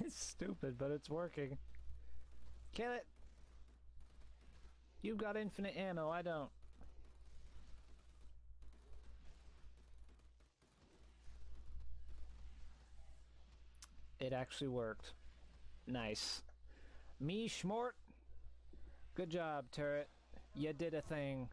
It's stupid, but it's working. Kill it! You've got infinite ammo, I don't. It actually worked. Nice. Me, Schmort. Good job, turret. You did a thing.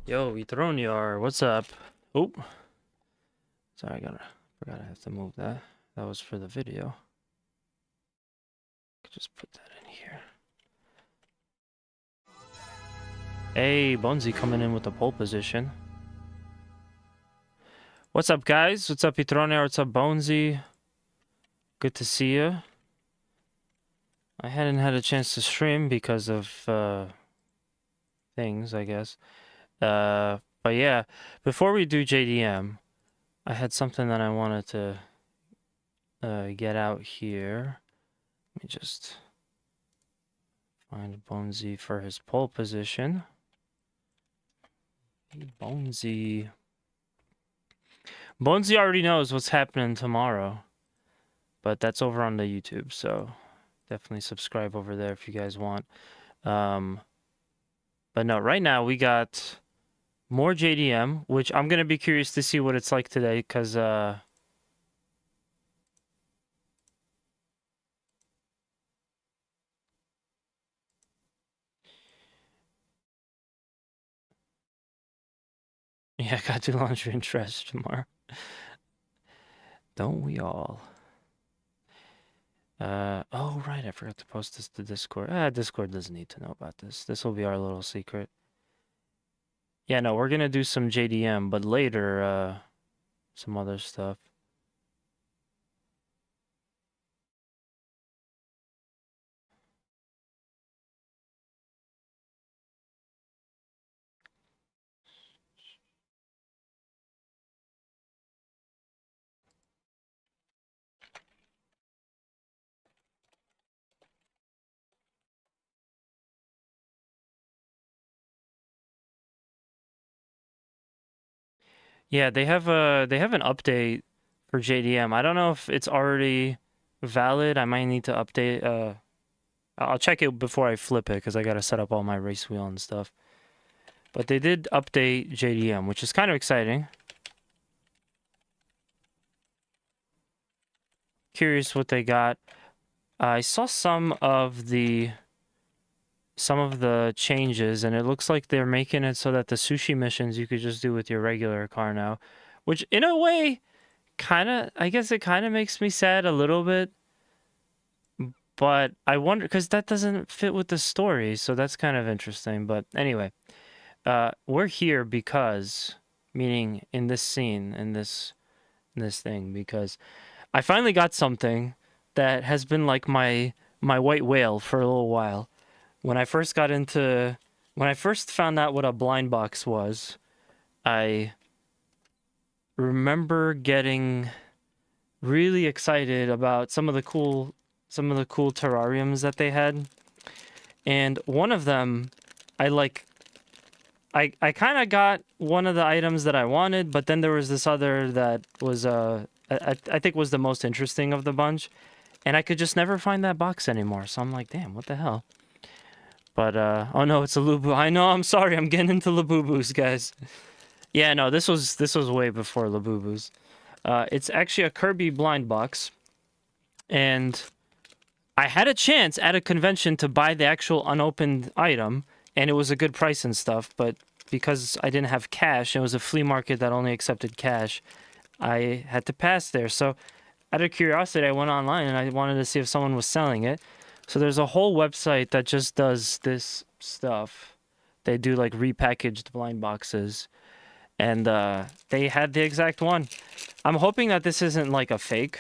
Yo, Itroniar, what's up? Oh, sorry, forgot I have to move that. That was for the video. Could just put that in here. Hey, Bonesy coming in with the pole position. What's up, guys? What's up, Itroniar? What's up, Bonesy? Good to see you. I hadn't had a chance to stream because of things, I guess. But yeah, before we do JDM, I had something that I wanted to get out here. Let me just find Bonesy for his pole position. Bonesy. Bonesy already knows what's happening tomorrow. But that's over on the YouTube, so definitely subscribe over there if you guys want. But no, right now we got more JDM, which I'm going to be curious to see what it's like today, because yeah, I got to do laundry and trash tomorrow. Don't we all? Oh, right, I forgot to post this to Discord. Discord doesn't need to know about this. This will be our little secret. Yeah, no, we're gonna do some JDM, but later, some other stuff. Yeah, they have an update for JDM. I don't know if it's already valid. I might need to update. I'll check it before I flip it because I gotta set up all my race wheel and stuff. But they did update JDM, which is kind of exciting. Curious what they got. I saw some of the changes, and it looks like they're making it so that the sushi missions you could just do with your regular car now, which in a way, I guess it kind of makes me sad a little bit. But I wonder, because that doesn't fit with the story, so that's kind of interesting. But anyway, we're here because, meaning in this scene, in this this thing because I finally got something that has been like my white whale for a little while. When I first got into when I first found out what a blind box was, I remember getting really excited about some of the cool terrariums that they had. And one of them I kind of got one of the items that I wanted, but then there was this other that was I think was the most interesting of the bunch, and I could just never find that box anymore. So I'm like, damn, what the hell? But oh no, it's a Lubu. I know, I'm sorry, I'm getting into Labubus, guys. Yeah, no, this was way before Labubus. It's actually a Kirby blind box, and I had a chance at a convention to buy the actual unopened item, and it was a good price and stuff, but because I didn't have cash, and it was a flea market that only accepted cash, I had to pass there. So out of curiosity, I went online and I wanted to see if someone was selling it. So there's a whole website that just does this stuff. They do like repackaged blind boxes, and they had the exact one. I'm hoping that this isn't like a fake.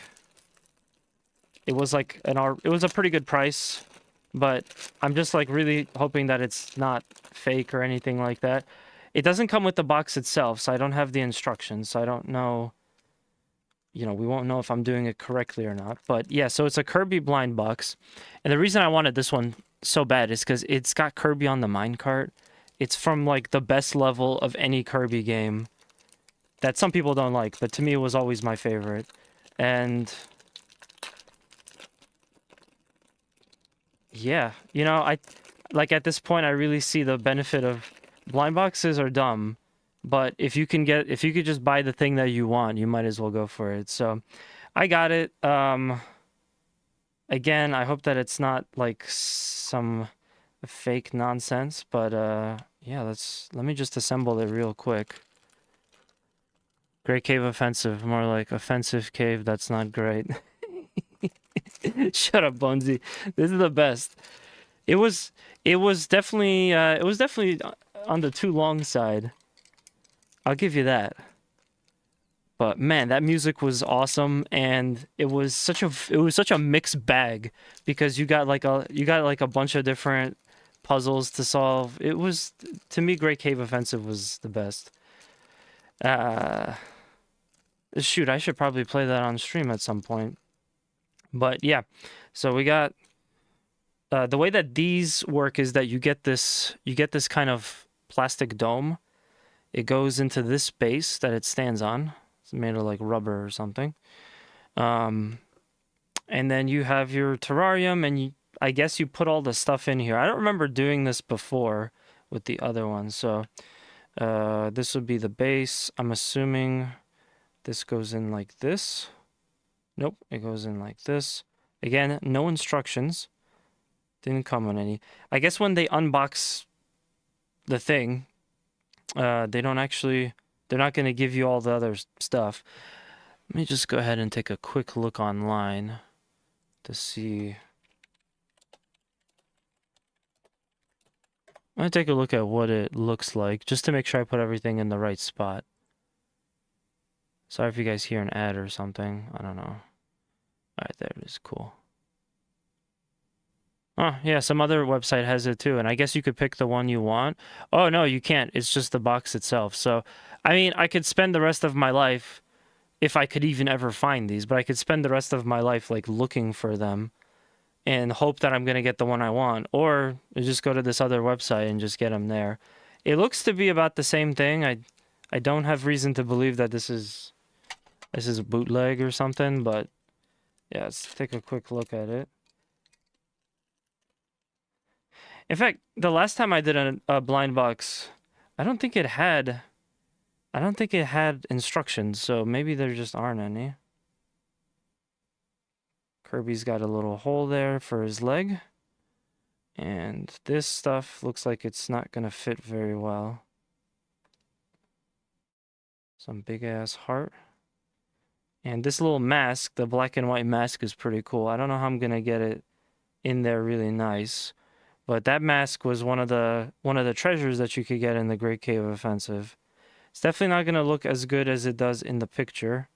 It was like it was a pretty good price, but I'm just like really hoping that it's not fake or anything like that. It doesn't come with the box itself, so I don't have the instructions, so I don't know, we won't know if I'm doing it correctly or not. But yeah, so it's a Kirby blind box, and the reason I wanted this one so bad is because it's got Kirby on the minecart. It's from like the best level of any Kirby game that some people don't like, but to me it was always my favorite. And yeah, I like at this point I really see the benefit of blind boxes are dumb, but if you could just buy the thing that you want, you might as well go for it. So I got it. Again, I hope that it's not like some fake nonsense, but yeah, let me just assemble it real quick. Great Cave Offensive, more like offensive cave that's not great. Shut up, Bonesy. This is the best. It was definitely on the too long side. I'll give you that. But man, that music was awesome, and it was such a mixed bag because you got like a bunch of different puzzles to solve. It was, to me, Great Cave Offensive was the best. Shoot, I should probably play that on stream at some point. But yeah, so we got the way that these work is that you get this kind of plastic dome. It goes into this base that it stands on. It's made of like rubber or something. And then you have your terrarium, and I guess you put all the stuff in here. I don't remember doing this before with the other one. So this would be the base. I'm assuming this goes in like this. Nope, it goes in like this. Again, no instructions. Didn't come on any. I guess when they unbox the thing, they're not going to give you all the other stuff. Let me just go ahead and take a quick look online to see. I'm going to take a look at what it looks like, just to make sure I put everything in the right spot. Sorry if you guys hear an ad or something. I don't know. Alright, there it is. Cool. Oh, yeah, some other website has it too, and I guess you could pick the one you want. Oh, no, you can't. It's just the box itself. So, I mean, I could spend the rest of my life, if I could even ever find these, but I could spend the rest of my life, like, looking for them and hope that I'm going to get the one I want, or just go to this other website and just get them there. It looks to be about the same thing. I don't have reason to believe that this is a bootleg or something, but yeah, let's take a quick look at it. In fact, the last time I did a blind box, I don't think it had instructions, so maybe there just aren't any. Kirby's got a little hole there for his leg. And this stuff looks like it's not gonna fit very well. Some big ass heart. And this little mask, the black and white mask, is pretty cool. I don't know how I'm gonna get it in there really nice. But that mask was one of the treasures that you could get in the Great Cave Offensive. It's definitely not going to look as good as it does in the picture.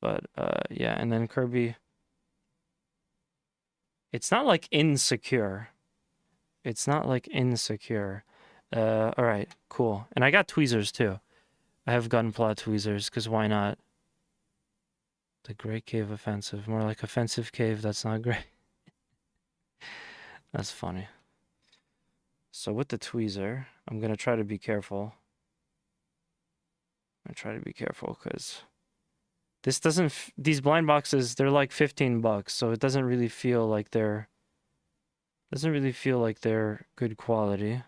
But yeah, and then Kirby. It's not like insecure. It's not like insecure. All right, cool. And I got tweezers too. I have gunpla tweezers because why not? The Great Cave Offensive, more like offensive cave. That's not great. That's funny. So with the tweezer, I'm gonna try to be careful. I'm gonna try to be careful because this doesn't. These blind boxes, they're like $15, so it doesn't really feel like they're. Doesn't really feel like they're good quality.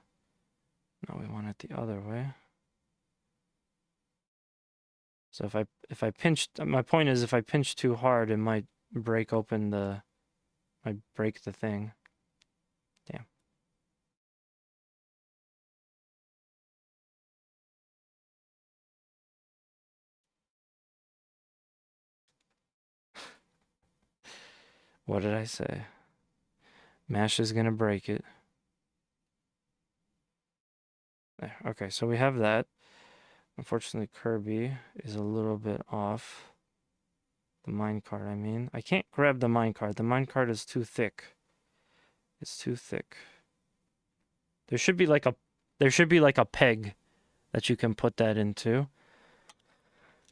No, we want it the other way. So if I pinch, my point is if I pinch too hard, it might break open the, might break the thing. Damn. What did I say? Mash is gonna break it. There. Okay, so we have that. Unfortunately, Kirby is a little bit off. The minecart, I mean. I can't grab the minecart. The minecart is too thick. It's too thick. There should be like a peg that you can put that into.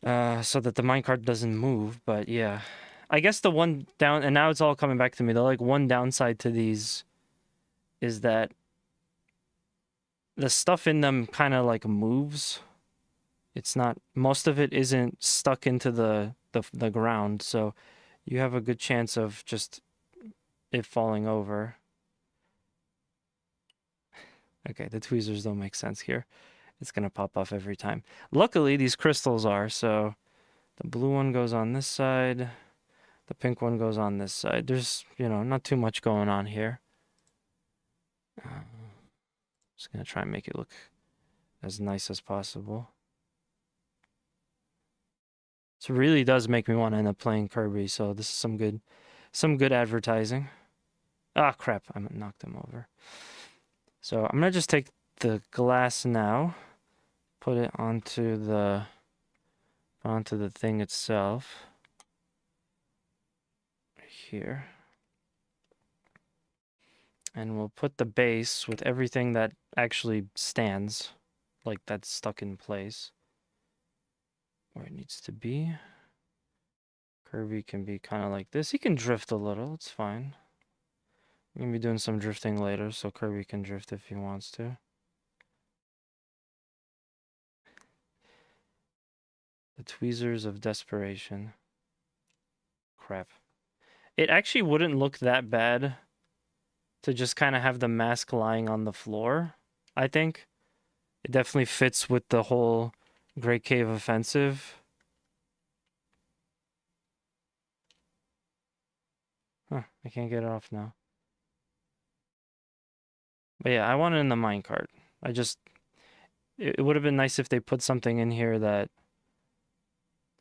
So that the minecart doesn't move, but yeah. I guess the one down, and now it's all coming back to me. The like one downside to these is that the stuff in them kind of like moves. It's not, most of it isn't stuck into the ground, so you have a good chance of just it falling over. Okay, the tweezers don't make sense here. It's gonna pop off every time. Luckily, these crystals are, so the blue one goes on this side, the pink one goes on this side. There's, you know, not too much going on here. Just gonna try and make it look as nice as possible. So it really does make me want to end up playing Kirby, so this is some good advertising. Ah, crap, I knocked him over. So I'm gonna just take the glass now, put it onto the thing itself. Here. And we'll put the base with everything that actually stands, like that's stuck in place where it needs to be. Kirby can be kind of like this. He can drift a little, it's fine. I'm gonna be doing some drifting later, so Kirby can drift if he wants to. The tweezers of desperation. Crap. It actually wouldn't look that bad to just kind of have the mask lying on the floor, I think. It definitely fits with the whole Great Cave Offensive. Huh, I can't get it off now. But yeah, I want it in the minecart. It would have been nice if they put something in here that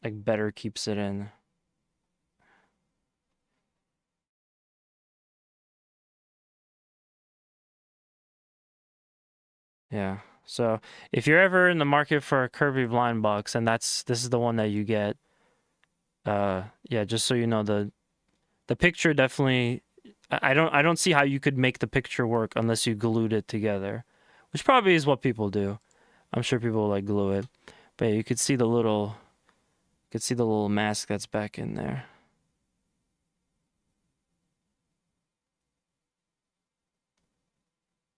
like better keeps it in. Yeah. So if you're ever in the market for a Kirby blind box, and this is the one that you get, yeah, just so you know, the picture definitely, I don't see how you could make the picture work unless you glued it together, which probably is what people do. I'm sure people like glue it, but yeah, you could see the little mask that's back in there.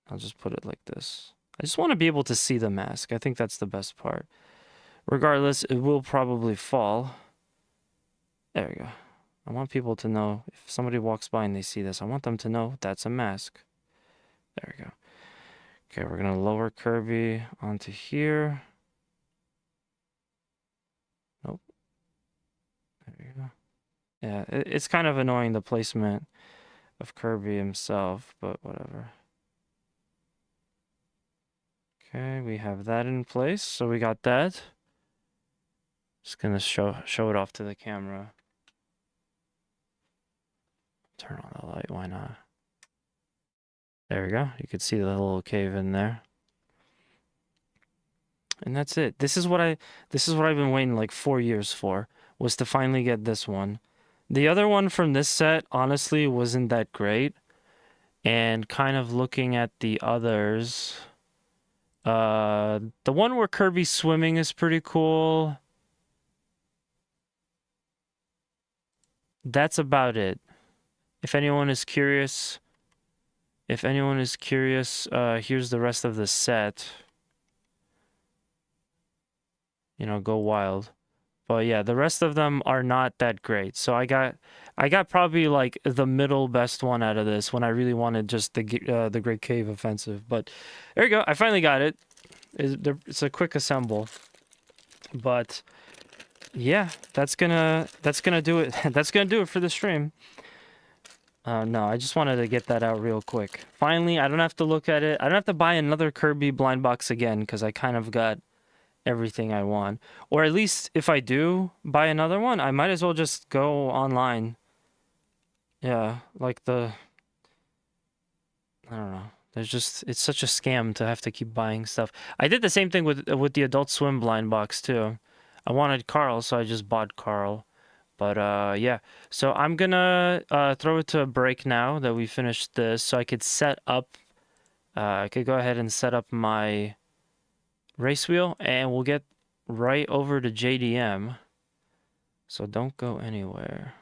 I'll just put it like this. I just want to be able to see the mask. I think that's the best part. Regardless, it will probably fall. There we go. I want people to know, if somebody walks by and they see this, I want them to know that's a mask. There we go. Okay, we're gonna lower Kirby onto here. Nope. There you go. Yeah, it's kind of annoying, the placement of Kirby himself, but whatever. Okay, we have that in place, so we got that. Just gonna show it off to the camera. Turn on the light, why not? There we go. You could see the little cave in there. And that's it. This is what I've been waiting like 4 years for. was to finally get this one. The other one from this set, honestly, wasn't that great. And kind of looking at the others, the one where Kirby's swimming is pretty cool. That's about it. If anyone is curious, here's the rest of the set. You know, go wild. But yeah, the rest of them are not that great. So I got probably like the middle best one out of this when I really wanted just the Great Cave Offensive. But there you go. I finally got it. It's a quick assemble. But yeah, that's gonna do it. That's gonna do it for the stream. No, I just wanted to get that out real quick. Finally, I don't have to look at it. I don't have to buy another Kirby blind box again because I kind of got everything I want. Or at least if I do buy another one, I might as well just go online. Yeah, like I don't know. It's such a scam to have to keep buying stuff. I did the same thing with the Adult Swim blind box too. I wanted Carl, so I just bought Carl. But yeah. So I'm gonna throw it to a break now that we finished this, so I could set up. I could go ahead and set up my race wheel, and we'll get right over to JDM. So don't go anywhere.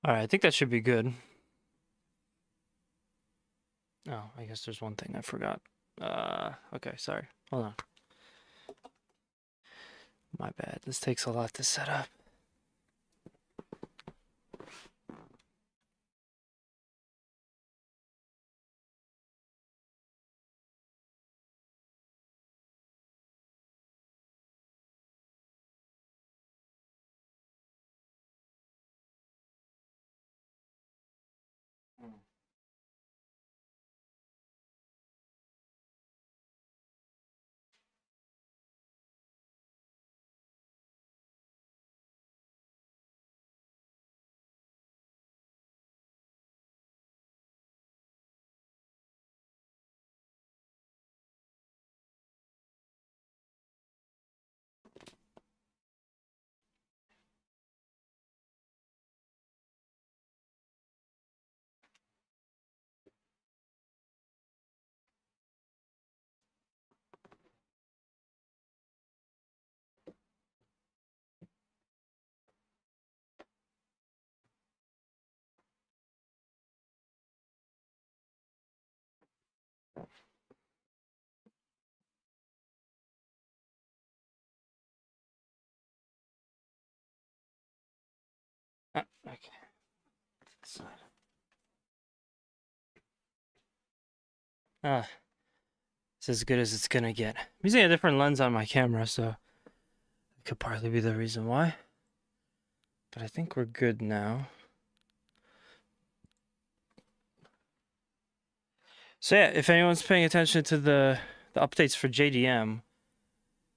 Alright, I think that should be good. Oh, I guess there's one thing I forgot. Okay, sorry. Hold on. My bad. This takes a lot to set up. Okay. Ah, it's as good as it's gonna get. I'm using a different lens on my camera, so it could partly be the reason why. But I think we're good now. So yeah, if anyone's paying attention to the updates for JDM,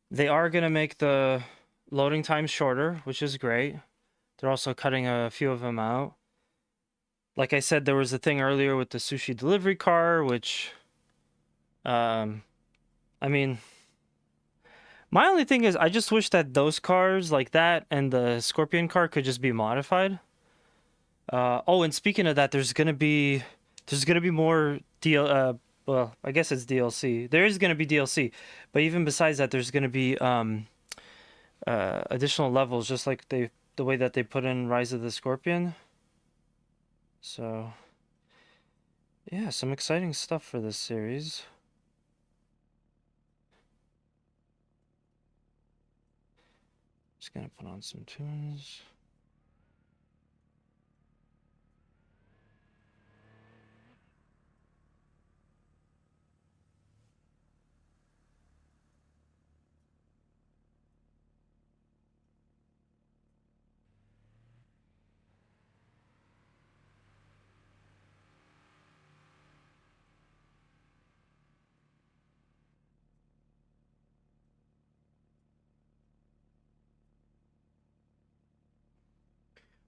they are gonna make the loading time shorter, which is great. They're also cutting a few of them out. Like I said, there was a thing earlier with the sushi delivery car, which, I mean, my only thing is I just wish that those cars like that and the Scorpion car could just be modified. Oh, and speaking of that, there's gonna be more well, I guess it's DLC. There is gonna be DLC, but even besides that, there's gonna be additional levels, just like the way that they put in Rise of the Scorpion. So yeah, some exciting stuff for this series. Just gonna put on some tunes.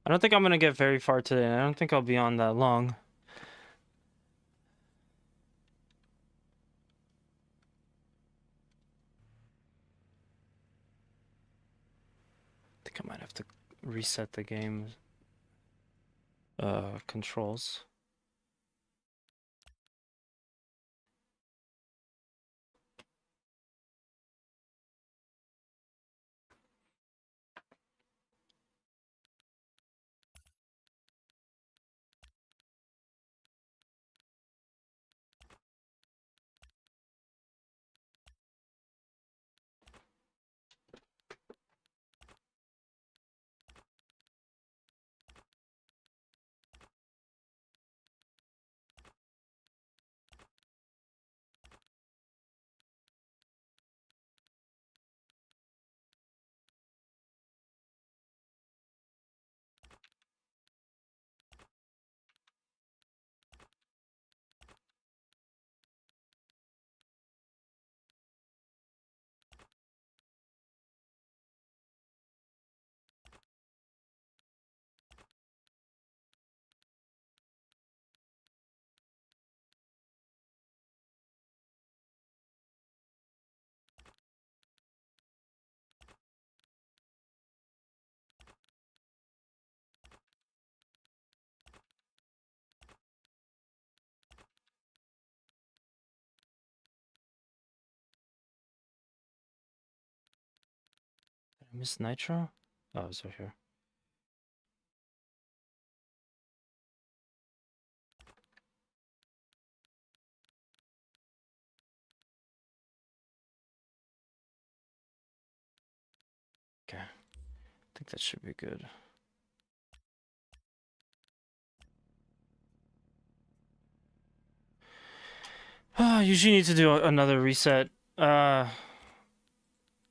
I don't think I'm gonna get very far today. I don't think I'll be on that long. I think I might have to reset the game controls. Did I miss Nitro? Oh, it's right here. think that should be good. Usually need to do another reset.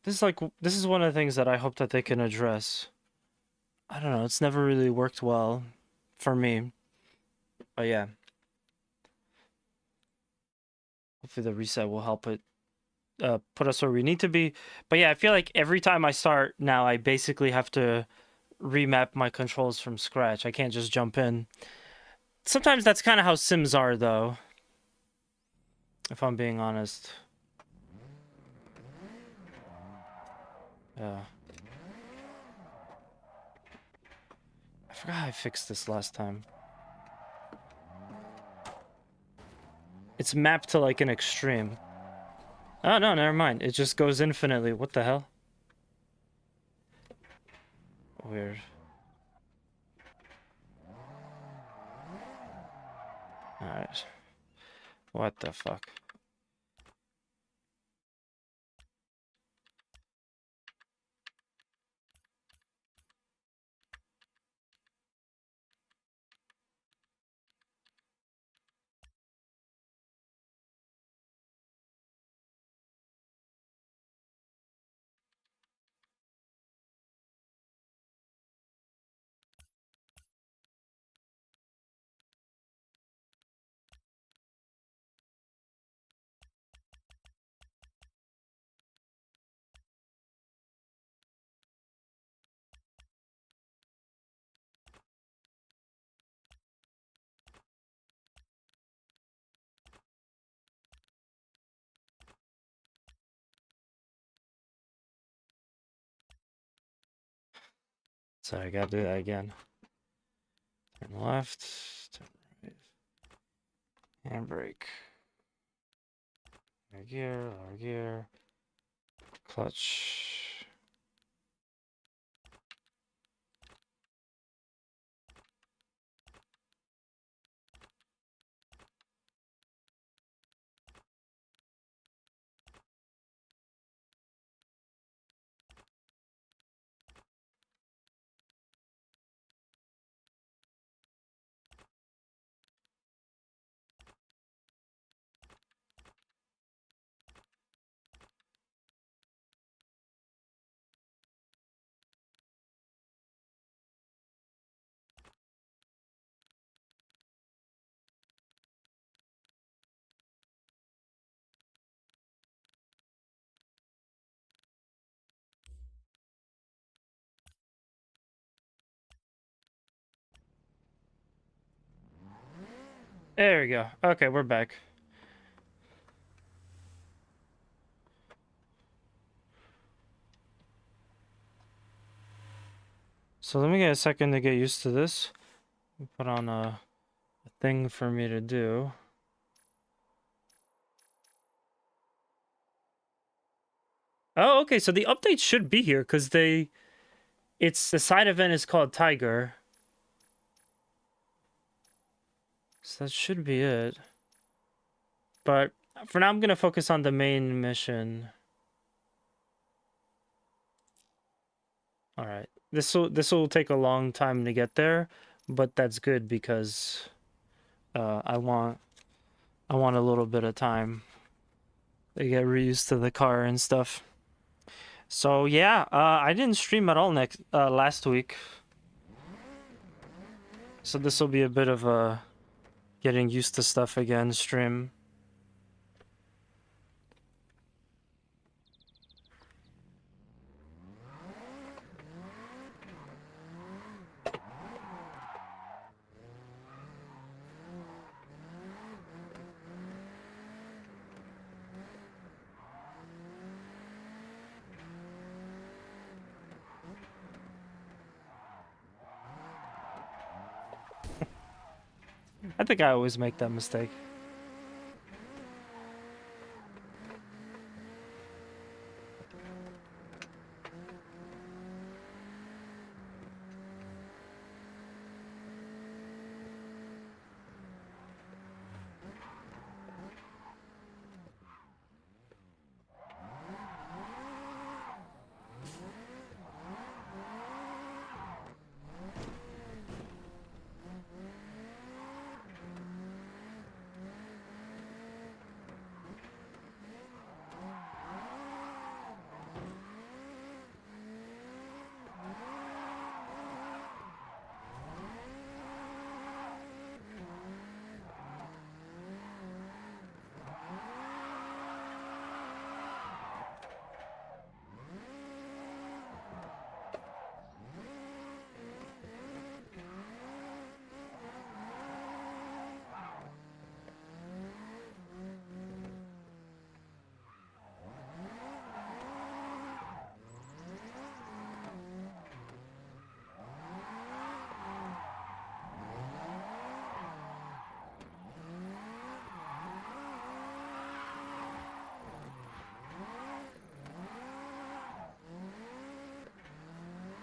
This is one of the things that I hope that they can address. I don't know, it's never really worked well for me. But yeah. Hopefully the reset will help it put us where we need to be. But yeah, I feel like every time I start now, I basically have to remap my controls from scratch. I can't just jump in. Sometimes that's kind of how Sims are, though. If I'm being honest. Yeah. I forgot how I fixed this last time. It's mapped to like an extreme. Oh, no, never mind. It just goes infinitely. What the hell? Weird. Alright. What the fuck? So I gotta do that again. Turn left, turn right. Handbrake. Lower gear. Clutch. There we go. Okay, we're back. So let me get a second to get used to this. Put on a thing for me to do. Oh, okay, so the update should be here because the side event is called Tiger. So that should be it. But for now I'm gonna focus on the main mission. Alright. This will take a long time to get there, but that's good because I want a little bit of time to get reused to the car and stuff. So yeah, I didn't stream at all last week. So this will be a bit of a getting used to stuff again stream. I think I always make that mistake.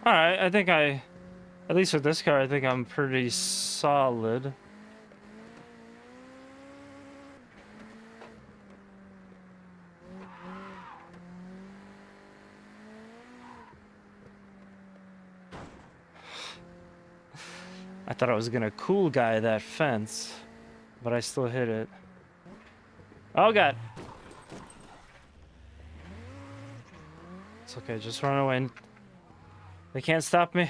Alright, I think at least with this car, I think I'm pretty solid. I thought I was gonna cool guy that fence, but I still hit it. Oh god. It's okay, just run away. They can't stop me.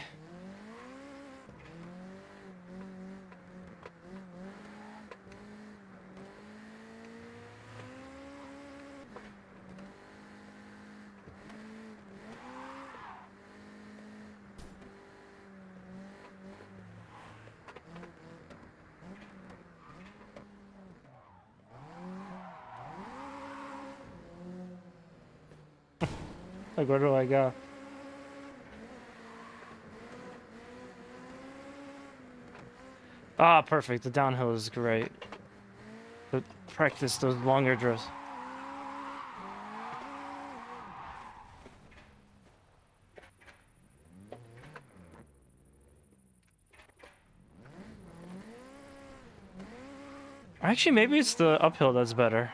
Like, where do I go? Ah, perfect. The downhill is great. But practice those longer drifts. Actually, maybe it's the uphill that's better.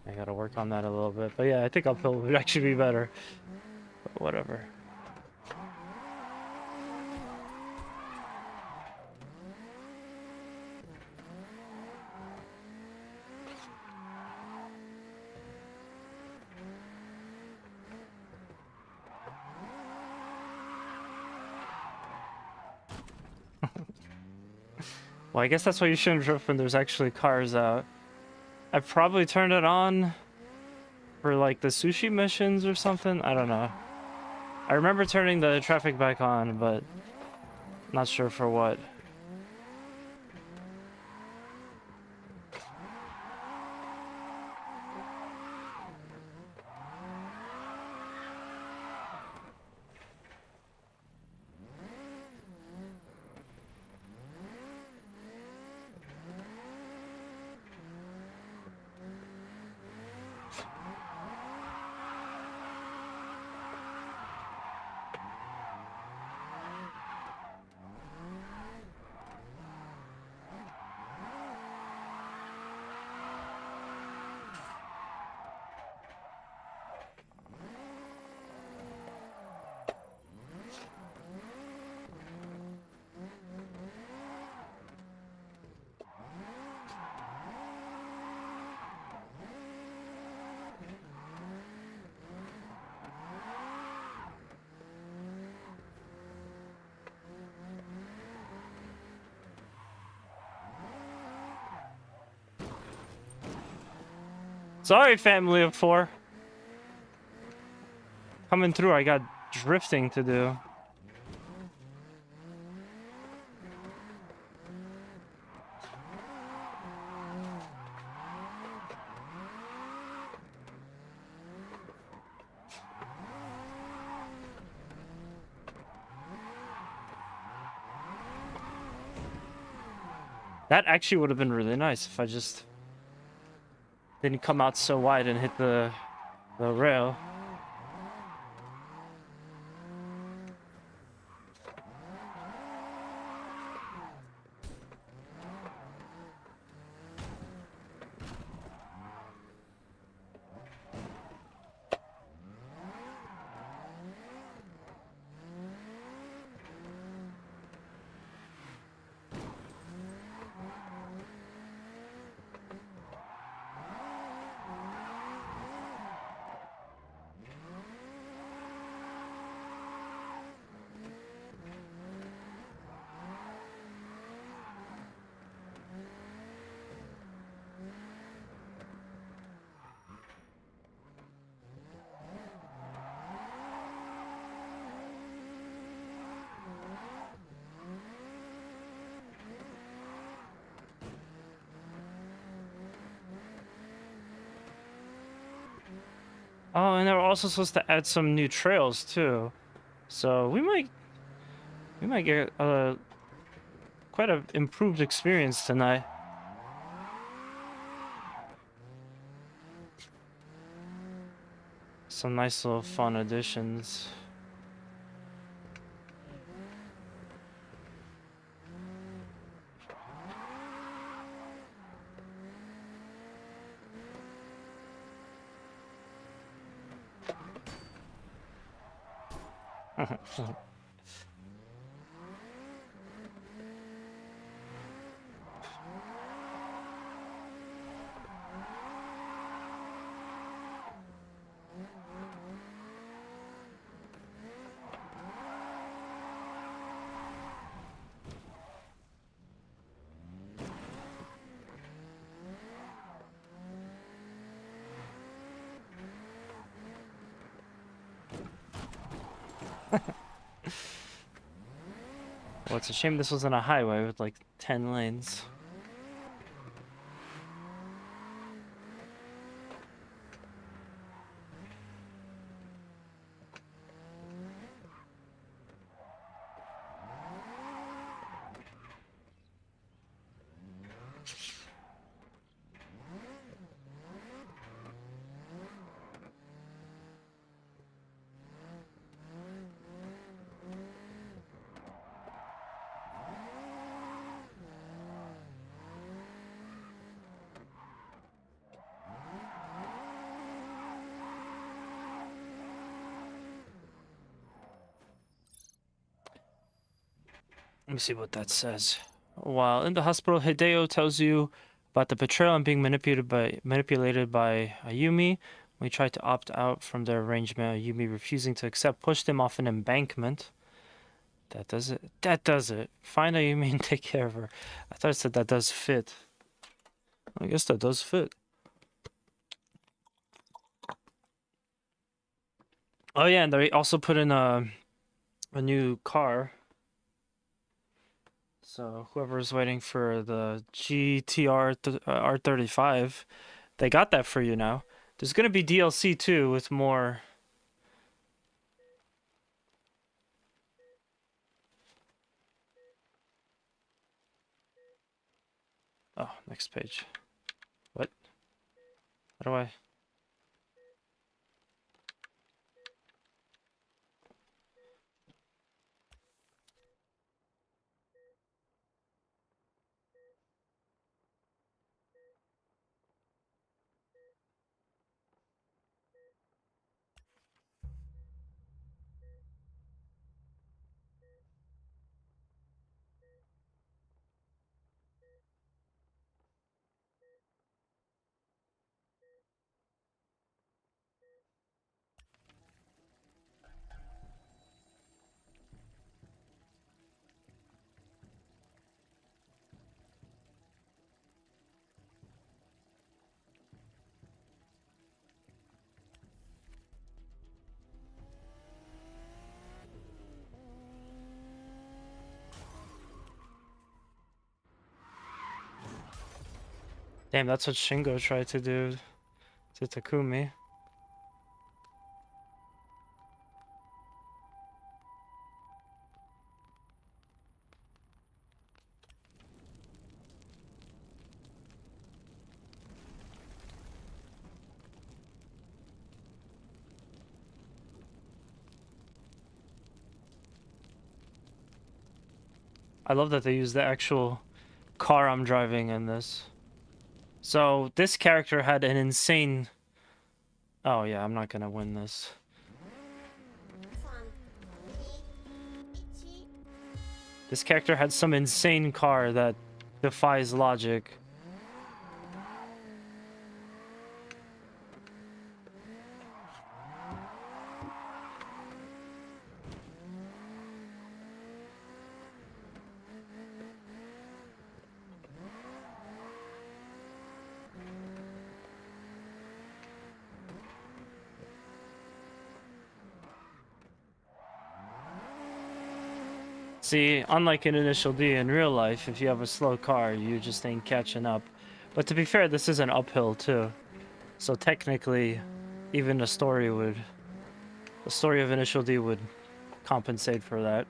I gotta work on that a little bit. But yeah, I think uphill would actually be better. But whatever. Well, I guess that's why you shouldn't drift when there's actually cars out. I probably turned it on for like the sushi missions or something. I don't know. I remember turning the traffic back on, but not sure for what. Sorry, family of four. Coming through, I got drifting to do. That actually would have been really nice if I just didn't come out so wide and hit the rail. Oh, and they were also supposed to add some new trails too. So we might get quite an improved experience tonight. Some nice little fun additions. Well, it's a shame this wasn't a highway with like 10 lanes. Let me see what that says. While in the hospital, Hideo tells you about the betrayal and being manipulated by Ayumi. When he tried to opt out from their arrangement, Ayumi refusing to accept pushed him off an embankment. That does it. That does it. Find Ayumi and take care of her. I thought it said that does fit. I guess that does fit. Oh yeah, and they also put in a new car. So whoever's waiting for the GTR R35, they got that for you now. There's gonna be DLC too with more. Oh, next page. What? How do I? Damn, that's what Shingo tried to do to Takumi. I love that they use the actual car I'm driving in this. So this character had an insane. Oh yeah, I'm not gonna win this. This character had some insane car that defies logic. See, unlike in Initial D in real life, if you have a slow car, you just ain't catching up. But to be fair, this is an uphill too. So technically, even the story of Initial D would compensate for that.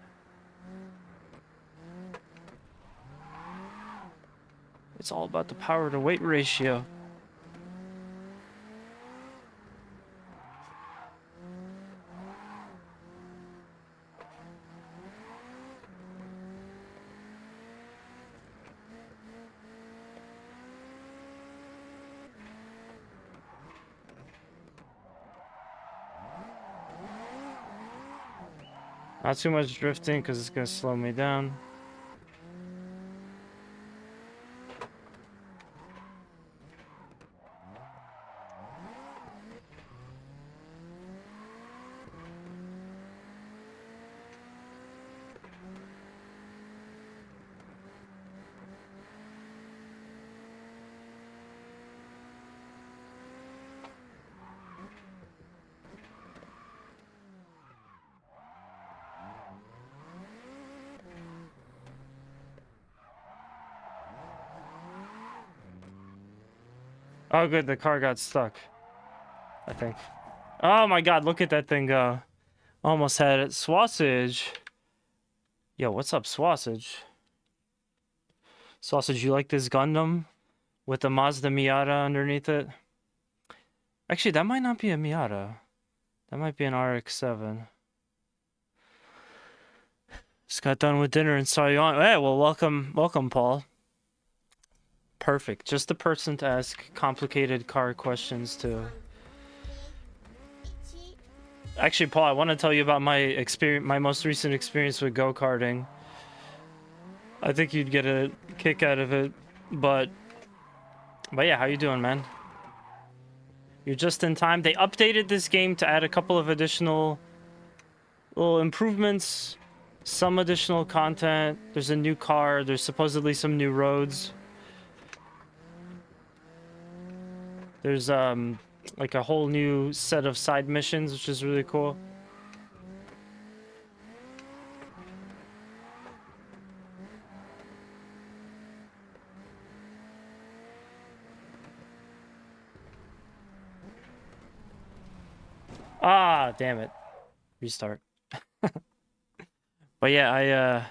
It's all about the power to weight ratio. Not too much drifting because it's going to slow me down. Oh, good. The car got stuck, I think. Oh my god, look at that thing go. Almost had it. Sausage. Yo, what's up, Sausage? Sausage, you like this Gundam? With the Mazda Miata underneath it? Actually, that might not be a Miata. That might be an RX-7. Just got done with dinner and saw you on. Hey, well, welcome, Paul. Perfect. Just the person to ask complicated car questions to. Actually, Paul, I want to tell you about my experience, my most recent experience with go-karting. I think you'd get a kick out of it, but yeah, how you doing, man? You're just in time. They updated this game to add a couple of additional little improvements, some additional content. There's a new car. There's supposedly some new roads. There's like a whole new set of side missions, which is really cool. Ah, damn it. Restart. But yeah,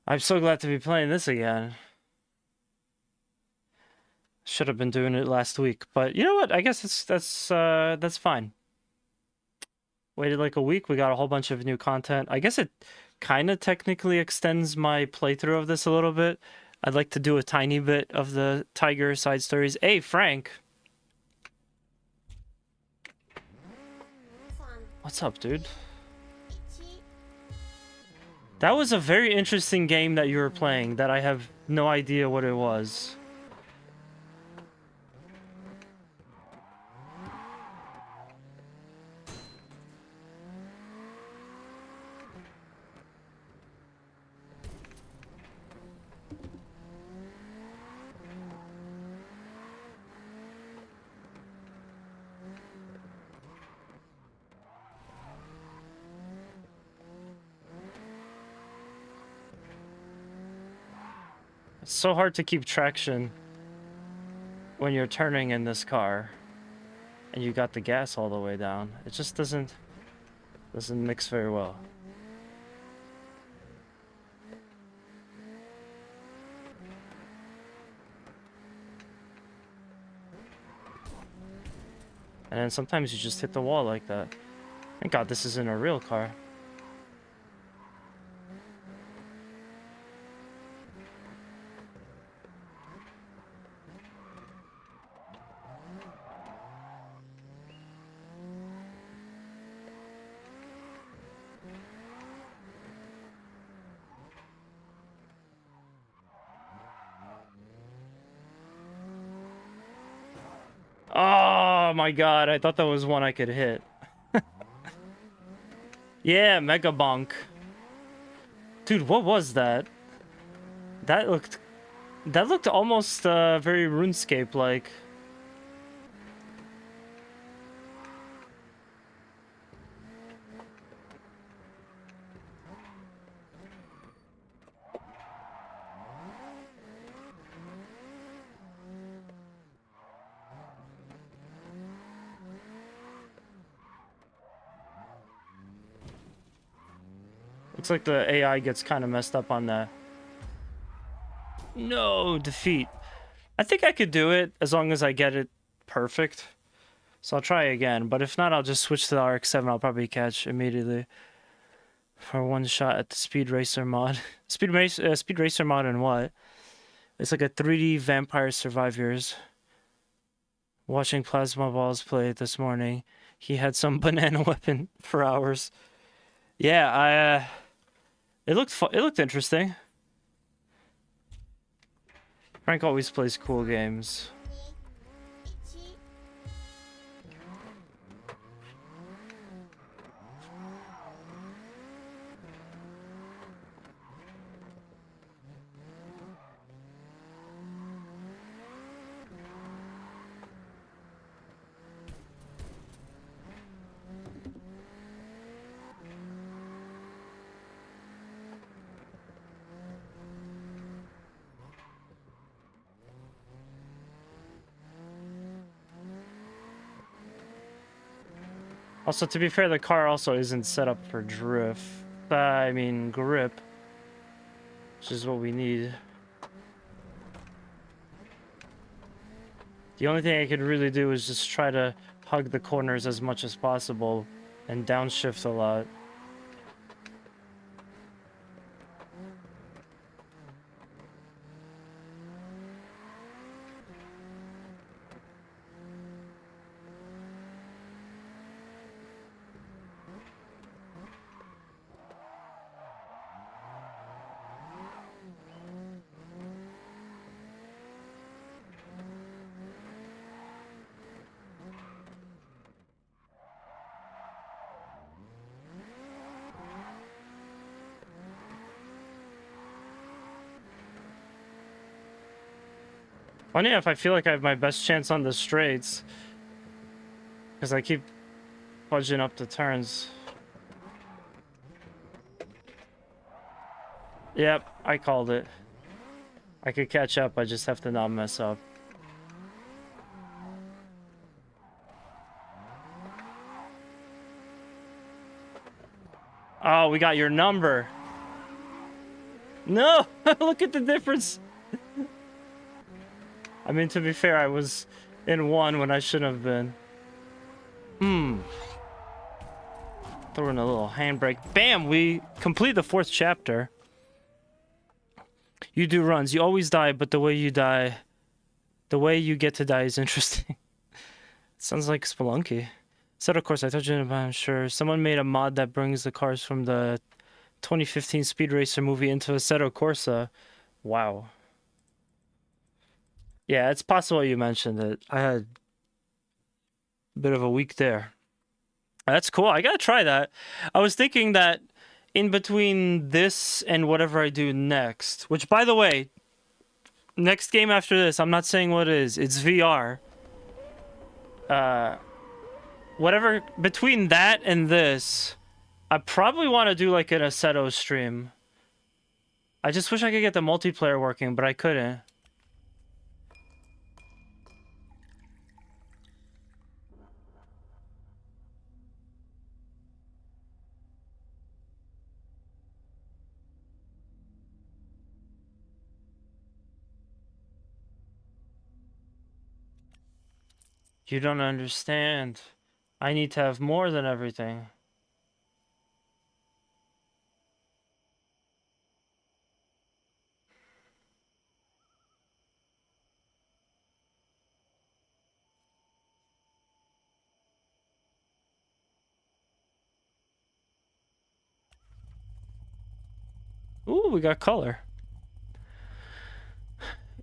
I'm so glad to be playing this again. Should have been doing it last week, but you know what? I guess that's fine. Waited like a week. We got a whole bunch of new content. I guess it kind of technically extends my playthrough of this a little bit. I'd like to do a tiny bit of the Tiger side stories. Hey, Frank. What's up, dude? That was a very interesting game that you were playing that I have no idea what it was. It's so hard to keep traction when you're turning in this car and you got the gas all the way down. It just doesn't mix very well. And then sometimes you just hit the wall like that. Thank God this isn't a real car. Oh my god, I thought that was one I could hit. Yeah, Mega Bonk. Dude, what was that? That looked almost very RuneScape-like. Looks like the AI gets kind of messed up on that. No, defeat. I think I could do it as long as I get it perfect. So I'll try again, but if not, I'll just switch to the RX-7. I'll probably catch immediately for one shot at the Speed Racer mod. Speed Racer mod and what? It's like a 3D Vampire Survivors. Watching Plasma Balls play this morning. He had some banana weapon for hours. Yeah, it looked interesting. Frank always plays cool games. Also, to be fair, the car also isn't set up for drift. I mean, grip. Which is what we need. The only thing I could really do is just try to hug the corners as much as possible and downshift a lot. Funny enough, I feel like I have my best chance on the straights. Because I keep fudging up the turns. Yep, I called it. I could catch up, I just have to not mess up. Oh, we got your number. No! Look at the difference! I mean, to be fair, I was in 1 when I shouldn't have been. Throw in a little handbrake. Bam! We complete the 4th chapter. You do runs. You always die, but the way you die... The way you get to die is interesting. Sounds like Spelunky. So, of course, I told you about, I'm sure. Someone made a mod that brings the cars from the 2015 Speed Racer movie into Assetto Corsa. Wow. Yeah, it's possible you mentioned it. I had a bit of a week there. That's cool. I gotta try that. I was thinking that in between this and whatever I do next, which, by the way, next game after this, I'm not saying what it is. It's VR. Whatever, between that and this, I probably want to do like an Assetto stream. I just wish I could get the multiplayer working, but I couldn't. You don't understand. I need to have more than everything. Ooh, we got color.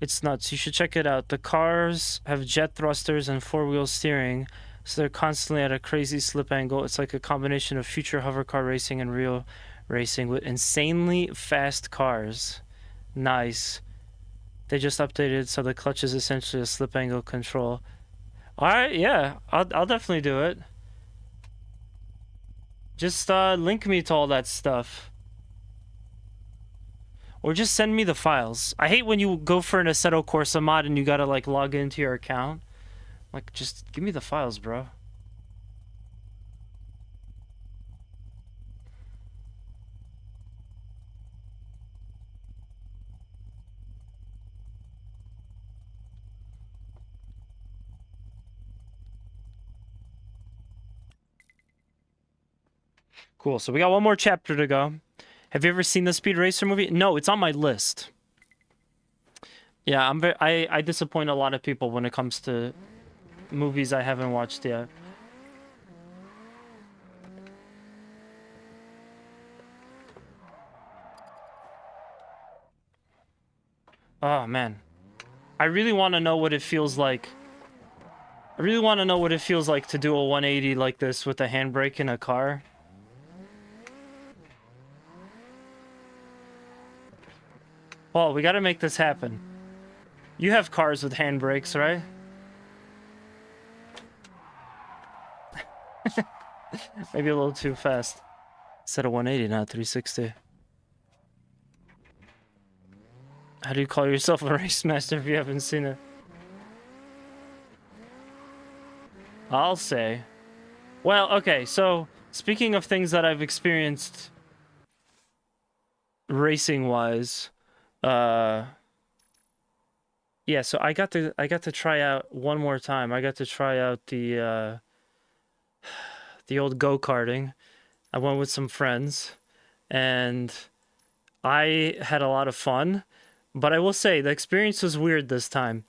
It's nuts. You should check it out. The cars have jet thrusters and 4-wheel steering, so they're constantly at a crazy slip angle. It's like a combination of future hover car racing and real racing with insanely fast cars. Nice. They just updated, so the clutch is essentially a slip angle control. Alright, yeah. I'll definitely do it. Just link me to all that stuff. Or just send me the files. I hate when you go for an Assetto Corsa mod and you gotta, like, log into your account. Like, just give me the files, bro. Cool. So we got one more chapter to go. Have you ever seen the Speed Racer movie? No, it's on my list. Yeah, I disappoint a lot of people when it comes to movies I haven't watched yet. Oh man. I really want to know what it feels like. I really want to know what it feels like to do a 180 like this with a handbrake in a car. Paul, we gotta make this happen. You have cars with handbrakes, right? Maybe a little too fast. Instead of 180, not 360. How do you call yourself a race master if you haven't seen it? I'll say. Well, okay, so speaking of things that I've experienced racing-wise, yeah, so I got to try out one more time. I got to try out the old go-karting. I went with some friends, and I had a lot of fun. But I will say the experience was weird this time.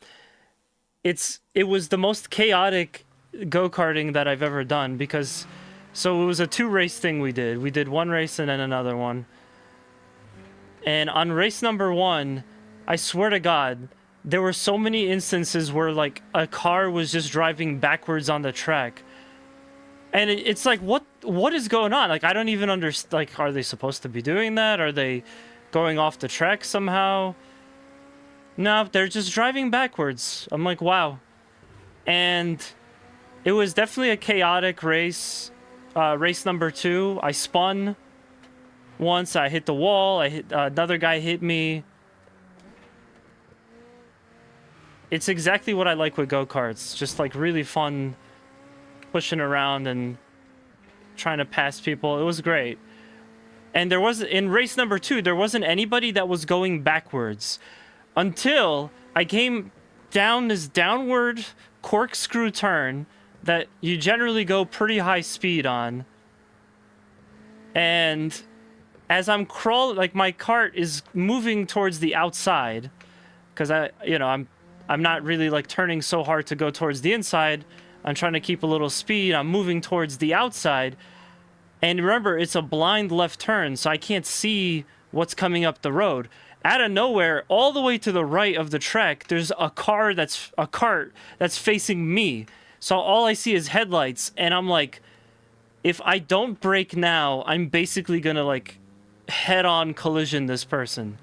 It was the most chaotic go-karting that I've ever done because so it was a 2-race thing we did. We did one race and then another one. And on race number 1, I swear to God, there were so many instances where like a car was just driving backwards on the track. And it's like what is going on? Like I don't even understand, like are they supposed to be doing that? Are they going off the track somehow? No, they're just driving backwards. I'm like, wow. And it was definitely a chaotic race. Race number 2, I spun once. I hit the wall. Another guy hit me. It's exactly what I like with go-karts. Just like really fun pushing around and trying to pass people. It was great. And there was, in race number 2, there wasn't anybody that was going backwards. Until I came down this downward corkscrew turn that you generally go pretty high speed on. And as I'm crawling, like my cart is moving towards the outside, because I'm not really like turning so hard to go towards the inside. I'm trying to keep a little speed. I'm moving towards the outside. And remember, it's a blind left turn, so I can't see what's coming up the road. Out of nowhere, all the way to the right of the track, there's a cart that's facing me. So all I see is headlights, and I'm like, if I don't brake now, I'm basically gonna like head-on collision this person.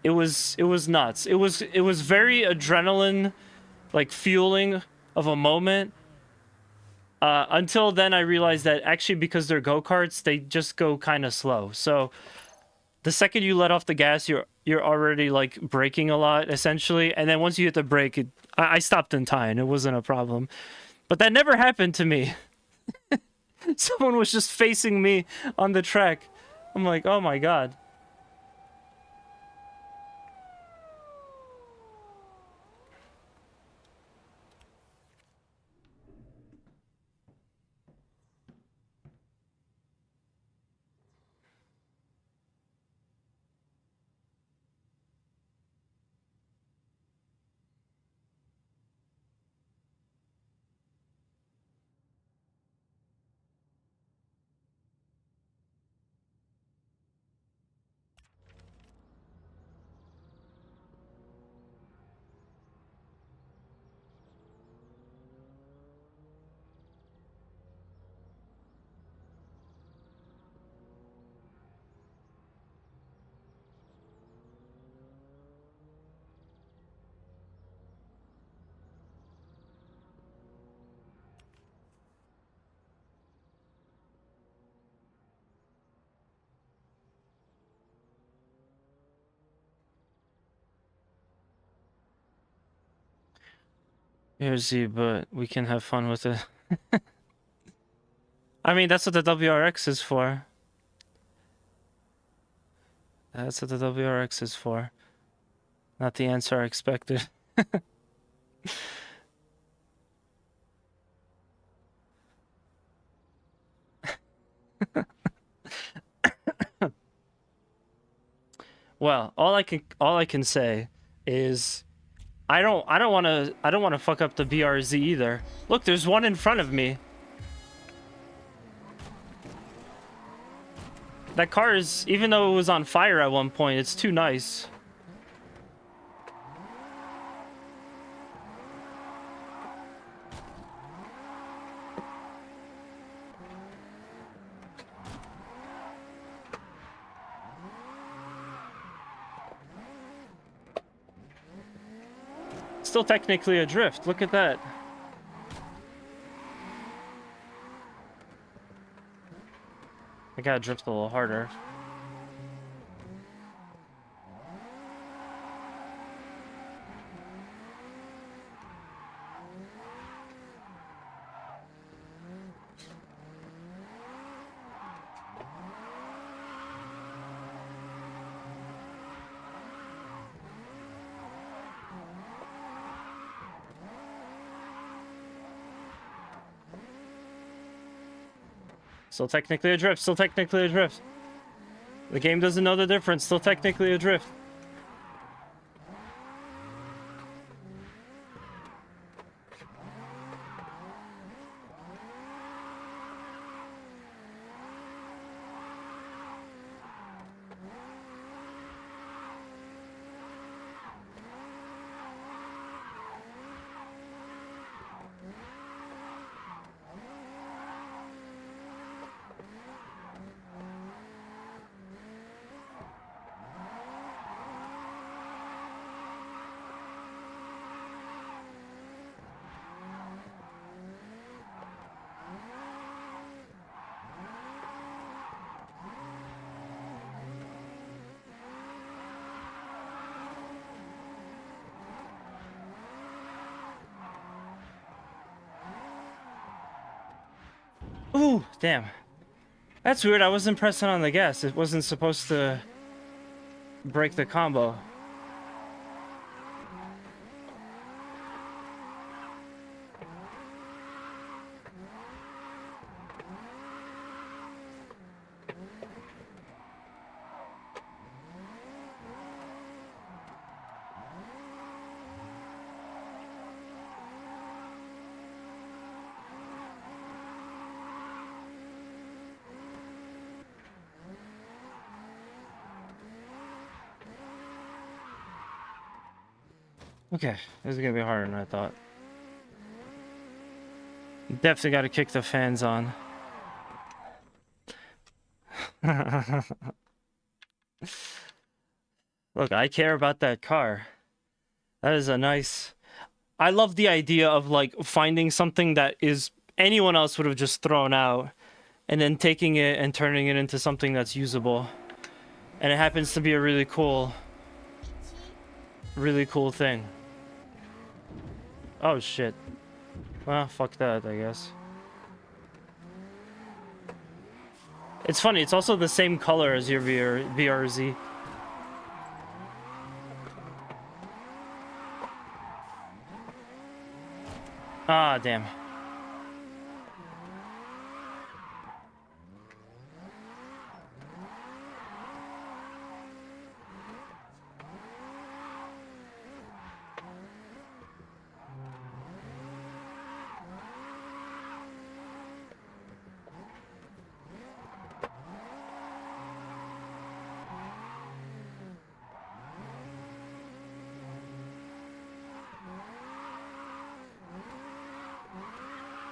It was nuts. It was very adrenaline, like fueling of a moment. Until then, I realized that actually because they're go-karts, they just go kind of slow. So the second you let off the gas, you're already like braking a lot essentially, and then once you hit the brake, I stopped in time. It wasn't a problem, but that never happened to me. Someone was just facing me on the track. I'm like, oh my God. Here's Z, but we can have fun with it. I mean, that's what the WRX is for. That's what the WRX is for. Not the answer I expected. Well, all I can say is I don't want to fuck up the BRZ either. Look, there's one in front of me. That car is, even though it was on fire at one point, it's too nice. Still technically adrift. Look at that. I gotta drift a little harder. Still technically adrift. Still technically adrift. The game doesn't know the difference. Still technically adrift. Ooh, damn. That's weird. I wasn't pressing on the gas. It wasn't supposed to break the combo. Okay, this is gonna be harder than I thought. Definitely gotta kick the fans on. Look, I care about that car. That is a nice... I love the idea of, like, finding something that is anyone else would have just thrown out, and then taking it and turning it into something that's usable. And it happens to be a really cool thing. Oh, shit. Well, fuck that, I guess. It's funny, it's also the same color as your VRZ. Ah, damn.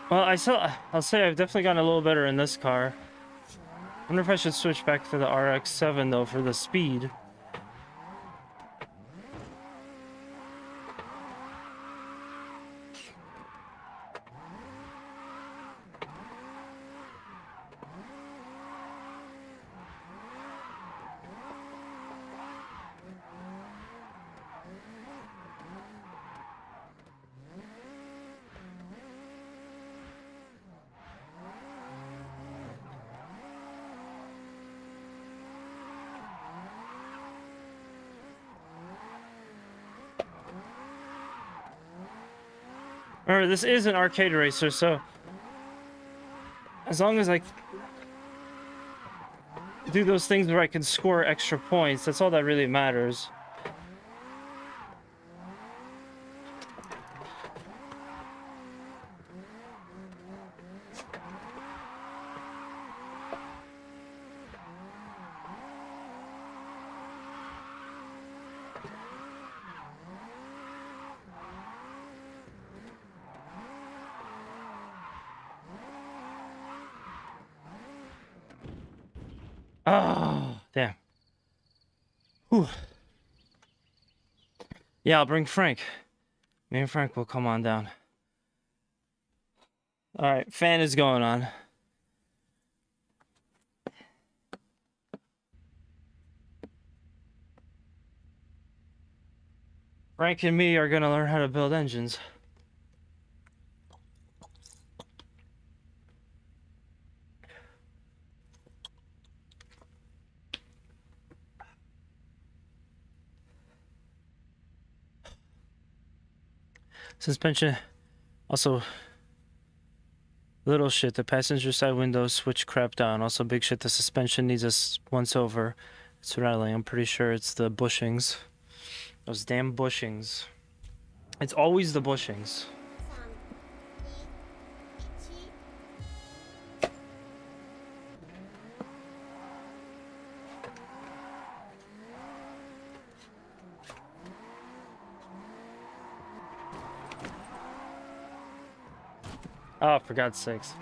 Well, I'll say I've definitely gotten a little better in this car. I wonder if I should switch back to the RX-7 though for the speed. Remember, this is an arcade racer, so as long as I do those things where I can score extra points. That's all that really matters. Oh, damn. Whew. Yeah, I'll bring Frank. Me and Frank will come on down. Alright, fan is going on. Frank and me are gonna learn how to build engines. Suspension. Also, little shit. The passenger side window switch crap down. Also, big shit. The suspension needs a once over. It's rattling. I'm pretty sure it's the bushings. Those damn bushings. It's always the bushings. Oh, for God's sakes.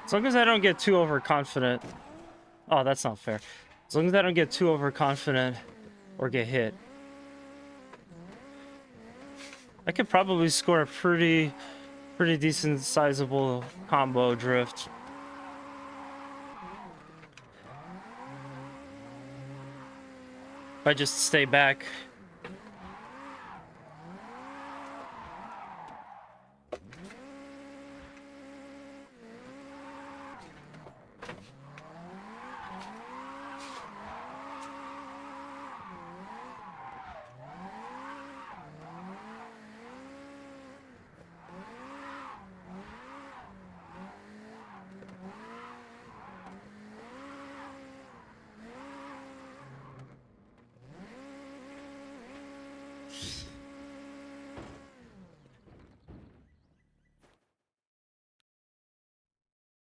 As long as I don't get too overconfident. Oh, that's not fair. As long as I don't get too overconfident or get hit. I could probably score a pretty decent sizable combo drift. If I just stay back.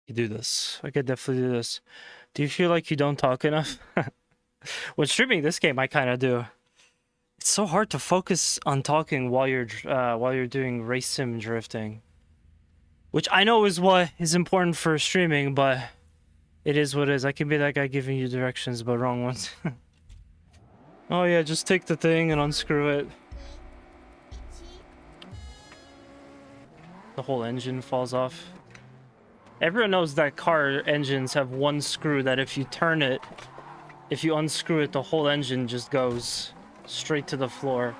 You do this. I could definitely do this. Do you feel like you don't talk enough? When streaming this game, I kind of do. It's so hard to focus on talking while you're doing race sim drifting, which I know is what is important for streaming, but it is what it is. I can be that guy giving you directions, but wrong ones. Oh yeah, just take the thing and unscrew it. The whole engine falls off. Everyone knows that car engines have one screw that if you turn it, if you unscrew it, the whole engine just goes straight to the floor.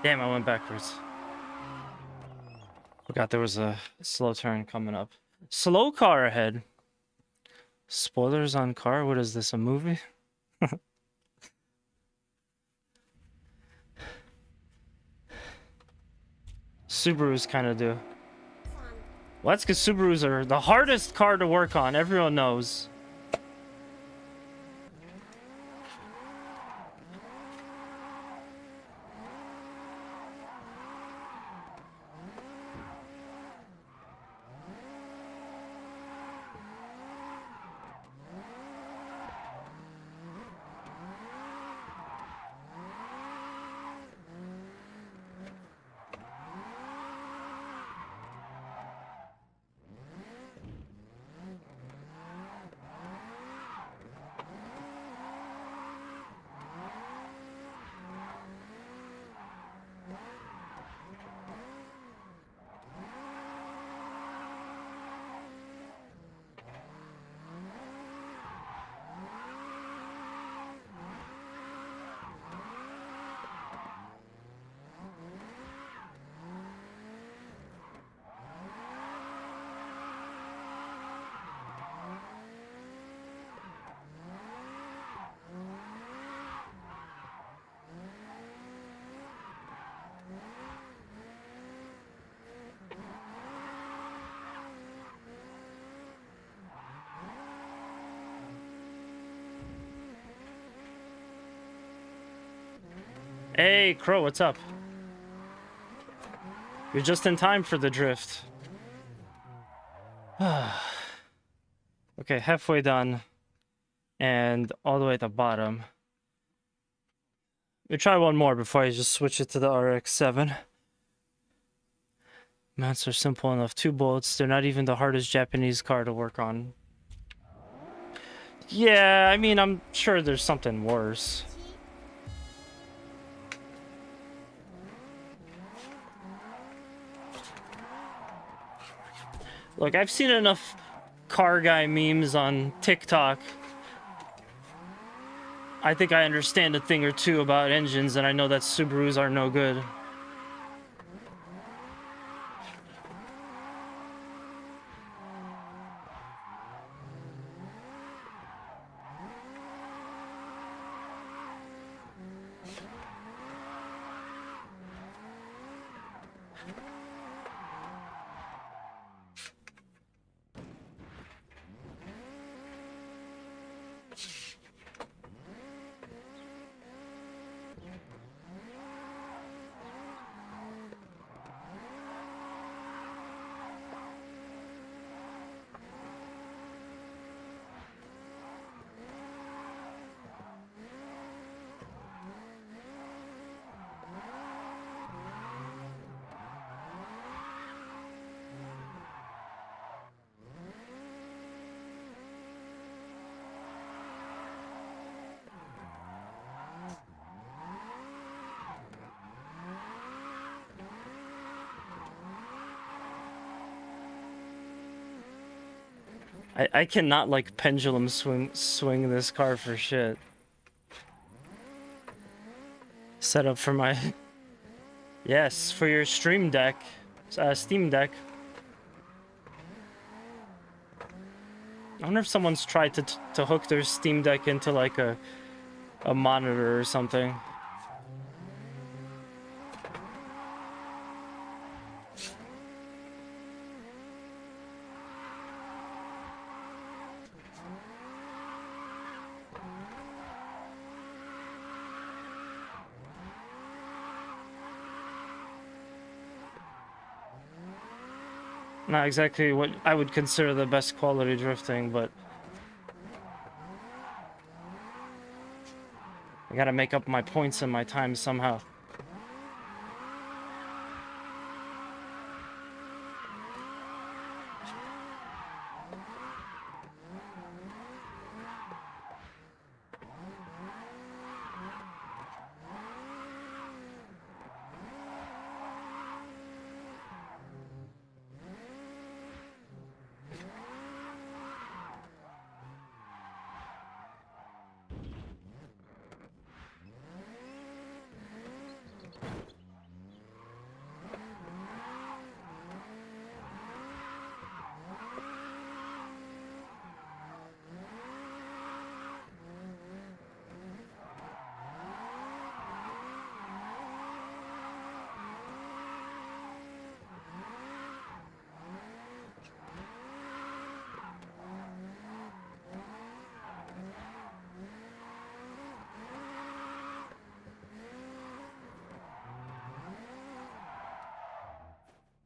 Damn, I went backwards. Forgot there was a slow turn coming up. Slow car ahead. Spoilers on car? What is this, a movie? Subarus kind of do. Well, that's because Subarus are the hardest car to work on. Everyone knows. Hey, Crow, what's up? You're just in time for the drift. Okay, halfway done. And all the way at the bottom. We try one more before I just switch it to the RX-7. Mounts are simple enough. 2 bolts. They're not even the hardest Japanese car to work on. Yeah, I mean, I'm sure there's something worse. Look, I've seen enough car guy memes on TikTok. I think I understand a thing or two about engines, and I know that Subarus are no good. I cannot like pendulum swing this car for shit. Set up for my yes, for your Steam Deck. I wonder if someone's tried to hook their Steam Deck into like a monitor or something. Not exactly what I would consider the best quality drifting, but I gotta make up my points and my time somehow.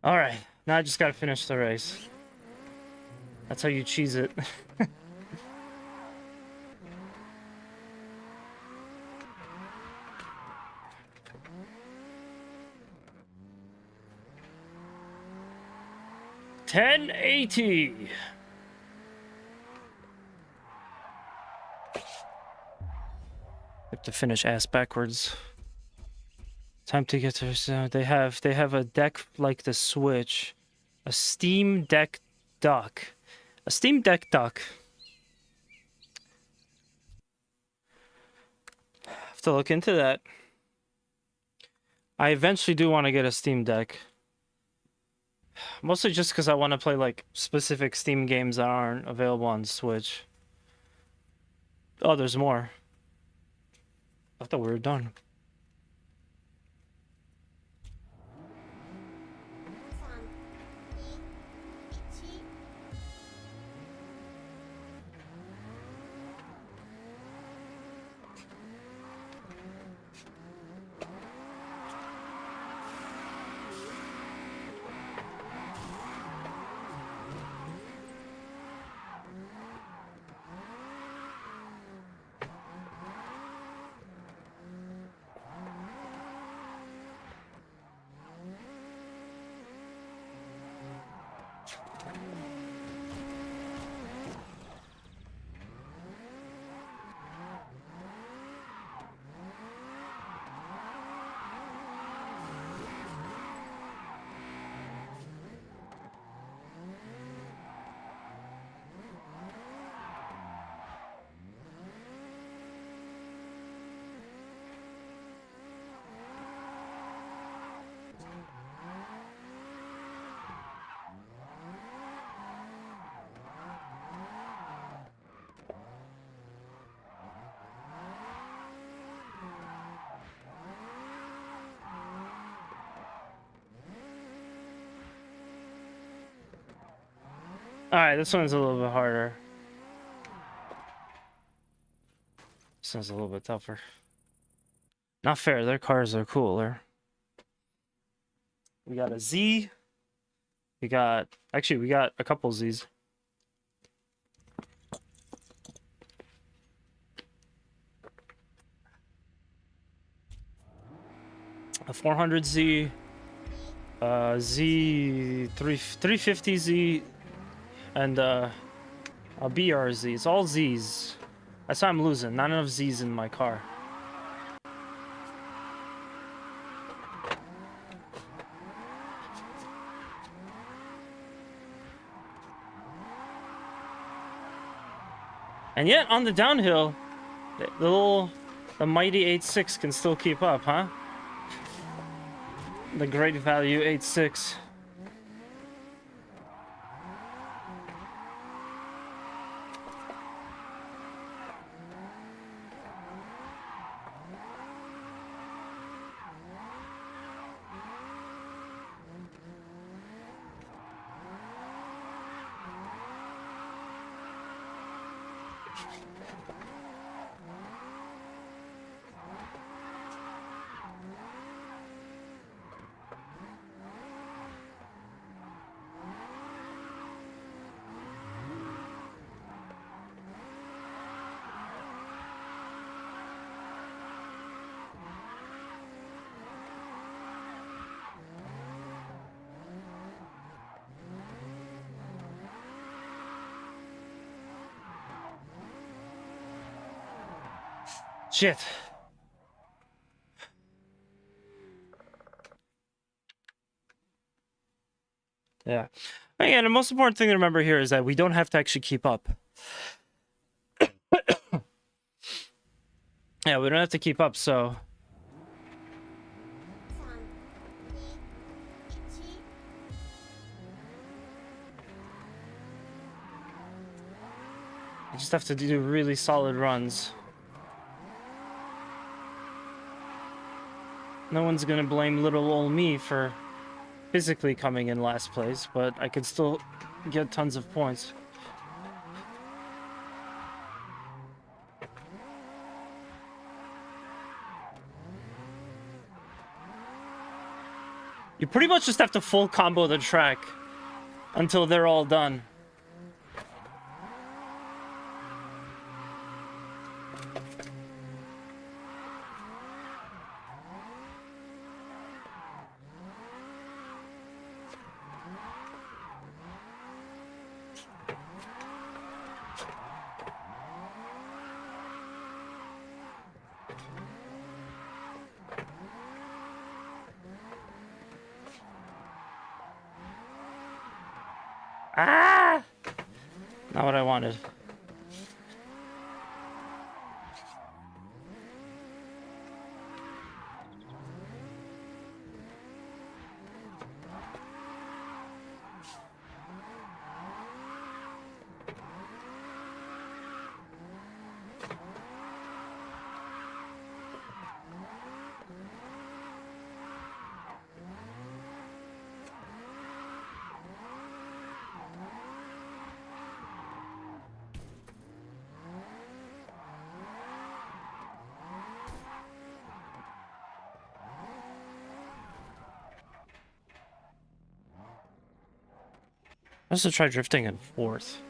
Alright, now I just gotta finish the race. That's how you cheese it. $10.80. Have to finish ass backwards. Time to get to. So they have a deck like the Switch, a Steam Deck dock, a Steam Deck dock. Have to look into that. I eventually do want to get a Steam Deck. Mostly just because I want to play like specific Steam games that aren't available on Switch. Oh, there's more. I thought we were done. Alright, this one's a little bit harder. This one's a little bit tougher. Not fair, their cars are cooler. We got a Z. We got a couple Zs. A 400Z, Z350Z, and a BRZ. It's all Zs. That's why I'm losing. Not enough Zs in my car. And yet on the downhill, the mighty 8.6 can still keep up, huh? The great value 8.6. Shit. Yeah. Again, the most important thing to remember here is that we don't have to actually keep up. Yeah, we don't have to keep up, so... I just have to do really solid runs. No one's gonna blame little old me for physically coming in last place, but I could still get tons of points. You pretty much just have to full combo the track until they're all done. Ah! Not what I wanted. Let's just try drifting in fourth.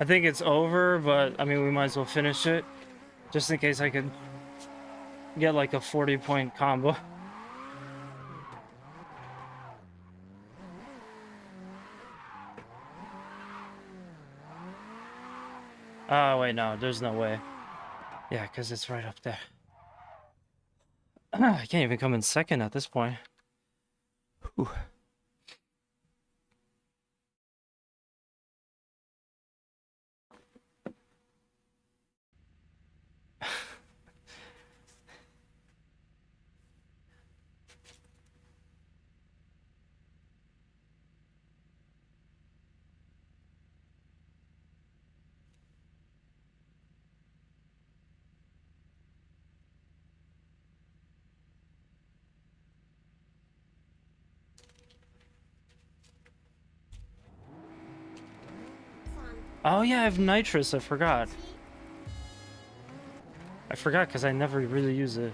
I think it's over, but I mean, we might as well finish it. Just in case I could get like a 40-point combo. Oh, wait, no, there's no way. Yeah, because it's right up there. I can't even come in second at this point. Whew. Oh yeah, I have nitrous, I forgot. I forgot because I never really use it.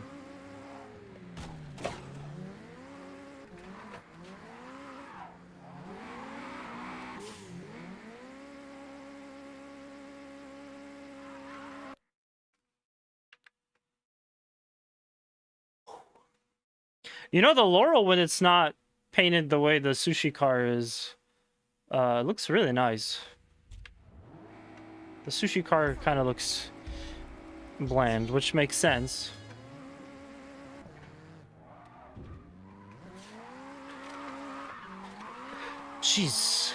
You know, the Laurel, when it's not painted the way the sushi car is, looks really nice. The sushi car kind of looks bland, which makes sense. Jeez.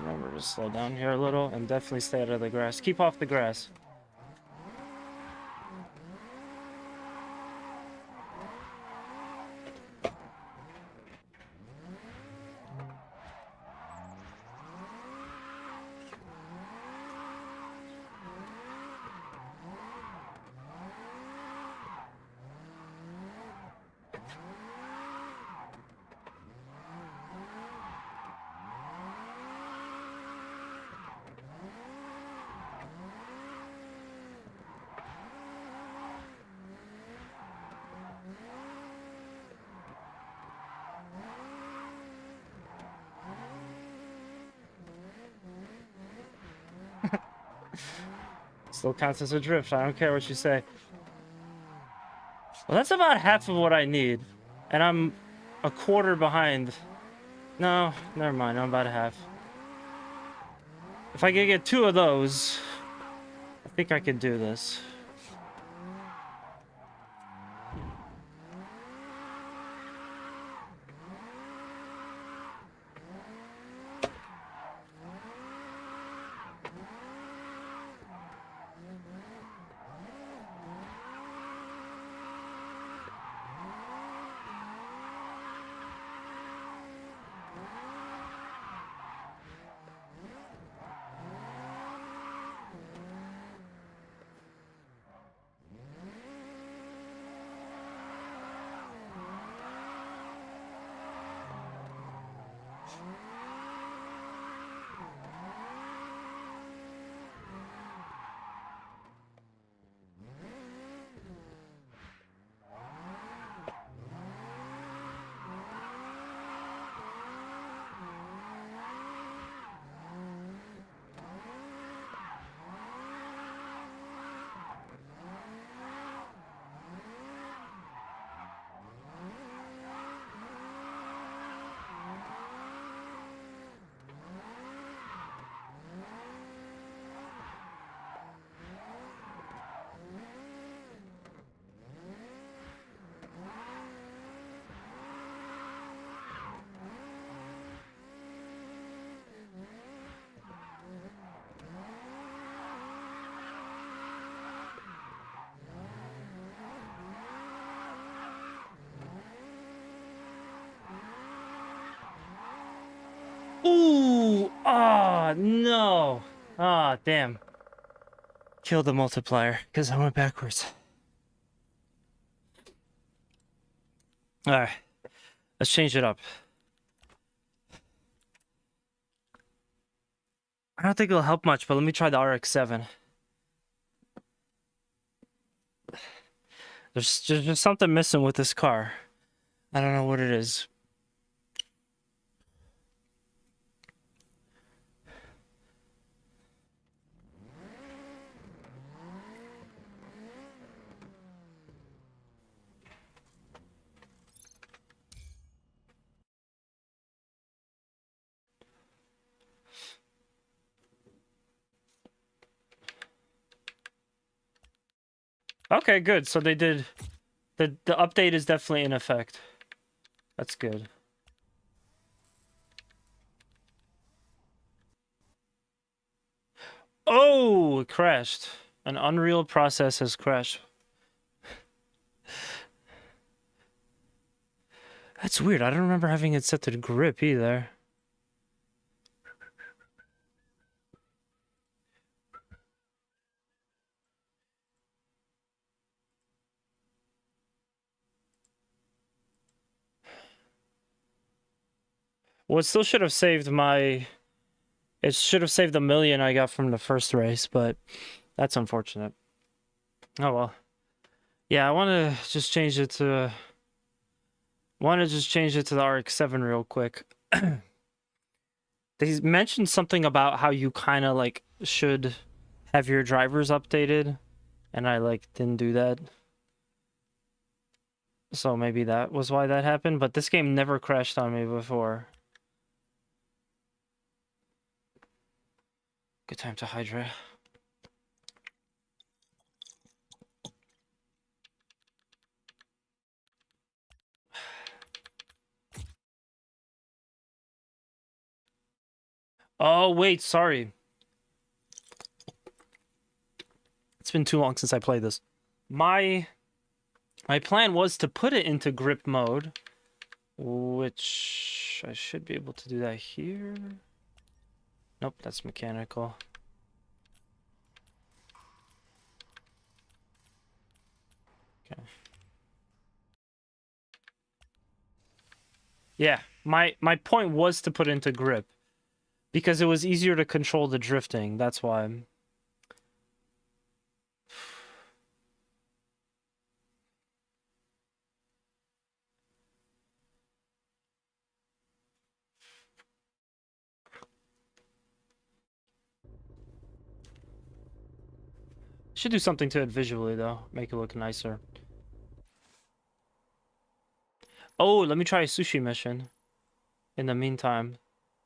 Remember to slow down here a little and definitely stay out of the grass. Keep off the grass. Still counts as a drift. I don't care what you say. Well, that's about half of what I need. And I'm a quarter behind. No, never mind. I'm about half. If I can get 2 of those, I think I can do this. Ooh! Ah, no! Ah, damn. Killed the multiplier because I went backwards. Alright. Let's change it up. I don't think it'll help much, but let me try the RX-7. There's just something missing with this car. I don't know what it is. Okay, good. So they did... The update is definitely in effect. That's good. Oh, it crashed. An Unreal process has crashed. That's weird. I don't remember having it set to grip either. Well, it still should have saved my... It should have saved the million I got from the first race, but that's unfortunate. Oh well. Yeah, I want to just change it to... Want to just change it to the RX-7 real quick. They mentioned something about how you kind of like should have your drivers updated, and I like didn't do that. So maybe that was why that happened, but this game never crashed on me before. Good time to hydrate. Oh, wait, sorry. It's been too long since I played this. My plan was to put it into grip mode, which I should be able to do that here. Nope, that's mechanical. Okay. Yeah, my point was to put it into grip because it was easier to control the drifting. That's why. Should do something to it visually though, make it look nicer. Oh, let me try a sushi mission. In the meantime,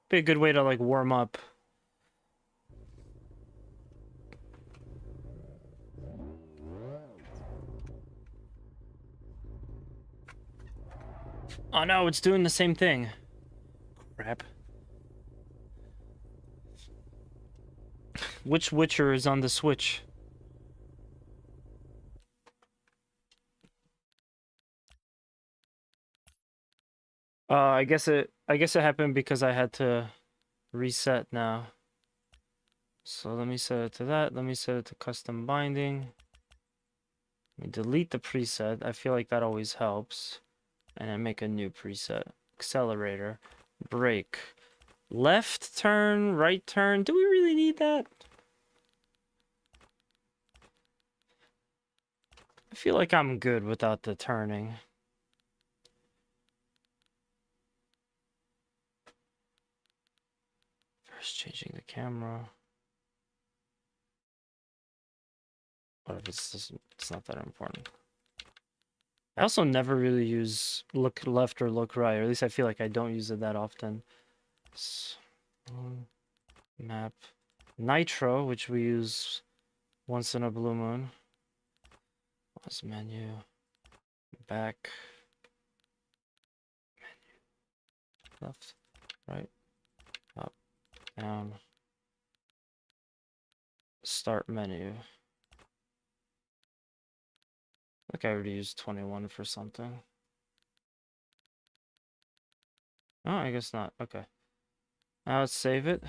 be a good way to like warm up. Oh no, it's doing the same thing. Crap. Which Witcher is on the Switch? I guess it happened because I had to reset now. So let me set it to that. Let me set it to custom binding. Let me delete the preset. I feel like that always helps. And then make a new preset. Accelerator. Brake. Left turn, right turn. Do we really need that? I feel like I'm good without the turning. First changing the camera. What if it's not that important? I also never really use look left or look right, or at least I feel like I don't use it that often. Map. Nitro, which we use once in a blue moon. Pause menu. Back. Menu. Left. Right. Up. Down. Start menu. Like I already used 21 for something. Oh, I guess not. Okay. Now let's save it.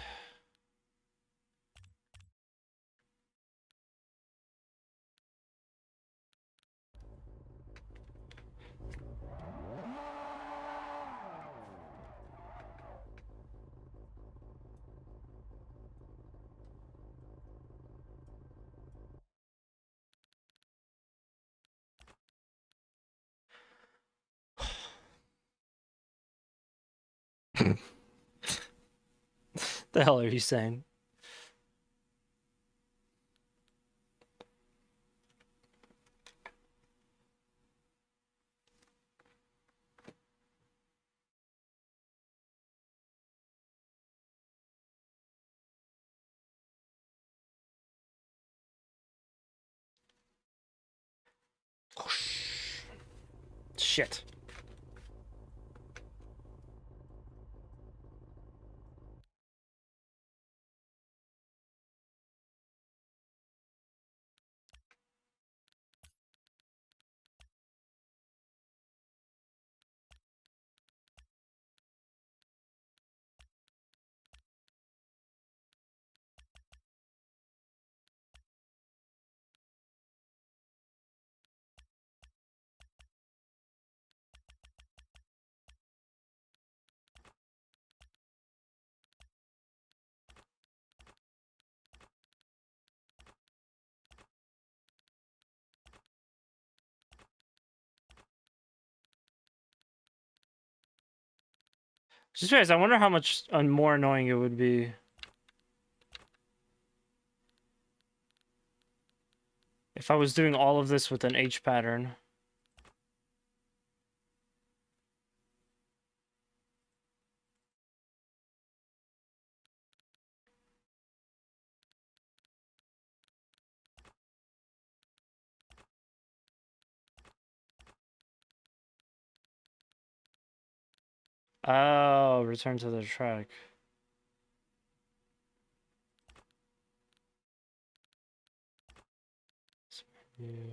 The hell are you saying? Shit. Just realized, I wonder how much more annoying it would be if I was doing all of this with an H pattern. Oh, return to the track. Menu,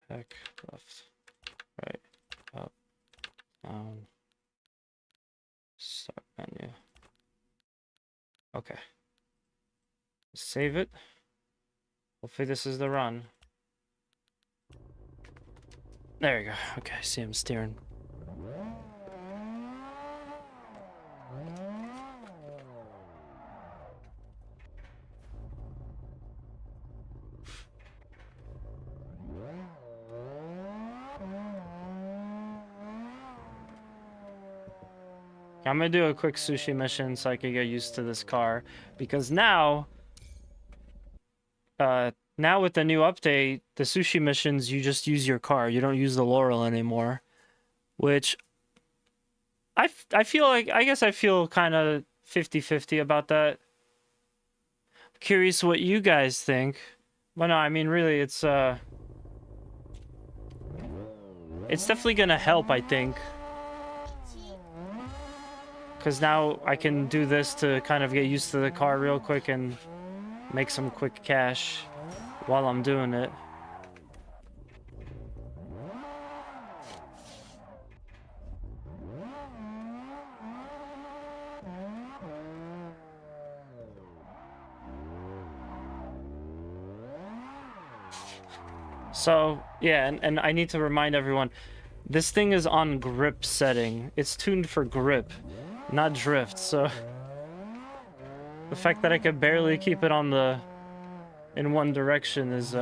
back, left, right, up, down, start menu. Okay. Save it. Hopefully this is the run. There you go. Okay, see him steering. I'm gonna do a quick sushi mission so I can get used to this car, because now with the new update, the sushi missions, you just use your car. You don't use the Laurel anymore, which I feel like, I guess I feel kind of 50-50 about that. Curious what you guys think. But no, I mean, really, it's definitely gonna help, I think. Because now I can do this to kind of get used to the car real quick and make some quick cash while I'm doing it. So, yeah, and I need to remind everyone, this thing is on grip setting. It's tuned for grip, not drift, so the fact that I could barely keep it on in one direction is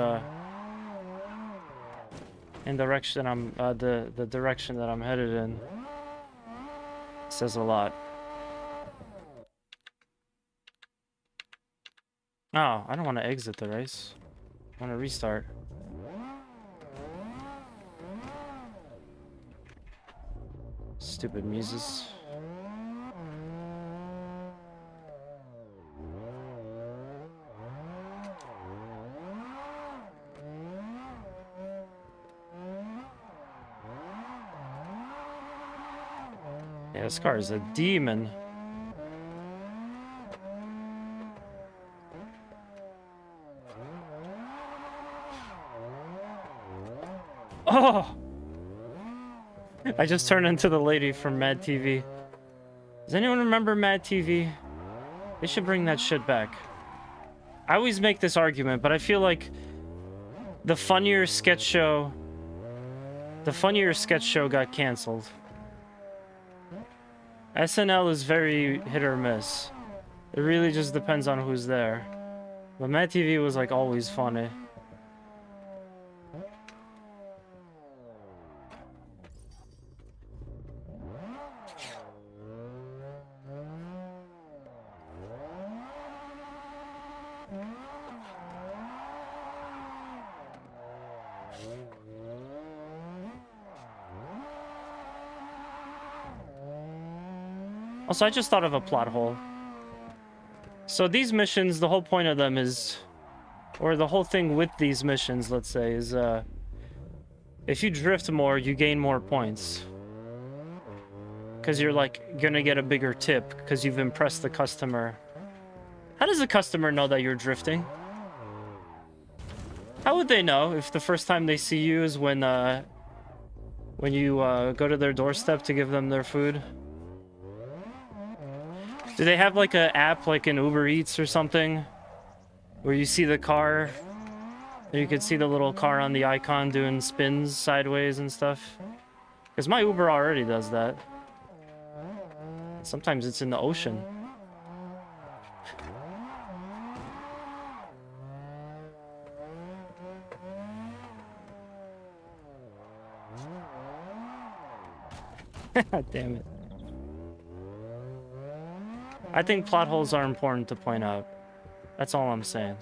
in direction I'm the direction that I'm headed in says a lot. Oh, I don't want to exit the race. I want to restart. Stupid muses. Yeah, this car is a demon. Oh! I just turned into the lady from Mad TV. Does anyone remember Mad TV? They should bring that shit back. I always make this argument, but I feel like the funnier sketch show got canceled. SNL is very hit or miss. It really just depends on who's there. But Mad TV was like always funny. Also, I just thought of a plot hole. So these missions, the whole point of them is, or the whole thing with these missions, let's say, is if you drift more, you gain more points. Because you're like gonna get a bigger tip because you've impressed the customer. How does the customer know that you're drifting? How would they know if the first time they see you is when you go to their doorstep to give them their food? Do they have like an app like in Uber Eats or something where you see the car and you can see the little car on the icon doing spins sideways and stuff? Because my Uber already does that. Sometimes it's in the ocean. Damn it. I think plot holes are important to point out. That's all I'm saying.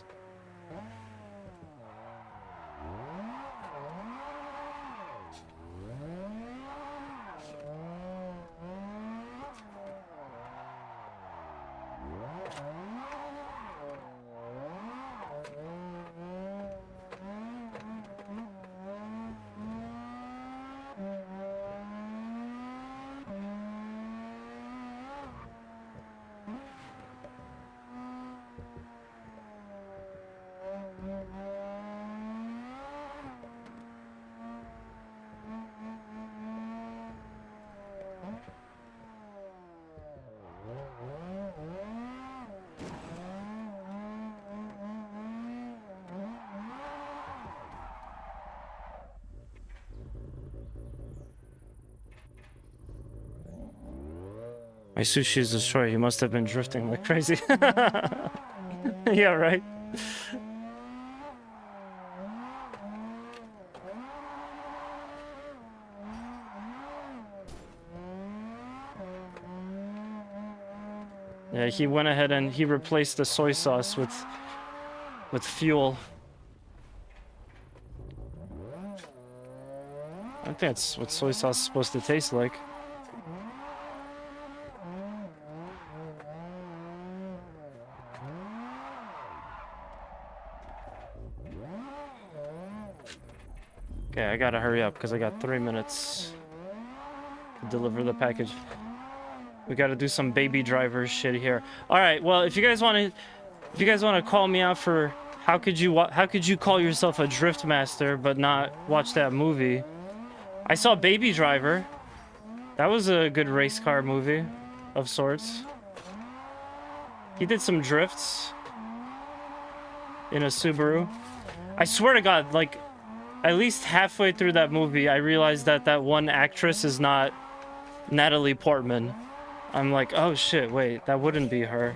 My sushi is destroyed. He must have been drifting like crazy. Yeah, right? Yeah, he went ahead and he replaced the soy sauce with fuel. I think that's what soy sauce is supposed to taste like. Okay, I gotta hurry up because I got 3 minutes to deliver the package. We gotta do some Baby Driver shit here. All right, well, if you guys want to call me out for how could you call yourself a drift master but not watch that movie? I saw Baby Driver. That was a good race car movie of sorts. He did some drifts in a Subaru. I swear to God, like, at least halfway through that movie, I realized that that one actress is not Natalie Portman. I'm like, oh shit, wait, that wouldn't be her.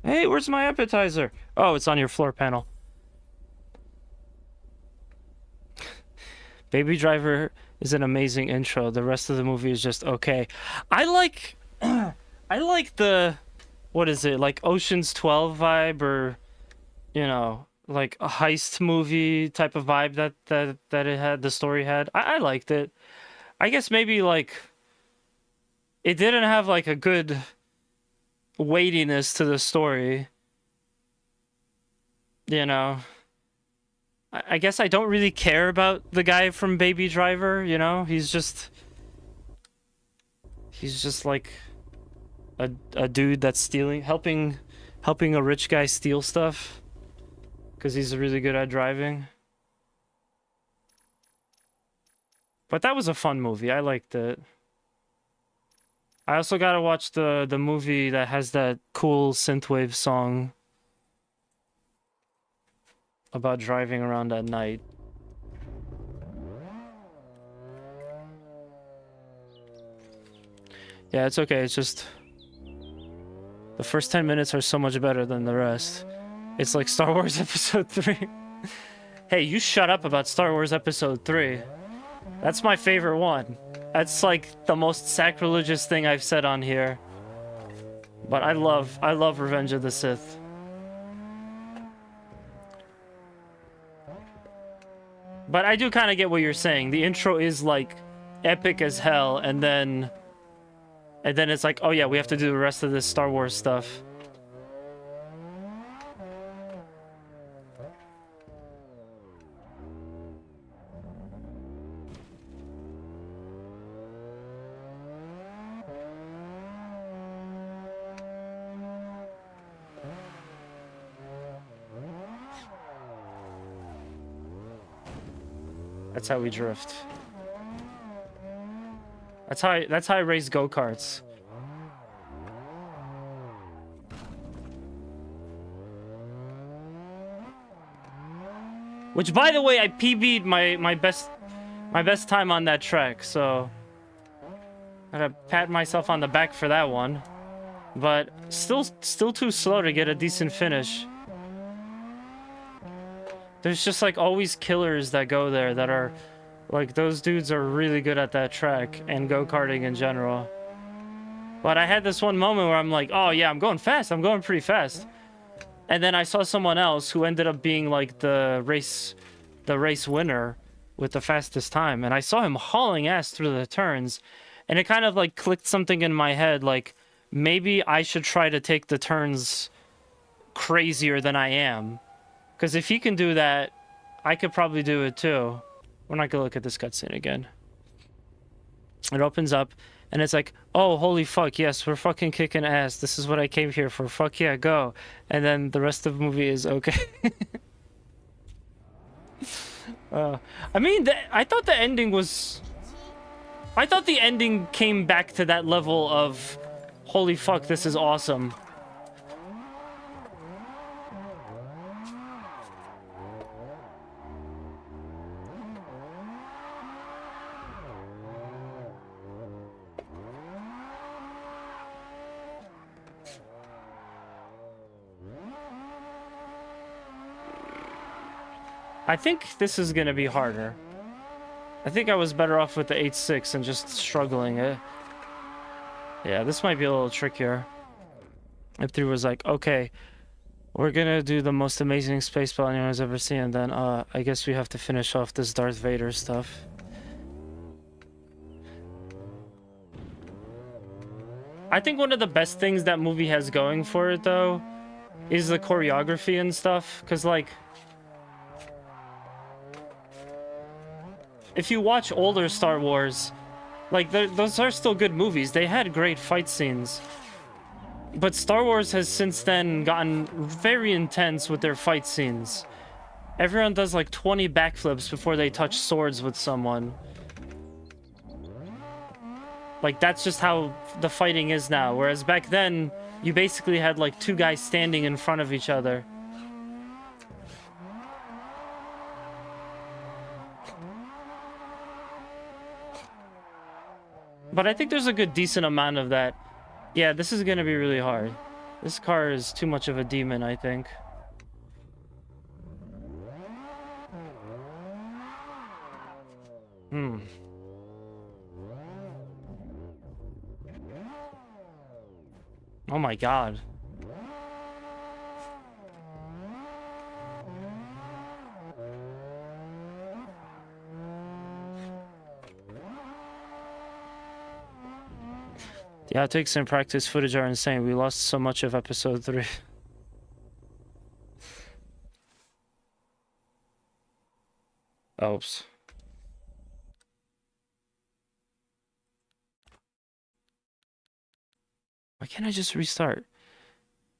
Hey, where's my appetizer? Oh, it's on your floor panel. Baby Driver is an amazing intro. The rest of the movie is just okay. I like the, what is it, like Ocean's 12 vibe, or, you know, like a heist movie type of vibe that it had, the story had. I liked it. I guess maybe like it didn't have like a good weightiness to the story. You know, I guess I don't really care about the guy from Baby Driver, you know? He's just like a dude that's stealing, helping a rich guy steal stuff because he's really good at driving. But that was a fun movie. I liked it. I also gotta watch the movie that has that cool synthwave song about driving around at night. Yeah, it's okay. It's just the first 10 minutes are so much better than the rest. It's like Star Wars Episode 3. Hey, you shut up about Star Wars Episode 3. That's my favorite one. That's like the most sacrilegious thing I've said on here. But I love Revenge of the Sith. But I do kind of get what you're saying. The intro is like epic as hell, and then it's like, oh yeah, we have to do the rest of this Star Wars stuff. That's how we drift. That's how I race go-karts. Which, by the way, I PB'd my best time on that track, so I gotta pat myself on the back for that one. But still too slow to get a decent finish. There's just like always killers that go there that are like, those dudes are really good at that track and go-karting in general. But I had this one moment where I'm like, oh yeah, I'm going fast. I'm going pretty fast. And then I saw someone else who ended up being like the race winner with the fastest time. And I saw him hauling ass through the turns. And it kind of like clicked something in my head, like, maybe I should try to take the turns crazier than I am. Because if he can do that, I could probably do it too. We're not gonna look at this cutscene again. It opens up, and it's like, oh, holy fuck, yes, we're fucking kicking ass. This is what I came here for. Fuck yeah, go. And then the rest of the movie is okay. I mean, I thought the ending was... I thought the ending came back to that level of, holy fuck, this is awesome. I think this is gonna be harder. I think I was better off with the 8.6 and just struggling it. Yeah, this might be a little trickier. F3 was like, okay, we're gonna do the most amazing space battle anyone's ever seen, and then I guess we have to finish off this Darth Vader stuff. I think one of the best things that movie has going for it, though, is the choreography and stuff, because, like, if you watch older Star Wars, like, those are still good movies. They had great fight scenes. But Star Wars has since then gotten very intense with their fight scenes. Everyone does like 20 backflips before they touch swords with someone. Like, that's just how the fighting is now. Whereas back then, you basically had like two guys standing in front of each other. But I think there's a good decent amount of that. Yeah, this is gonna be really hard. This car is too much of a demon, I think. Oh my god. The outtakes and practice footage are insane. We lost so much of episode 3. Oops. Why can't I just restart?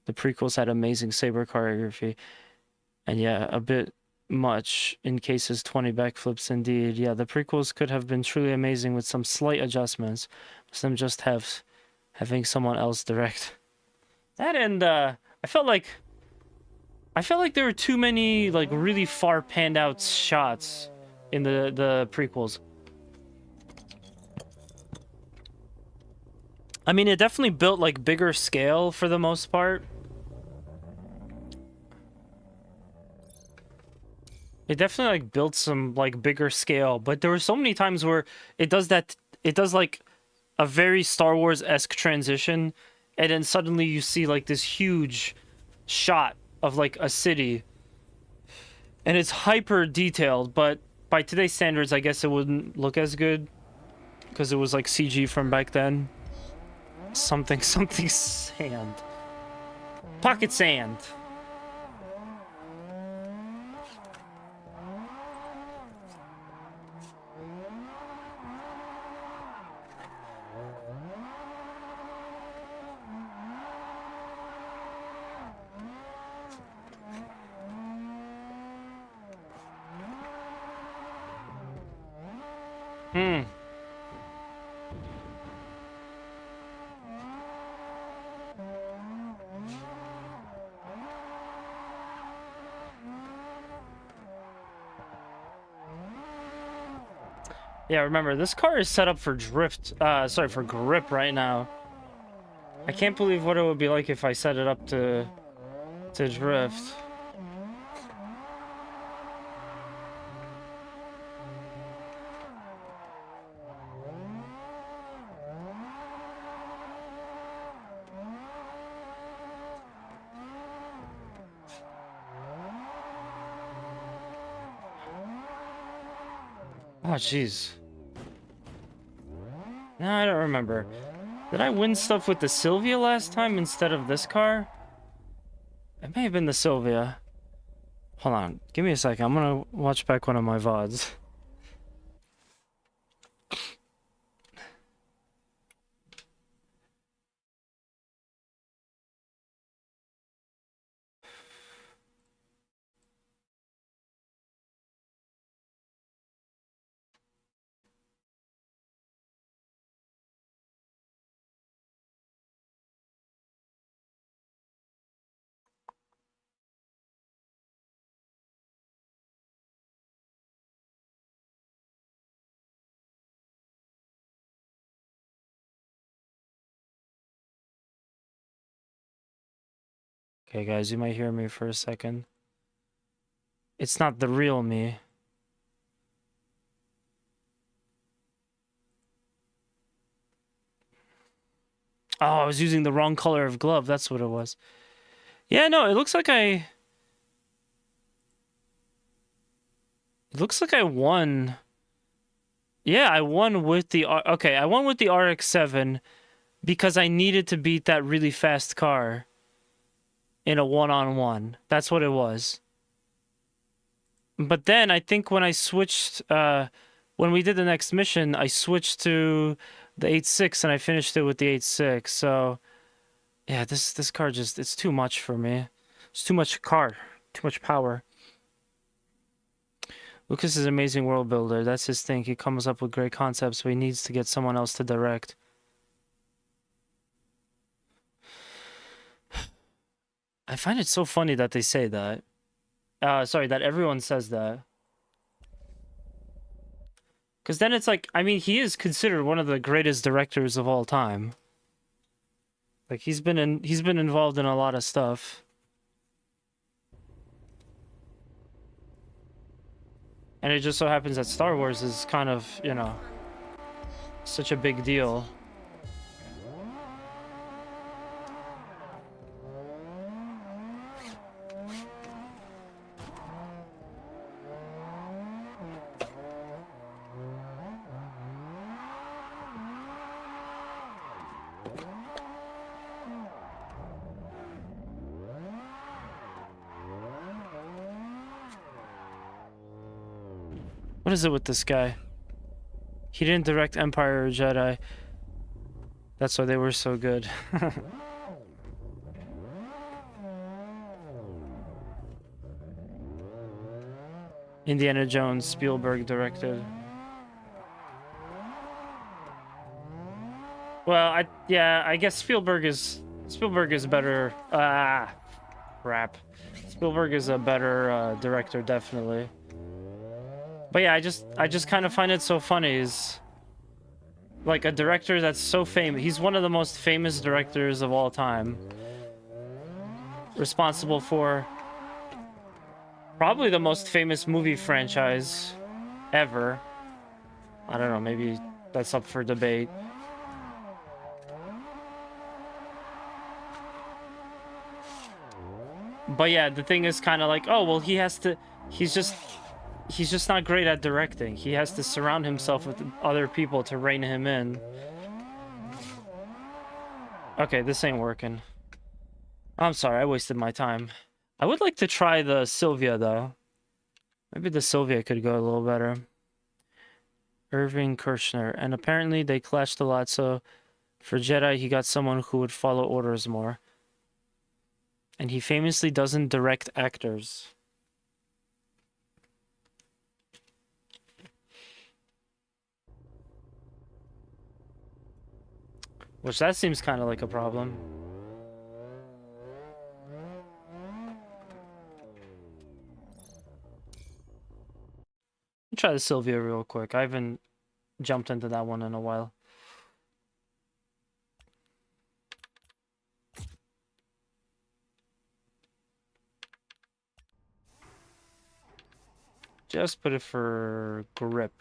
The prequels had amazing saber choreography. And yeah, a bit much in cases 20 backflips indeed. Yeah, the prequels could have been truly amazing with some slight adjustments. Some just having someone else direct. That, and I felt like there were too many like really far panned out shots in the prequels. I mean, it definitely built like bigger scale for the most part. It definitely like built some like bigger scale, but there were so many times where it does like a very Star Wars-esque transition, and then suddenly you see like this huge shot of like a city, and it's hyper detailed, but by today's standards I guess it wouldn't look as good because it was like CG from back then. Something sand. Pocket sand. Hmm. Yeah, remember, this car is set up for drift, sorry, for grip right now. I can't believe what it would be like if I set it up to drift. Oh, jeez. No, I don't remember. Did I win stuff with the Sylvia last time instead of this car? It may have been the Sylvia. Hold on. Give me a second. I'm gonna watch back one of my VODs. Okay, guys, you might hear me for a second. It's not the real me. Oh, I was using the wrong color of glove. That's what it was. Yeah, no, it looks like I... It looks like I won. Yeah, I won with the... Okay, I won with the RX-7 because I needed to beat that really fast car in a one-on-one. That's what it was. But then I think when I switched... when we did the next mission, I switched to the 8.6 and I finished it with the 8.6. So, yeah, this car just... It's too much for me. It's too much car. Too much power. Lucas is an amazing world builder. That's his thing. He comes up with great concepts, but he needs to get someone else to direct. I find it so funny that they say that. Sorry, that everyone says that. Because then it's like, I mean, he is considered one of the greatest directors of all time. Like, he's been involved in a lot of stuff. And it just so happens that Star Wars is kind of, you know, such a big deal. What is it with this guy? He didn't direct Empire or Jedi. That's why they were so good. Indiana Jones, Spielberg directed. Well, I guess Spielberg is better. Crap. Spielberg is a better director, definitely. But yeah, I just kind of find it so funny. Is like a director that's so famous. He's one of the most famous directors of all time. Responsible for probably the most famous movie franchise ever. I don't know, maybe that's up for debate. But yeah, the thing is kind of like, oh, well, he's just not great at directing. He has to surround himself with other people to rein him in. Okay, this ain't working. I'm sorry, I wasted my time. I would like to try the Sylvia, though. Maybe the Sylvia could go a little better. Irving Kirchner. And apparently they clashed a lot, so for Jedi, he got someone who would follow orders more. And he famously doesn't direct actors. Which that seems kind of like a problem. Try the Sylvia real quick. I haven't jumped into that one in a while. Just put it for grip.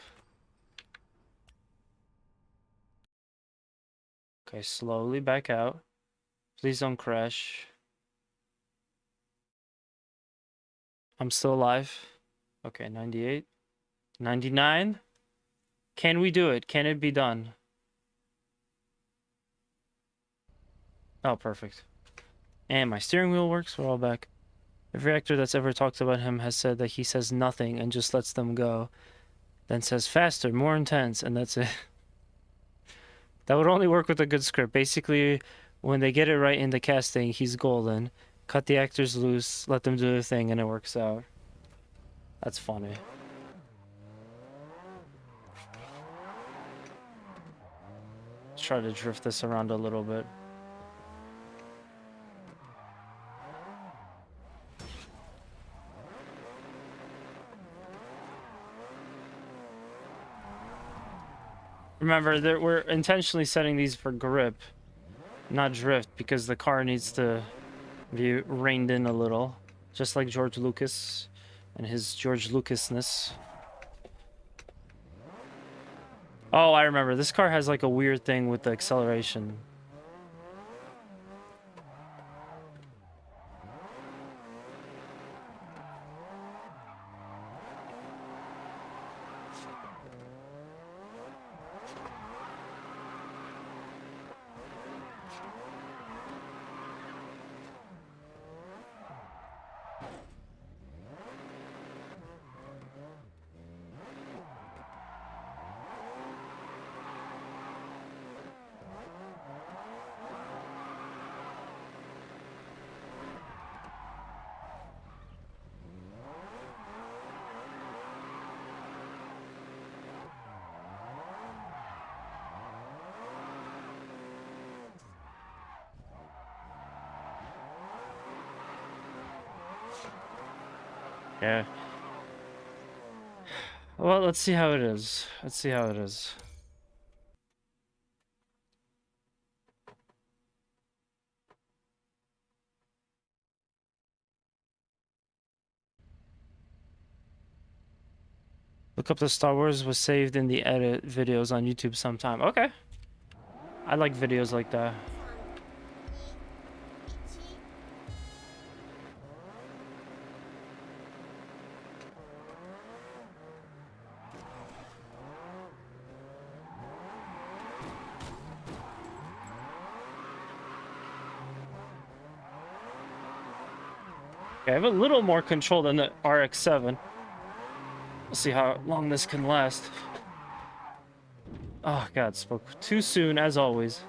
Okay, slowly back out. Please don't crash. I'm still alive. Okay, 98. 99. Can we do it? Can it be done? Oh, perfect. And my steering wheel works. We're all back. Every actor that's ever talked about him has said that he says nothing and just lets them go. Then says faster, more intense, and that's it. That would only work with a good script. Basically, when they get it right in the casting, he's golden. Cut the actors loose, let them do their thing, and it works out. That's funny. Let's try to drift this around a little bit. Remember that we're intentionally setting these for grip, not drift, because the car needs to be reined in a little, just like George Lucas and his George Lucasness. Oh, I remember. This car has like a weird thing with the acceleration. Yeah. Well, let's see how it is. Let's see how it is. Look up the Star Wars was saved in the edit videos on YouTube sometime. Okay. I like videos like that. Okay, I have a little more control than the RX-7. We'll see how long this can last. Oh, God, spoke too soon, as always.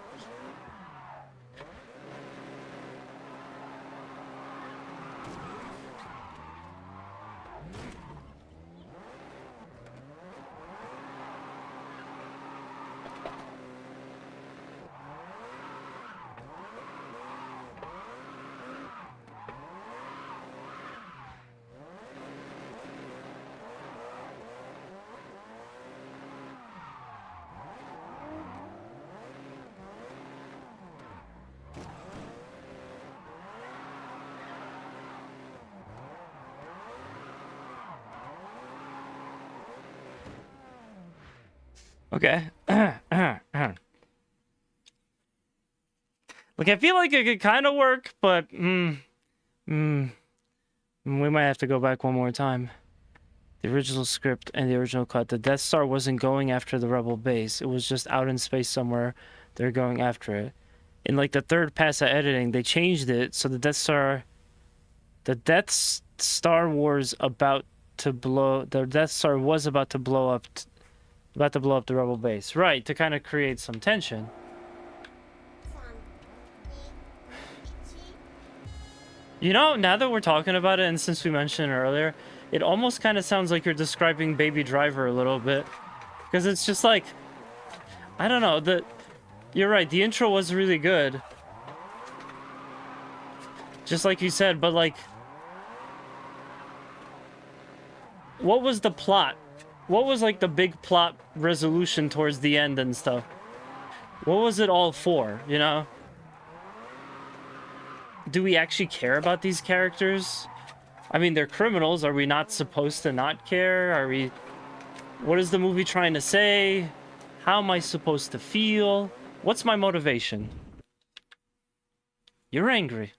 Okay. Look, I feel like it could kind of work, but we might have to go back one more time. The original script and the original cut, the Death Star wasn't going after the Rebel base. It was just out in space somewhere. They're going after it. In like the third pass of editing, they changed it so the Death Star was about to blow up the Rebel base. Right, to kind of create some tension. You know, now that we're talking about it, and since we mentioned it earlier, it almost kind of sounds like you're describing Baby Driver a little bit. Because it's just like, I don't know, You're right, the intro was really good. Just like you said, but like... What was the plot? What was like the big plot resolution towards the end and stuff? What was it all for, you know? Do we actually care about these characters? I mean, they're criminals. Are we not supposed to not care? Are we... What is the movie trying to say? How am I supposed to feel? What's my motivation? You're angry.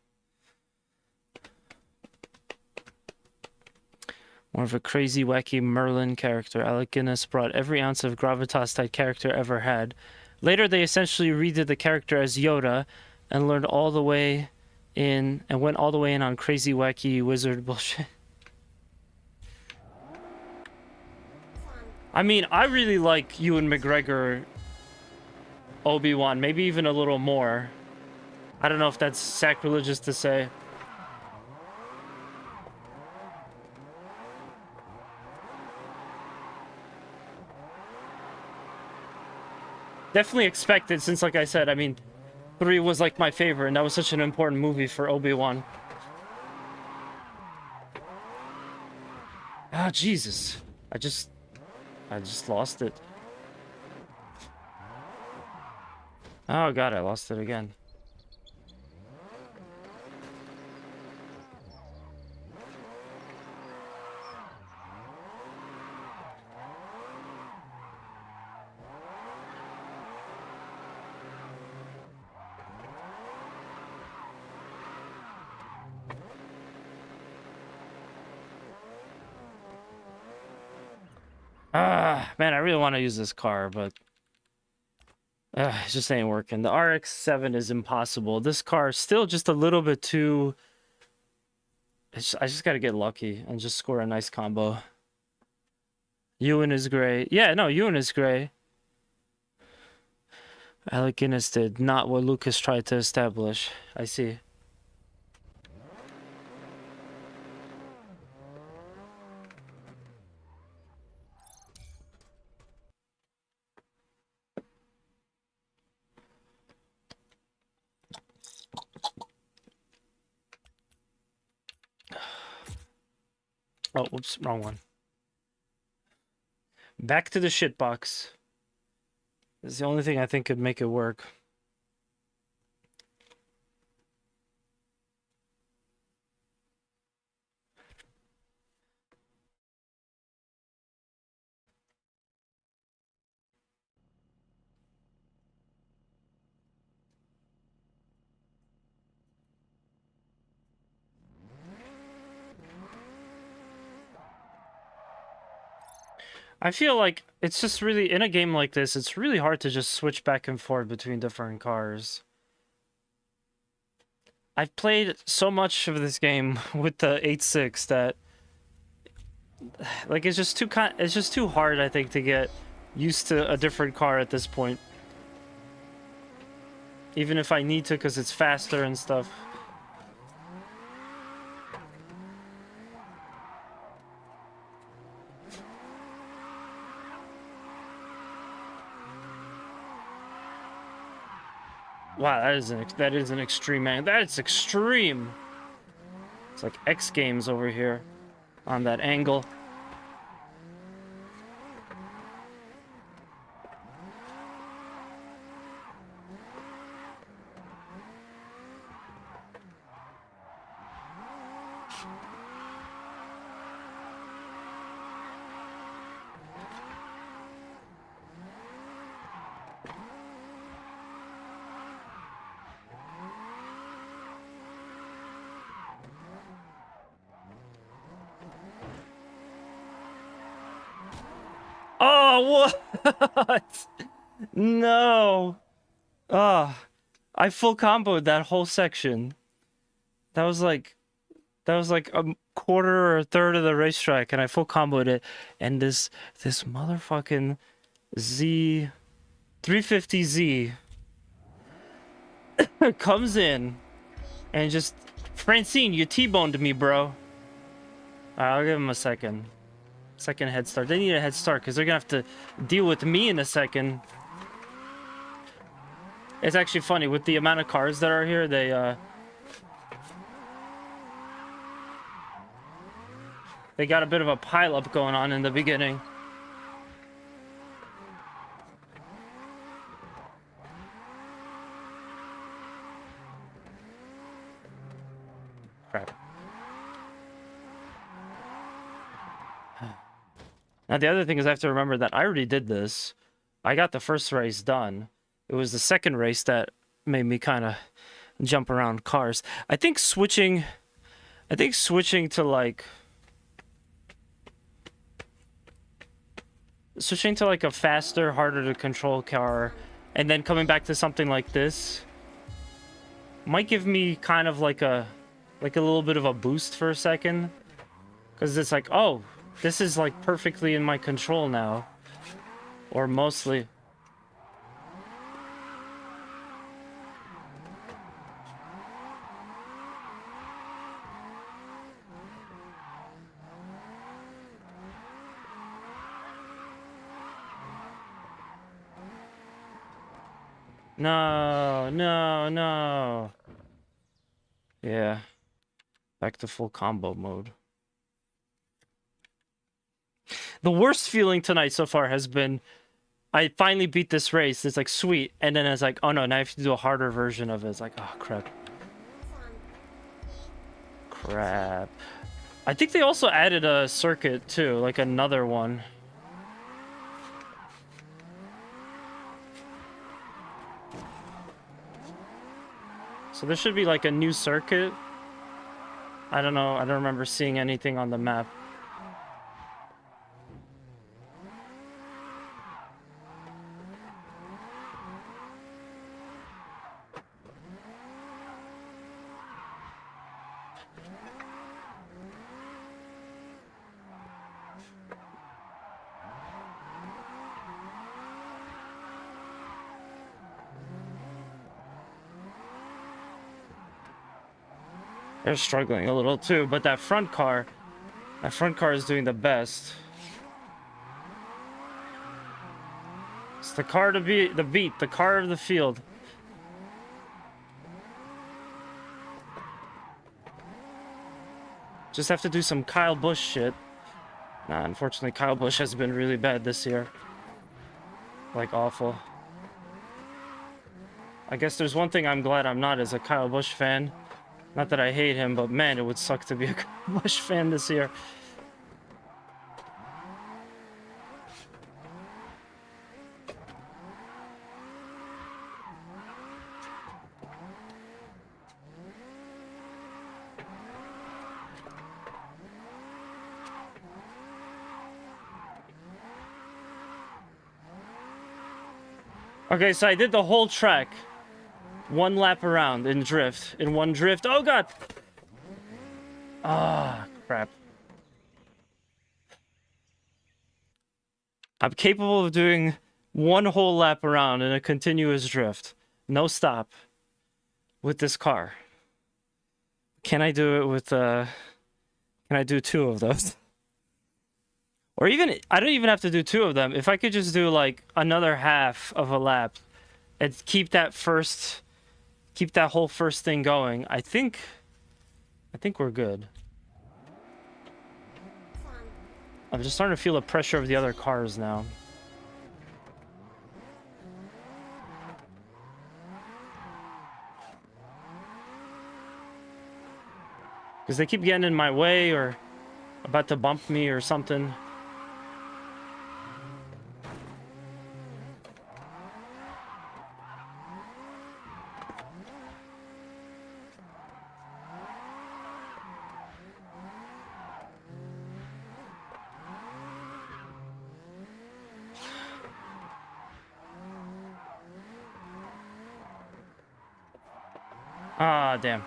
More of a crazy, wacky Merlin character. Alec Guinness brought every ounce of gravitas that character ever had. Later, they essentially redid the character as Yoda and learned all the way in and went all the way in on crazy, wacky wizard bullshit. I mean, I really like Ewan McGregor Obi-Wan, maybe even a little more. I don't know if that's sacrilegious to say. Definitely expected, since like I said, I mean, 3 was like my favorite, and that was such an important movie for Obi-Wan. Ah, Jesus. I just lost it. Oh god, I lost it again. Ah, man, I really want to use this car, but it just ain't working. The RX-7 is impossible. This car is still just a little bit too... I just gotta get lucky and just score a nice combo. Ewan is great. Yeah, no, Ewan is great. Alec Guinness did not what Lucas tried to establish. I see. Oh, whoops, wrong one. Back to the shitbox. It's the only thing I think could make it work. I feel like it's just really, in a game like this, it's really hard to just switch back and forth between different cars. I've played so much of this game with the 8.6 that, like, it's just too hard, I think, to get used to a different car at this point. Even if I need to, because it's faster and stuff. Wow, that is an extreme, man. That is extreme. It's like X Games over here on that angle. Oh, what? No. Ah, I full comboed that whole section. That was like a quarter or a third of the racetrack, and I full comboed it. And this motherfucking Z 350Z comes in and just, Francine, you T-boned me, bro. All right, I'll give him a second head start. They need a head start because they're gonna have to deal with me in a second. It's actually funny with the amount of cars that are here. They got a bit of a pileup going on in the beginning. Crap. Now the other thing is I have to remember that I already did this. I got the first race done. It was the second race that made me kind of jump around cars. I think switching to like a faster, harder to control car and then coming back to something like this might give me kind of like a little bit of a boost for a second, because it's like, oh, this is like perfectly in my control now, or mostly. No, no, no. Yeah. Back to full combo mode. The worst feeling tonight so far has been I finally beat this race. It's like, sweet. And then it's like, oh no, now I have to do a harder version of it. It's like, oh, crap. Crap. I think they also added a circuit too, like another one. So there should be like a new circuit. I don't know. I don't remember seeing anything on the map. They're struggling a little too, but that front car is doing the best. It's the car to beat, the car of the field. Just have to do some Kyle Busch shit. Nah, unfortunately, Kyle Busch has been really bad this year. Like, awful. I guess there's one thing I'm glad I'm not as a Kyle Busch fan. Not that I hate him, but man, it would suck to be a Kyle Busch fan this year. Okay, so I did the whole track. One lap around in drift. In one drift. Oh, God! Ah, crap. I'm capable of doing one whole lap around in a continuous drift. No stop. With this car. Can I do it with, Can I do two of those? Or even, I don't even have to do two of them. If I could just do, like, another half of a lap and keep that whole first thing going, I think we're good. I'm just starting to feel the pressure of the other cars now. Because they keep getting in my way or about to bump me or something. Ah, damn.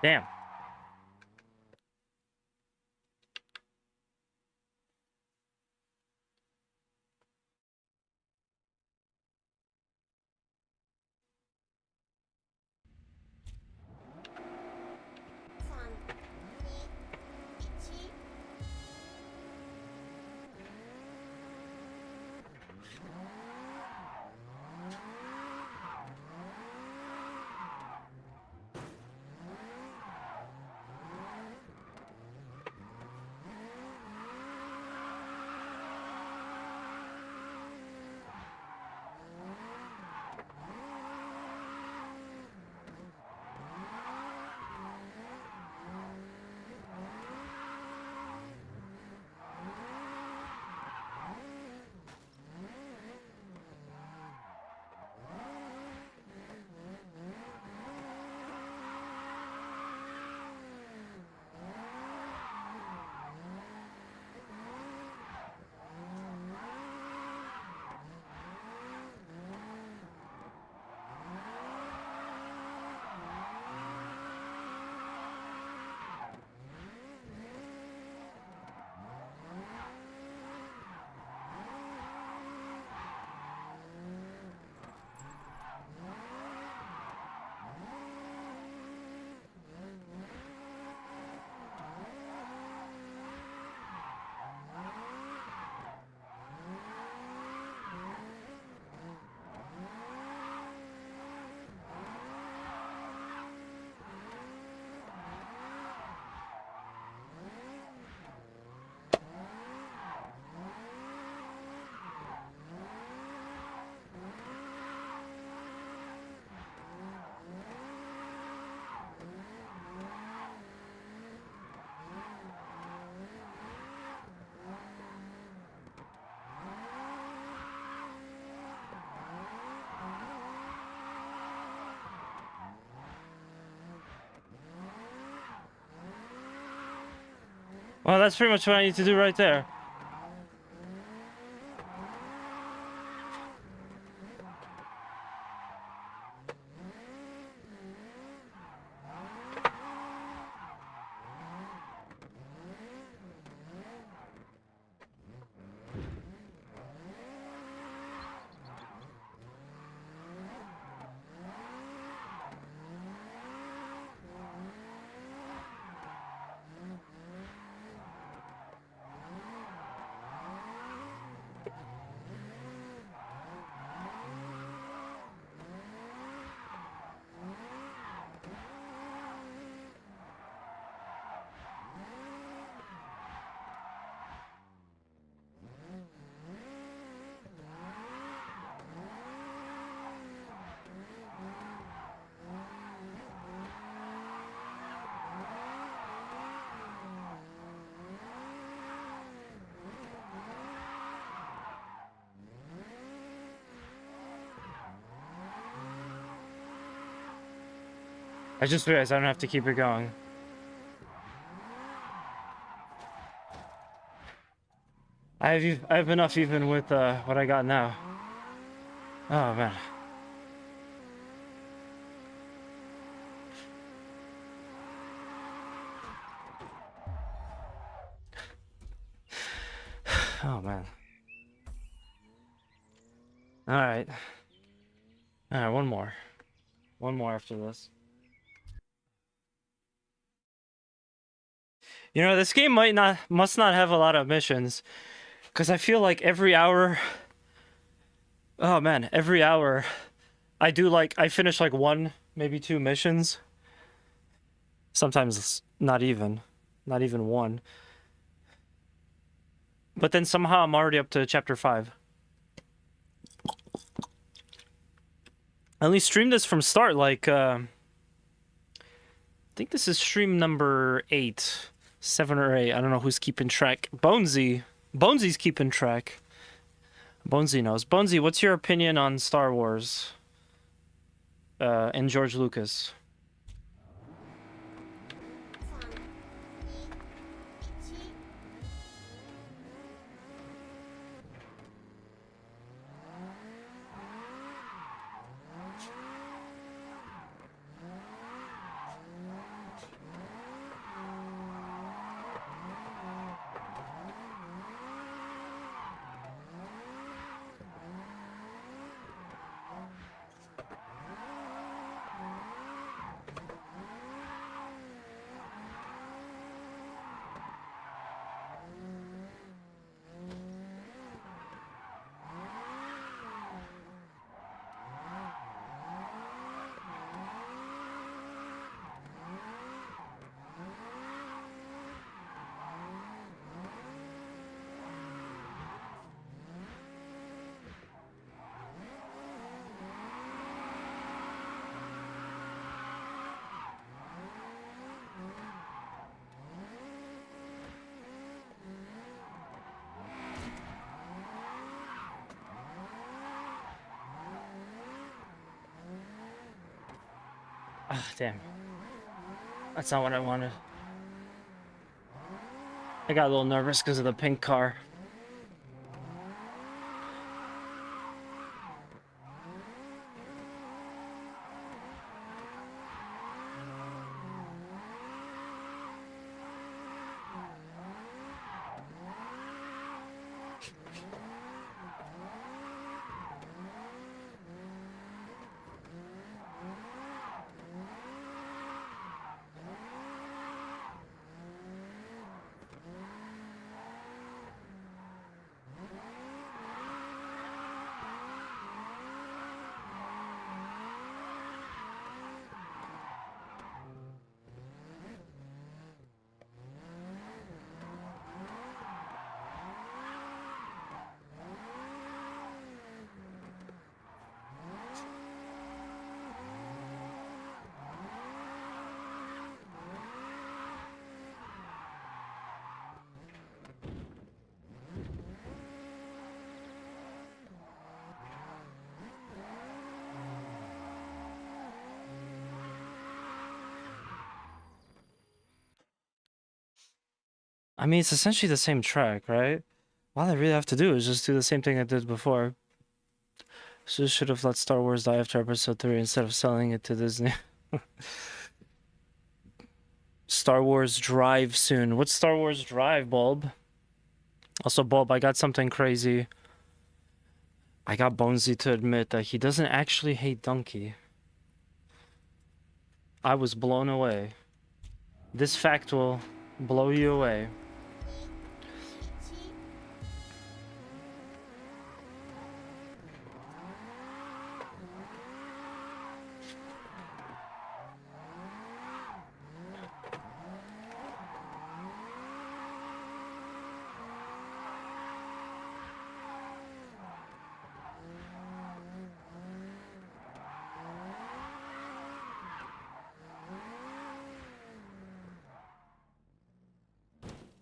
Damn. Well, that's pretty much what I need to do right there. I just realized I don't have to keep it going. I have enough even with what I got now. Oh man. Oh man. All right. All right, one more. One more after this. You know, this game must not have a lot of missions, because I feel like every hour. Oh man, every hour, I finish like one, maybe two missions. Sometimes it's not even one. But then somehow I'm already up to chapter 5. I only streamed this from start, like, I think this is stream number 8. 7 or 8. I don't know who's keeping track. Bonesy. Bonesy's keeping track. Bonesy knows. Bonesy, what's your opinion on Star Wars? And George Lucas? Ah, damn. That's not what I wanted. I got a little nervous because of the pink car. I mean, it's essentially the same track, right? All I really have to do is just do the same thing I did before. So should have let Star Wars die after episode 3 instead of selling it to Disney. Star Wars Drive soon. What's Star Wars Drive, Bulb? Also, Bulb, I got something crazy. I got Bonesy to admit that he doesn't actually hate Donkey. I was blown away. This fact will blow you away.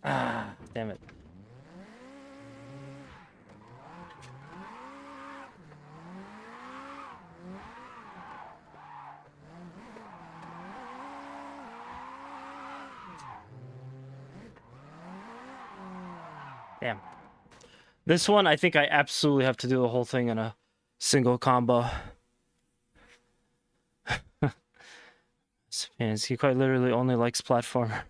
Ah, damn it. Damn. This one, I think I absolutely have to do the whole thing in a single combo. He quite literally only likes platformer.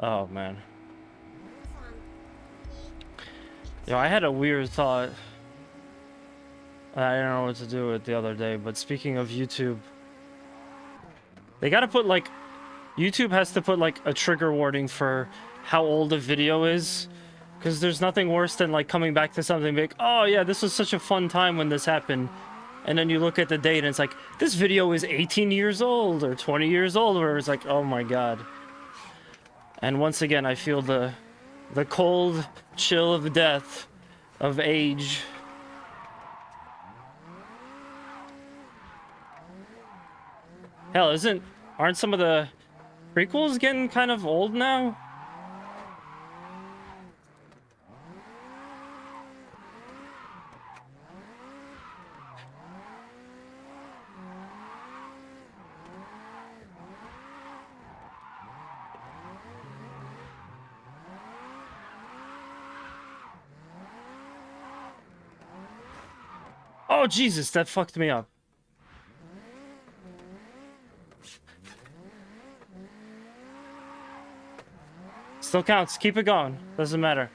Oh, man. Yo, I had a weird thought. I don't know what to do with the other day, but speaking of YouTube, they gotta put, like... YouTube has to put, like, a trigger warning for how old a video is. Because there's nothing worse than, like, coming back to something like, oh, yeah, this was such a fun time when this happened. And then you look at the date and it's like, this video is 18 years old or 20 years old, where it's like, oh my god. And once again, I feel the cold chill of death, of age. Hell, aren't some of the prequels getting kind of old now? Oh, Jesus, that fucked me up. Still counts. Keep it going. Doesn't matter.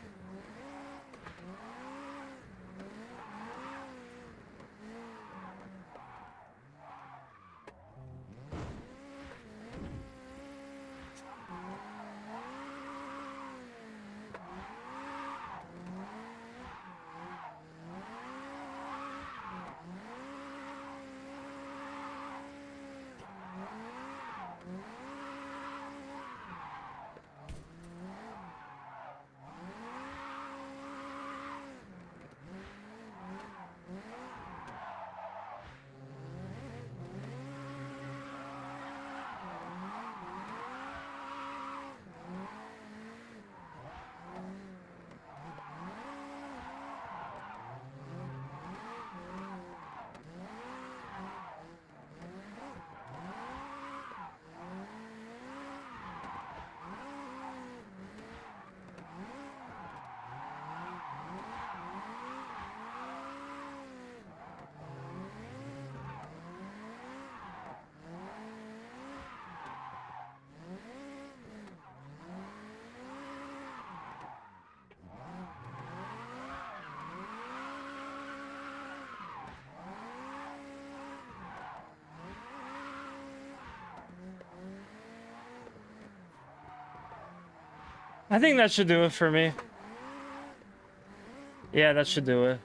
I think that should do it for me. Yeah, that should do it.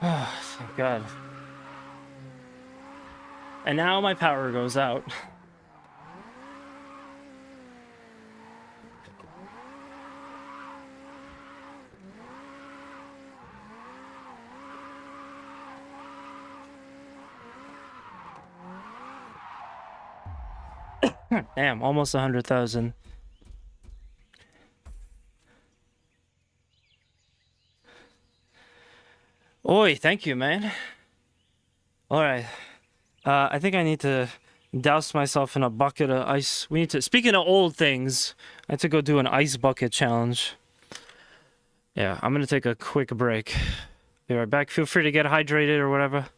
Oh, thank God. And now my power goes out. Damn, almost 100,000. Oi, thank you, man. All right. I think I need to douse myself in a bucket of ice. We need to. Speaking of old things, I have to go do an ice bucket challenge. Yeah, I'm gonna take a quick break. Be right back. Feel free to get hydrated or whatever.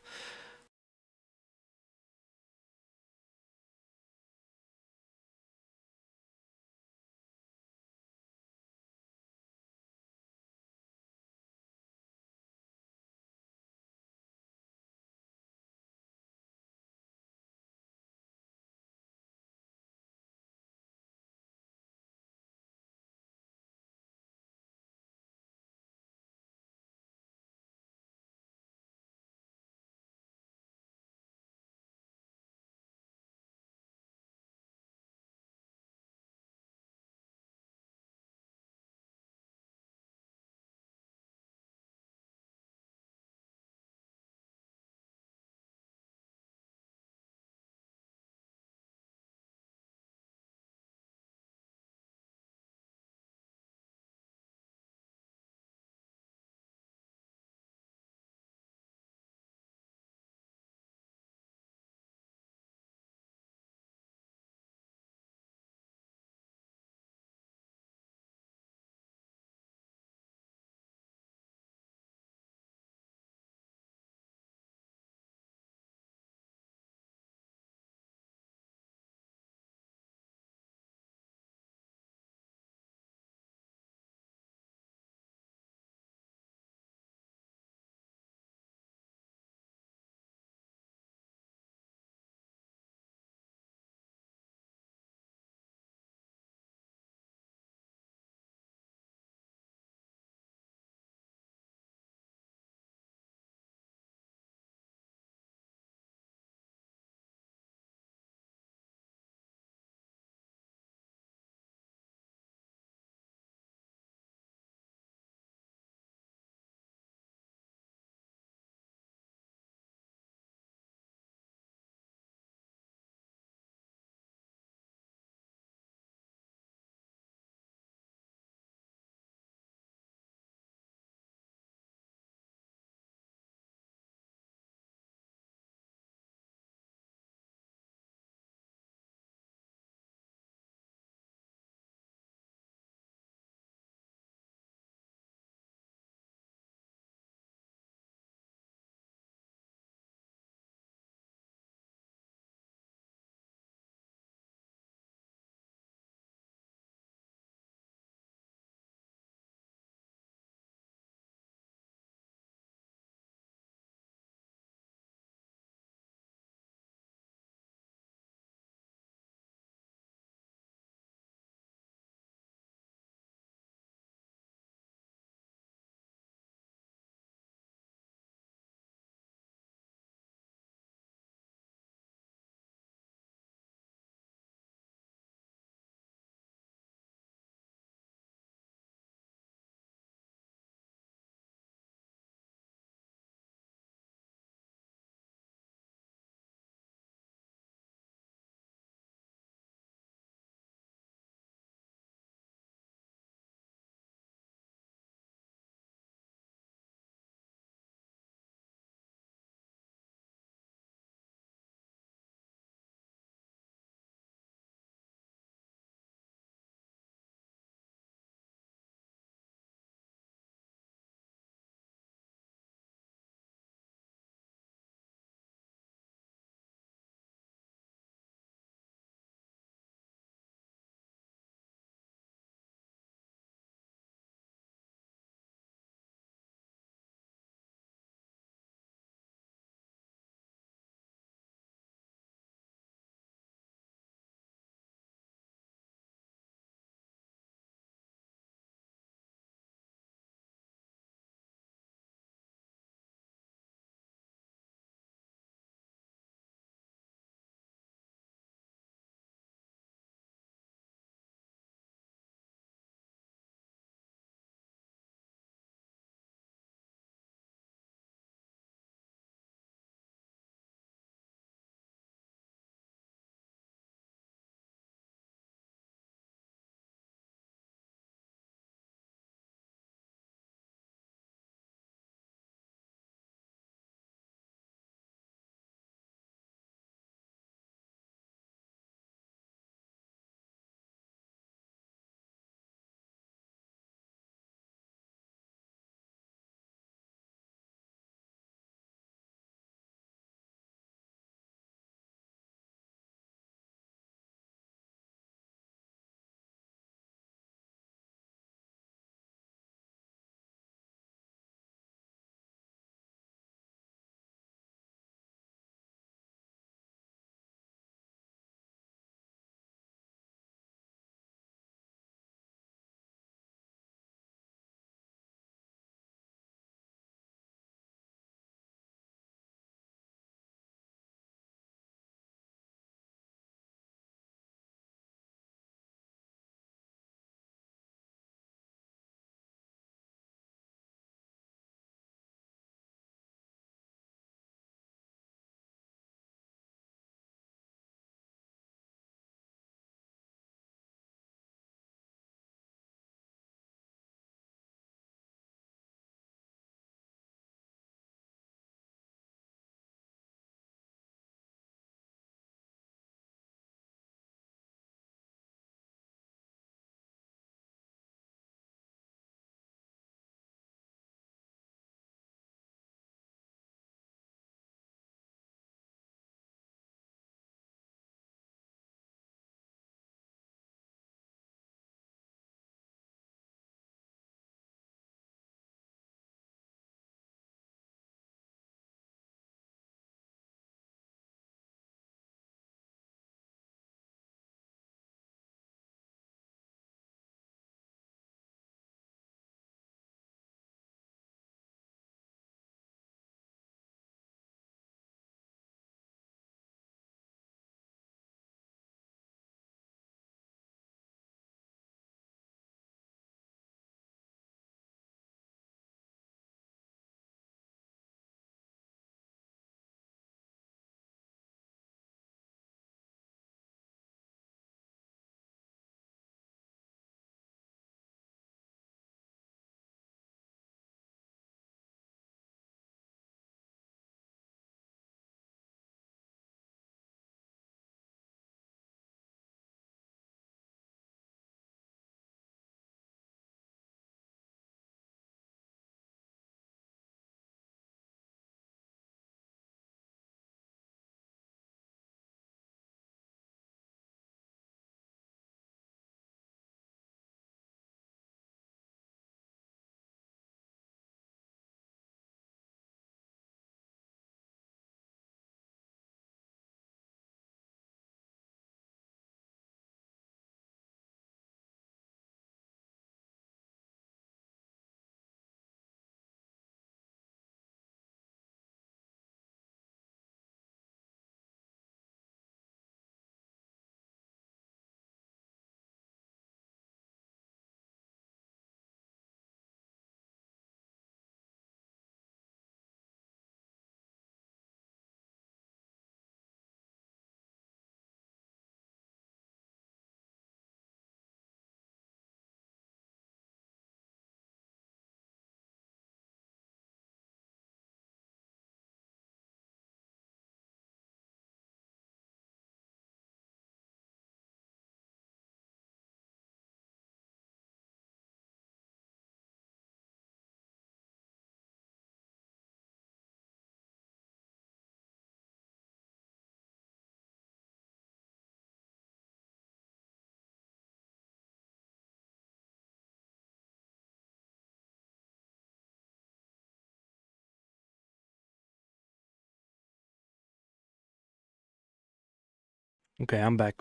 Okay, I'm back.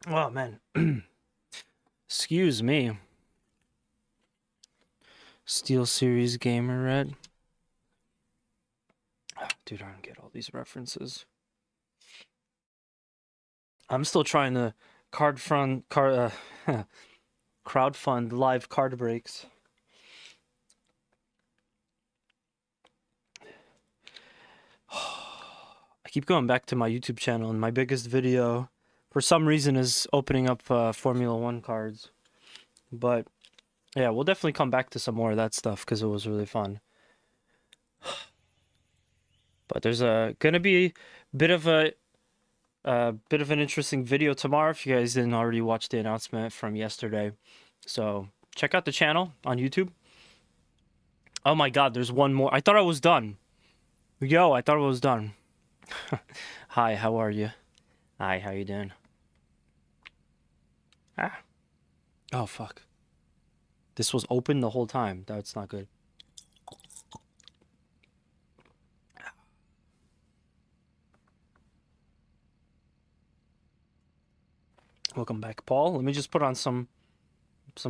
Oh, man. Excuse me. Steel Series Gamer Red. Oh, dude, I don't get all these references. I'm still trying to crowdfund live card breaks. I keep going back to my YouTube channel, and my biggest video, for some reason, is opening up Formula 1 cards. But, yeah, we'll definitely come back to some more of that stuff, because it was really fun. But there's gonna be a bit of an interesting video tomorrow if you guys didn't already watch the announcement from yesterday. So, check out the channel on YouTube. Oh my god, there's one more. I thought I was done. Yo, I thought I was done. Hi, how are you? Hi, how you doing? Ah. Oh, fuck. This was open the whole time. That's not good. Welcome back, Paul. Let me just put on some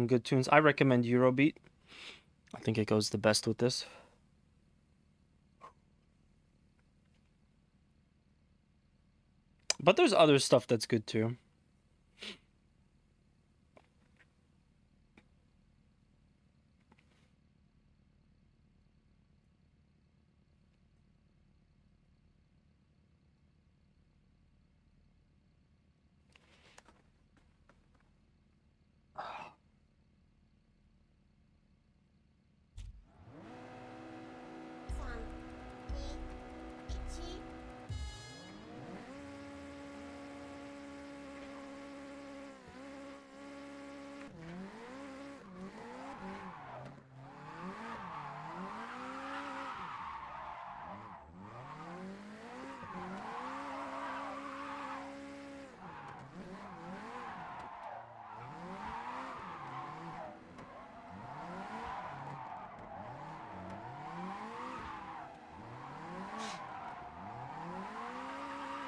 good tunes. I recommend Eurobeat. I think it goes the best with this. But there's other stuff that's good too.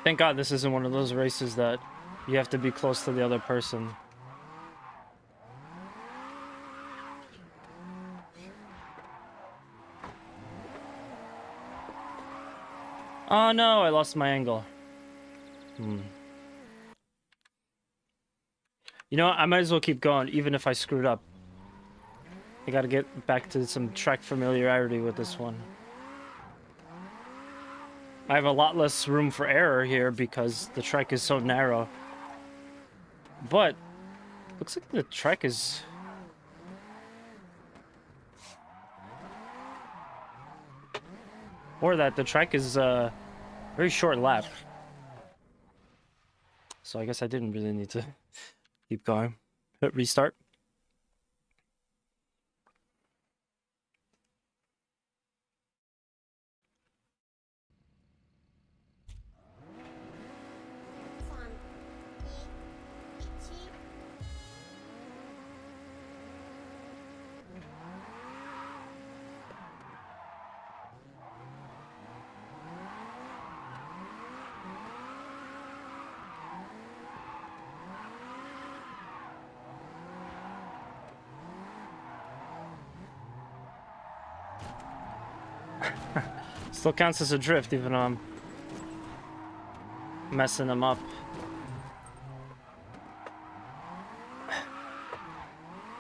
Thank God this isn't one of those races that you have to be close to the other person. Oh no, I lost my angle. You know what? I might as well keep going, even if I screwed up. I gotta get back to some track familiarity with this one. I have a lot less room for error here because the track is so narrow. But, looks like the track is... Or that the track is very short lap. So I guess I didn't really need to keep going. Hit restart. Still counts as a drift, even though I'm messing them up.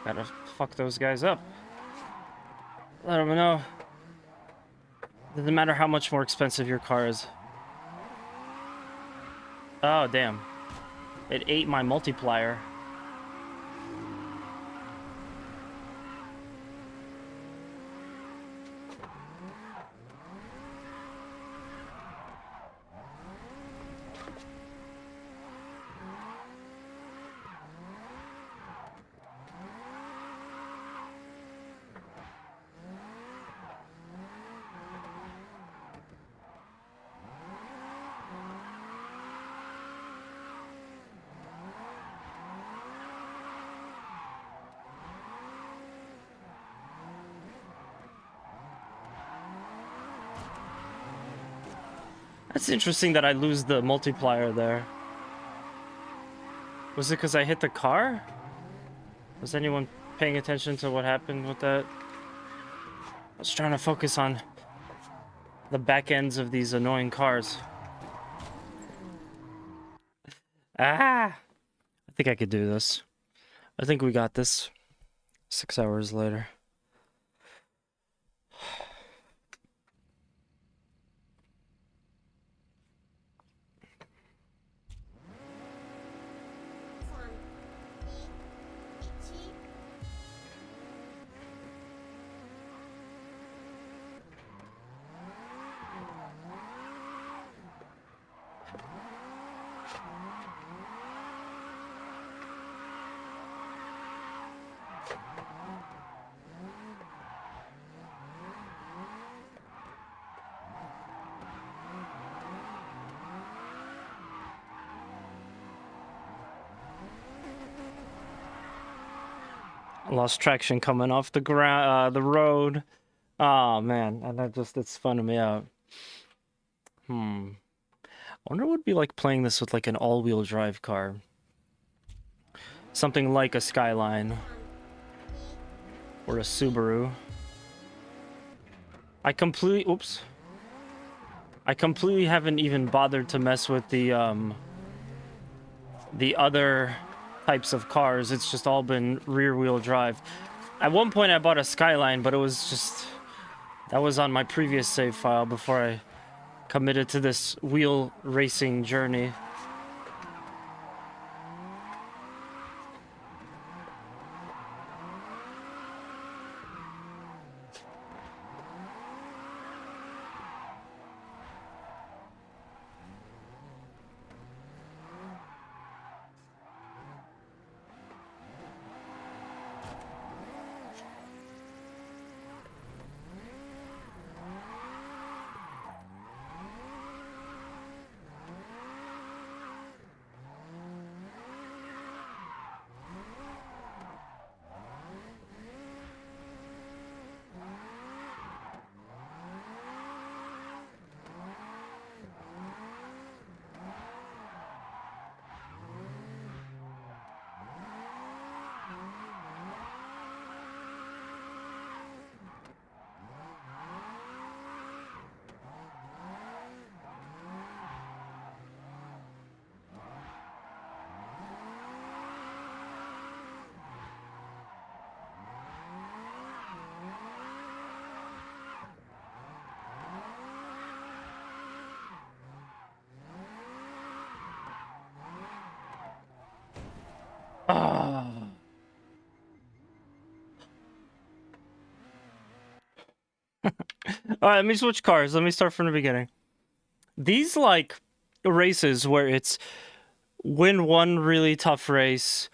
Gotta fuck those guys up. Let them know. Doesn't matter how much more expensive your car is. Oh, damn. It ate my multiplier. That's interesting that I lose the multiplier there. Was it because I hit the car? Was anyone paying attention to what happened with that? I was trying to focus on the back ends of these annoying cars. Ah! I think I could do this. I think we got this. 6 hours later. Lost traction coming off the ground, the road. Oh man, and it's funning me out. I wonder what it'd be like playing this with like an all-wheel drive car. Something like a Skyline or a Subaru. I completely haven't even bothered to mess with the other types of cars. It's just all been rear-wheel drive. At one point I bought a Skyline, but it was just... that was on my previous save file before I committed to this wheel racing journey. Alright, let me switch cars. Let me start from the beginning. These, like, races where it's win one really tough race,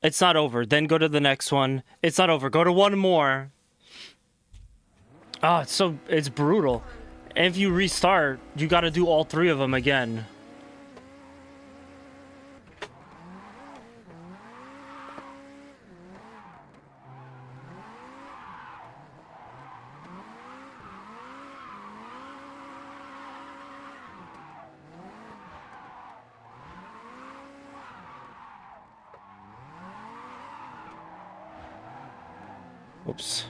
it's not over, then go to the next one, it's not over, go to one more. It's brutal. And if you restart, you gotta do all 3 of them again. Oops.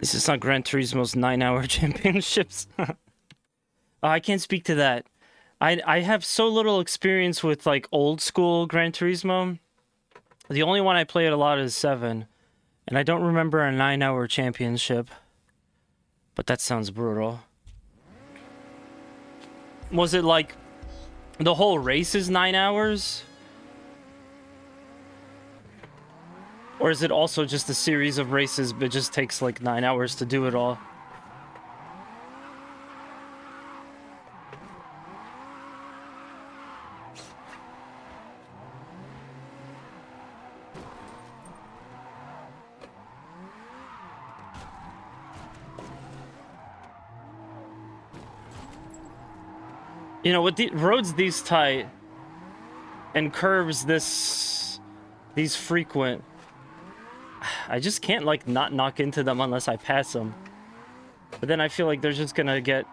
This is not Gran Turismo's 9-hour championships. I can't speak to that. I have so little experience with, like, old school Gran Turismo. The only one I played a lot is 7. And I don't remember a 9-hour championship. But that sounds brutal. Was it, like, the whole race is 9 hours? Or is it also just a series of races, but it just takes, like, 9 hours to do it all? You know, with the roads these tight and curves these frequent, I just can't like not knock into them unless I pass them. But then I feel like they're just gonna get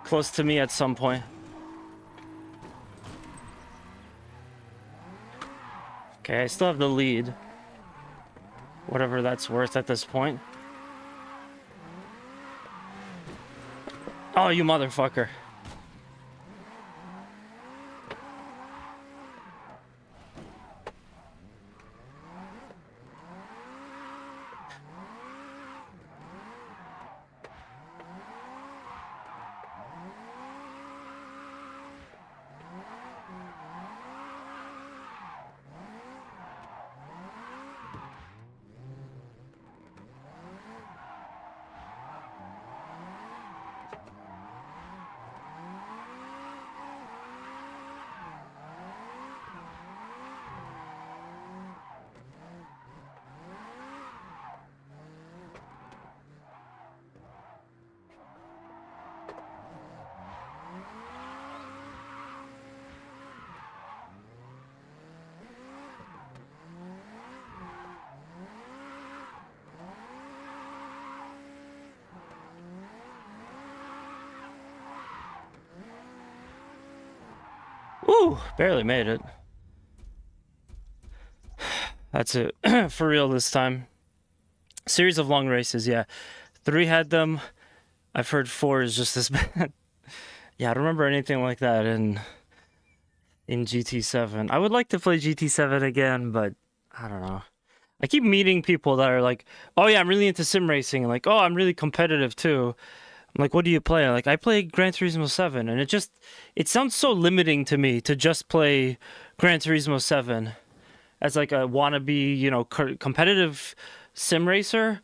close to me at some point. Okay, I still have the lead. Whatever that's worth at this point. Oh, you motherfucker. Ooh, barely made it. That's it. For real this time. Series of long races, yeah. 3 had them. I've heard 4 is just as bad. Yeah, I don't remember anything like that in GT7. I would like to play GT7 again, but I don't know. I keep meeting people that are like, oh yeah, I'm really into sim racing. Like, oh, I'm really competitive too. I'm like, what do you play? Like, I play Gran Turismo 7, and it sounds so limiting to me to just play Gran Turismo 7 as like a wannabe, you know, competitive sim racer.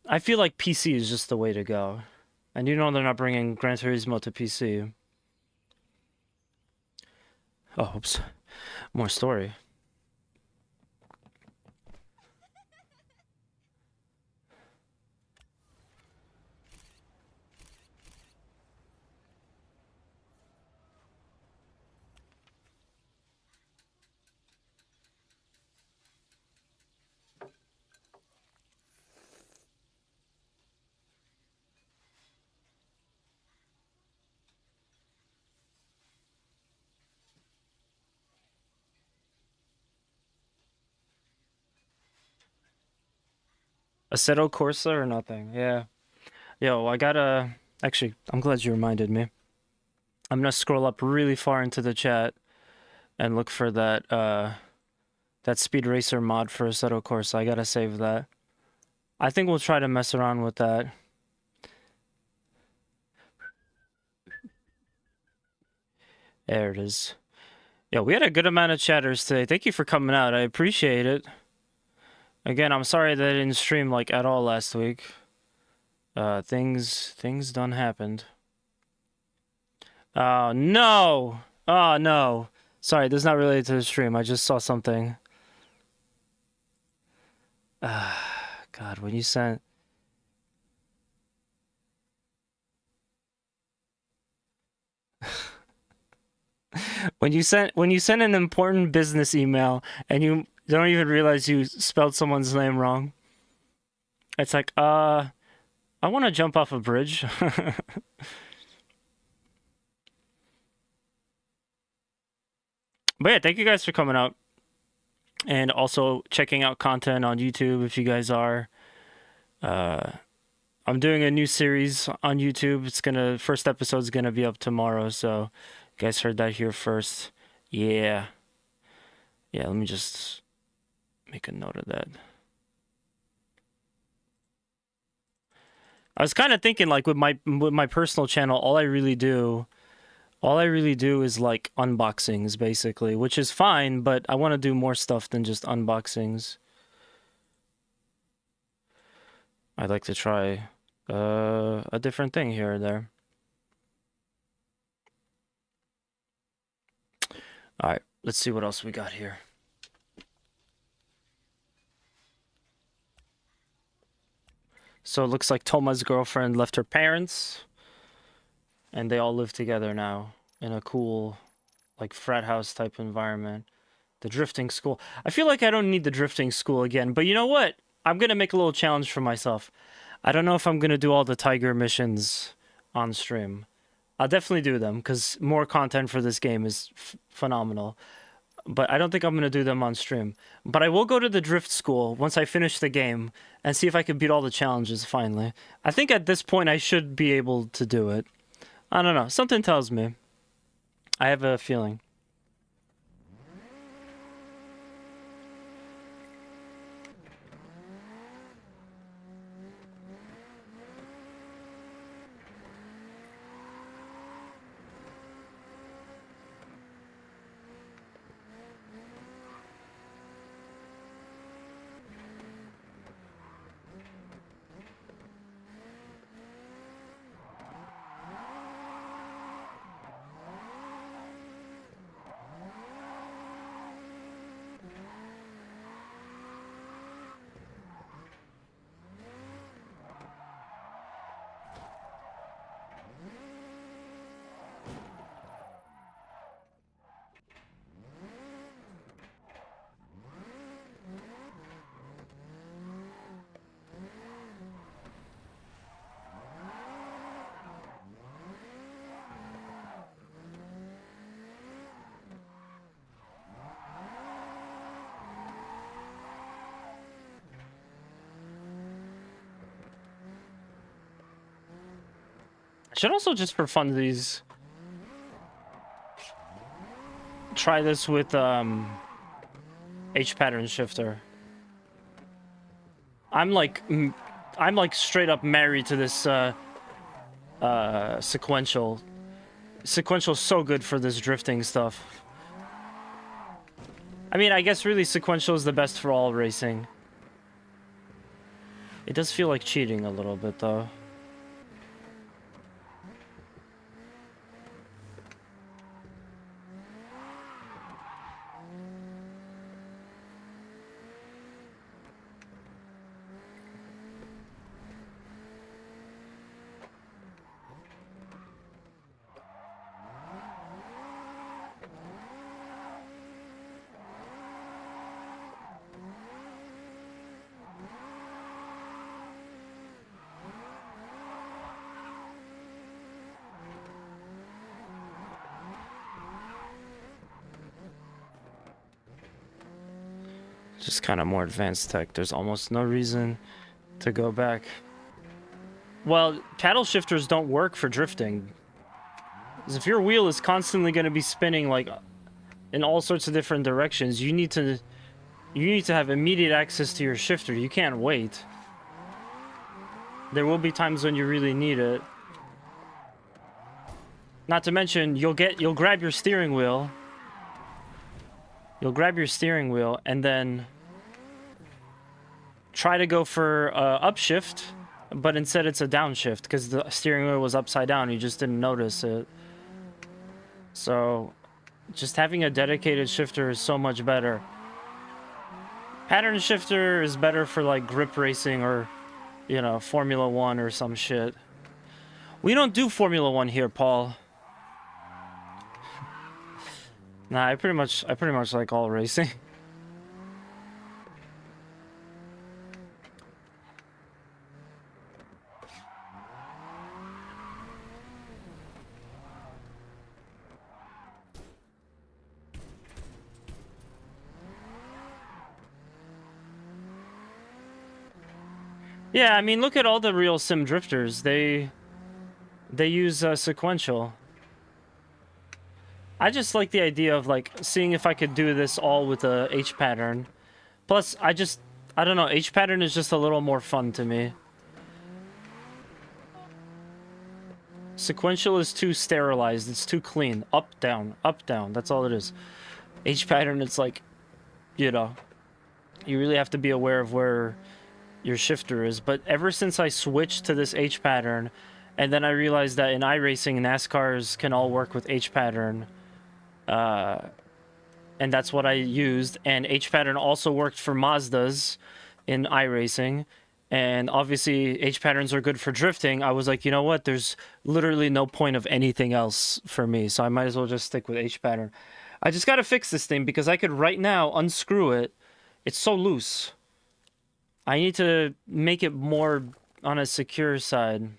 I feel like PC is just the way to go. And you know they're not bringing Gran Turismo to PC. Oh, oops. More story. Assetto Corsa or nothing? Yeah. Yo, I gotta... Actually, I'm glad you reminded me. I'm gonna scroll up really far into the chat and look for that Speed Racer mod for Assetto Corsa. I gotta save that. I think we'll try to mess around with that. There it is. Yo, we had a good amount of chatters today. Thank you for coming out. I appreciate it. Again, I'm sorry that I didn't stream like at all last week. Things done happened. Oh no! Oh no! Sorry, this is not related to the stream. I just saw something. God, when you sent... when you send an important business email and you don't even realize you spelled someone's name wrong. It's like, I want to jump off a bridge. But yeah, thank you guys for coming out. And also checking out content on YouTube if you guys are. I'm doing a new series on YouTube. First episode's gonna be up tomorrow, so you guys heard that here first. Yeah. Yeah, let me just make a note of that. I was kind of thinking like with my personal channel, all I really do is like unboxings basically, which is fine, but I want to do more stuff than just unboxings. I'd like to try a different thing here or there. All right, let's see what else we got here. So it looks like Toma's girlfriend left her parents, and they all live together now. in a cool, like, frat house type environment. The drifting school. I feel like I don't need the drifting school again, but you know what? I'm gonna make a little challenge for myself. I don't know if I'm gonna do all the tiger missions on stream. I'll definitely do them because more content for this game is phenomenal. But I don't think I'm gonna do them on stream. But I will go to the drift school once I finish the game and see if I can beat all the challenges finally. I think at this point I should be able to do it. I don't know. Something tells me. I have a feeling. I should also just for funsies try this with H pattern shifter. I'm like straight up married to this sequential. Sequential's so good for this drifting stuff. I mean, I guess really sequential is the best for all racing. It does feel like cheating a little bit though. Just kind of more advanced tech. There's almost no reason to go back. Well, paddle shifters don't work for drifting. Because if your wheel is constantly going to be spinning like in all sorts of different directions, you need to have immediate access to your shifter. You can't wait. There will be times when you really need it. Not to mention, you'll grab your steering wheel. You'll grab your steering wheel and then try to go for upshift, but instead it's a downshift because the steering wheel was upside down. You just didn't notice it. So just having a dedicated shifter is so much better. Pattern shifter is better for like grip racing or, you know, Formula 1 or some shit. We don't do Formula 1 here, Paul. Nah, I pretty much like all racing. Yeah, I mean, look at all the real sim drifters. They use sequential. I just like the idea of like seeing if I could do this all with a H pattern. Plus, I don't know, H pattern is just a little more fun to me. Sequential is too sterilized. It's too clean. Up, down, up, down. That's all it is. H pattern, it's like, you know, you really have to be aware of where your shifter is. But ever since I switched to this H pattern, and then I realized that in iRacing, NASCARs can all work with H pattern, and that's what I used. And H pattern also worked for Mazdas in iRacing, And obviously H patterns are good for drifting. I was like, you know what? There's literally no point of anything else for me, so I might as well just stick with H pattern. I just gotta fix this thing because I could right now unscrew it. It's so loose. I need to make it more on a secure side.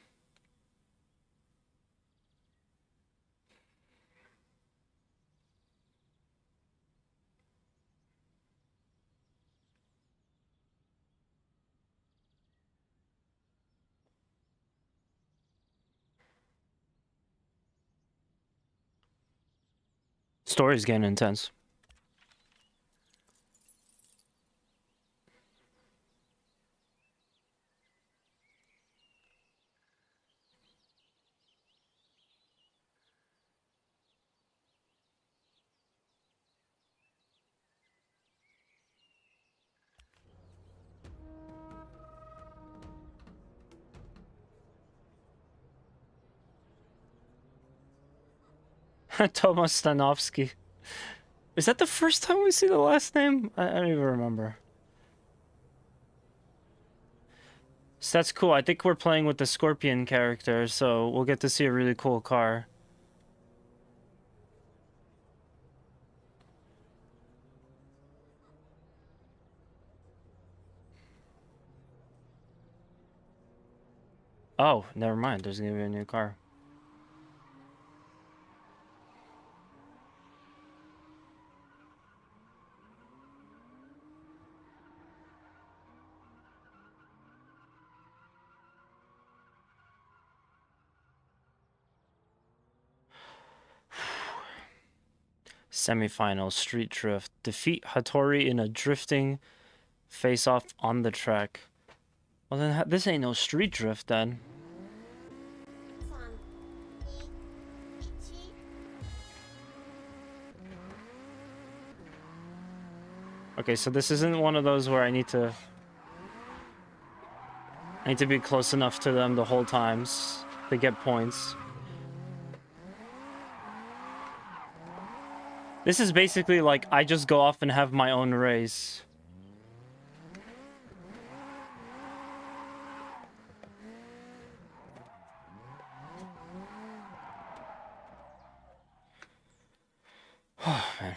Story's getting intense. Tomasz Stanowski. Is that the first time we see the last name? I don't even remember. So that's cool. I think we're playing with the Scorpion character, so we'll get to see a really cool car. Oh, never mind. There's gonna be a new car. Semifinal Street Drift. Defeat Hattori in a drifting face-off on the track. Well, then this ain't no Street Drift then. Okay, so this isn't one of those where I need to be close enough to them the whole times to get points. This is basically like I just go off and have my own race. Oh, man.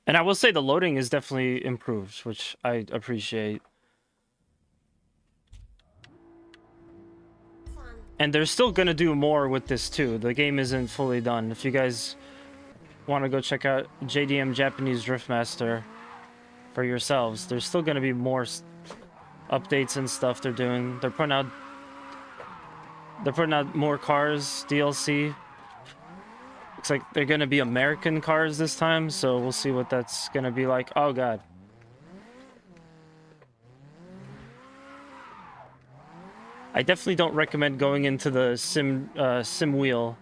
And I will say the loading is definitely improved, which I appreciate. And they're still gonna do more with this too. The game isn't fully done. If you guys want to go check out JDM Japanese Driftmaster for yourselves, there's still gonna be more updates and stuff they're doing. They're putting out more cars, DLC. Looks like they're gonna be American cars this time, so we'll see what that's gonna be like. Oh god. I definitely don't recommend going into the sim wheel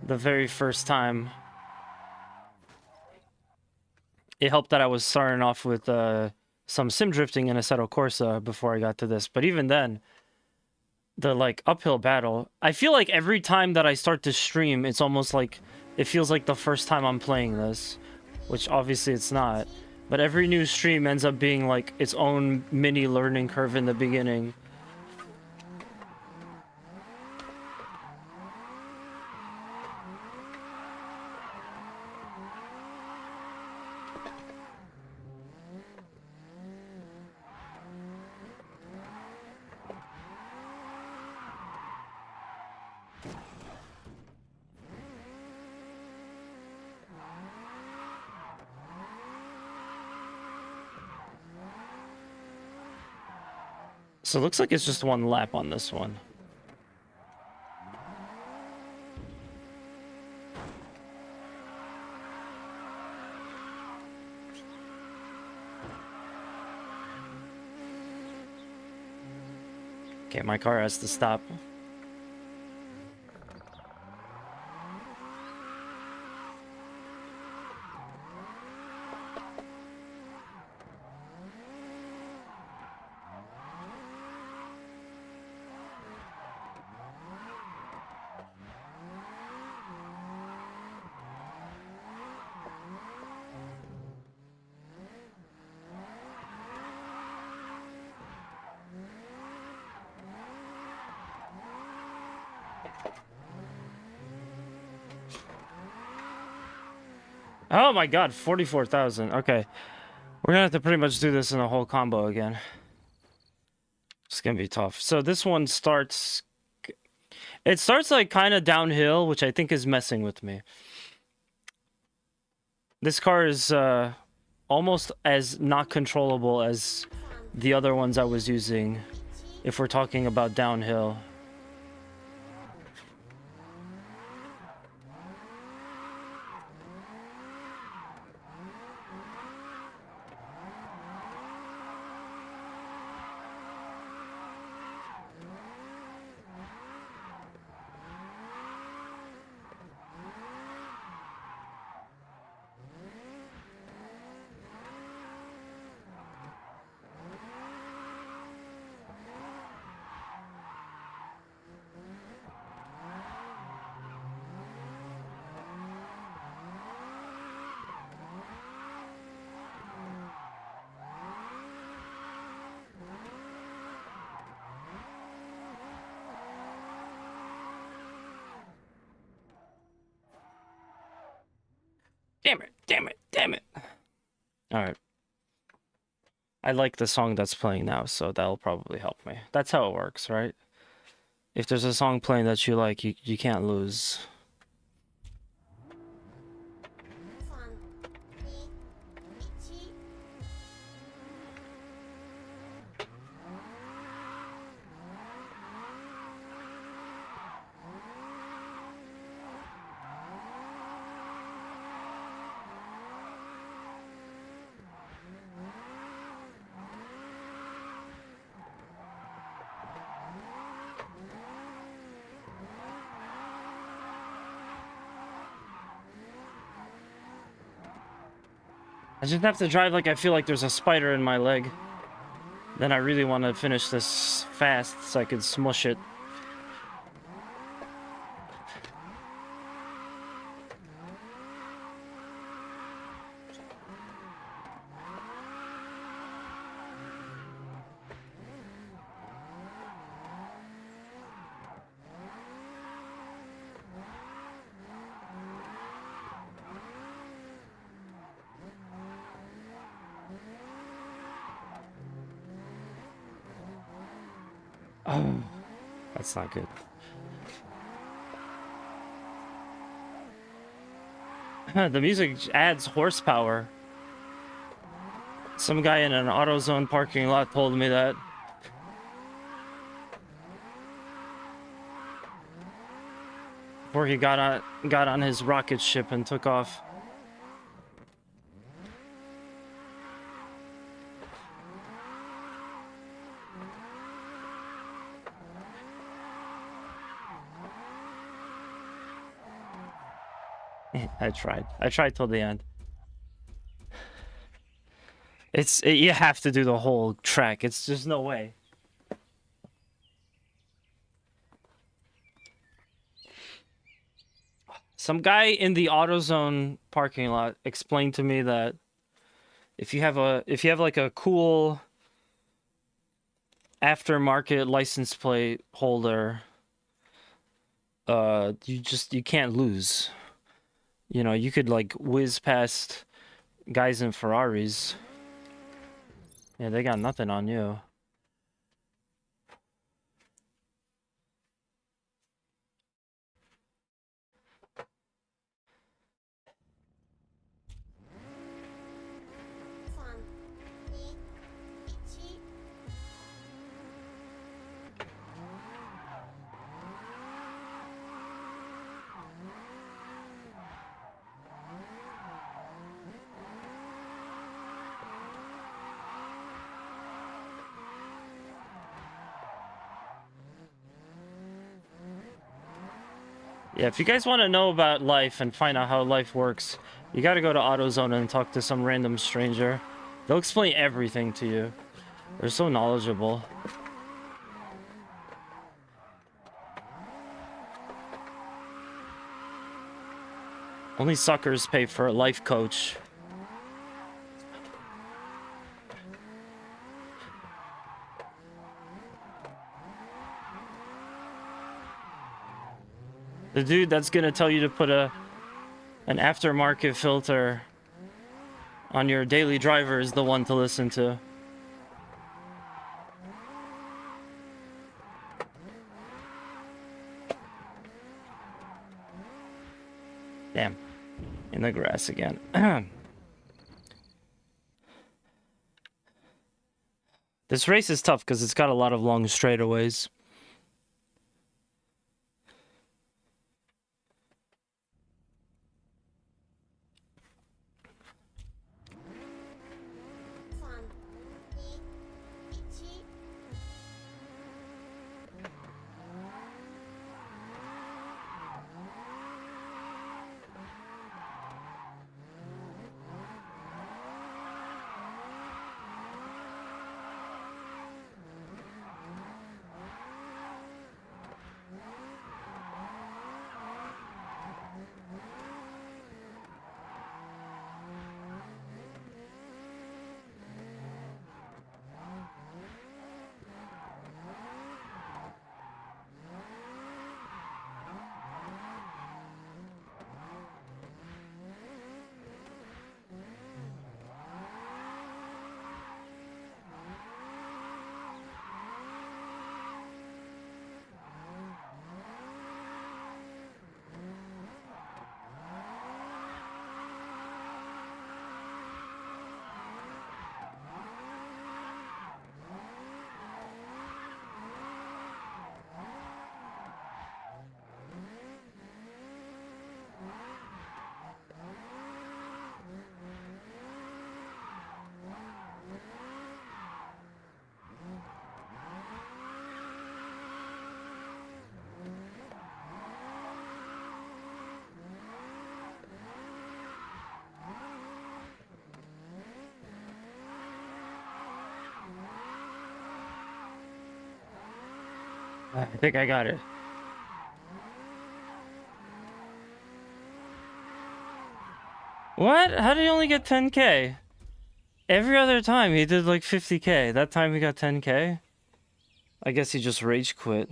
the very first time. It helped that I was starting off with some sim drifting in Assetto Corsa before I got to this, but even then, the like uphill battle, I feel like every time that I start to stream, it's almost like it feels like the first time I'm playing this, which obviously it's not. But every new stream ends up being like its own mini learning curve in the beginning. So it looks like it's just one lap on this one. Okay, my car has to stop. Oh my god, 44,000. Okay. We're gonna have to pretty much do this in a whole combo again. It's gonna be tough. So this one starts... It starts like kind of downhill, which I think is messing with me. This car is almost as not controllable as the other ones I was using, if we're talking about downhill. Damn it, damn it, damn it. Alright. I like the song that's playing now, so that'll probably help me. That's how it works, right? If there's a song playing that you like, you can't lose. I just have to drive like I feel like there's a spider in my leg. Then I really want to finish this fast so I can smush it. Oh, that's not good. The music adds horsepower. Some guy in an AutoZone parking lot told me that. Before he got on his rocket ship and took off. I tried till the end. You have to do the whole track. It's just no way. Some guy in the AutoZone parking lot explained to me that if you have like a cool aftermarket license plate holder, you can't lose. You know, you could like whiz past guys in Ferraris. Yeah, they got nothing on you. Yeah, if you guys want to know about life and find out how life works, you gotta go to AutoZone and talk to some random stranger. They'll explain everything to you. They're so knowledgeable. Only suckers pay for a life coach. The dude that's gonna tell you to put an aftermarket filter on your daily driver is the one to listen to. Damn. In the grass again. This race is tough because it's got a lot of long straightaways. I think I got it. What? How did he only get 10K? Every other time he did like 50K. That time he got 10K? I guess he just rage quit.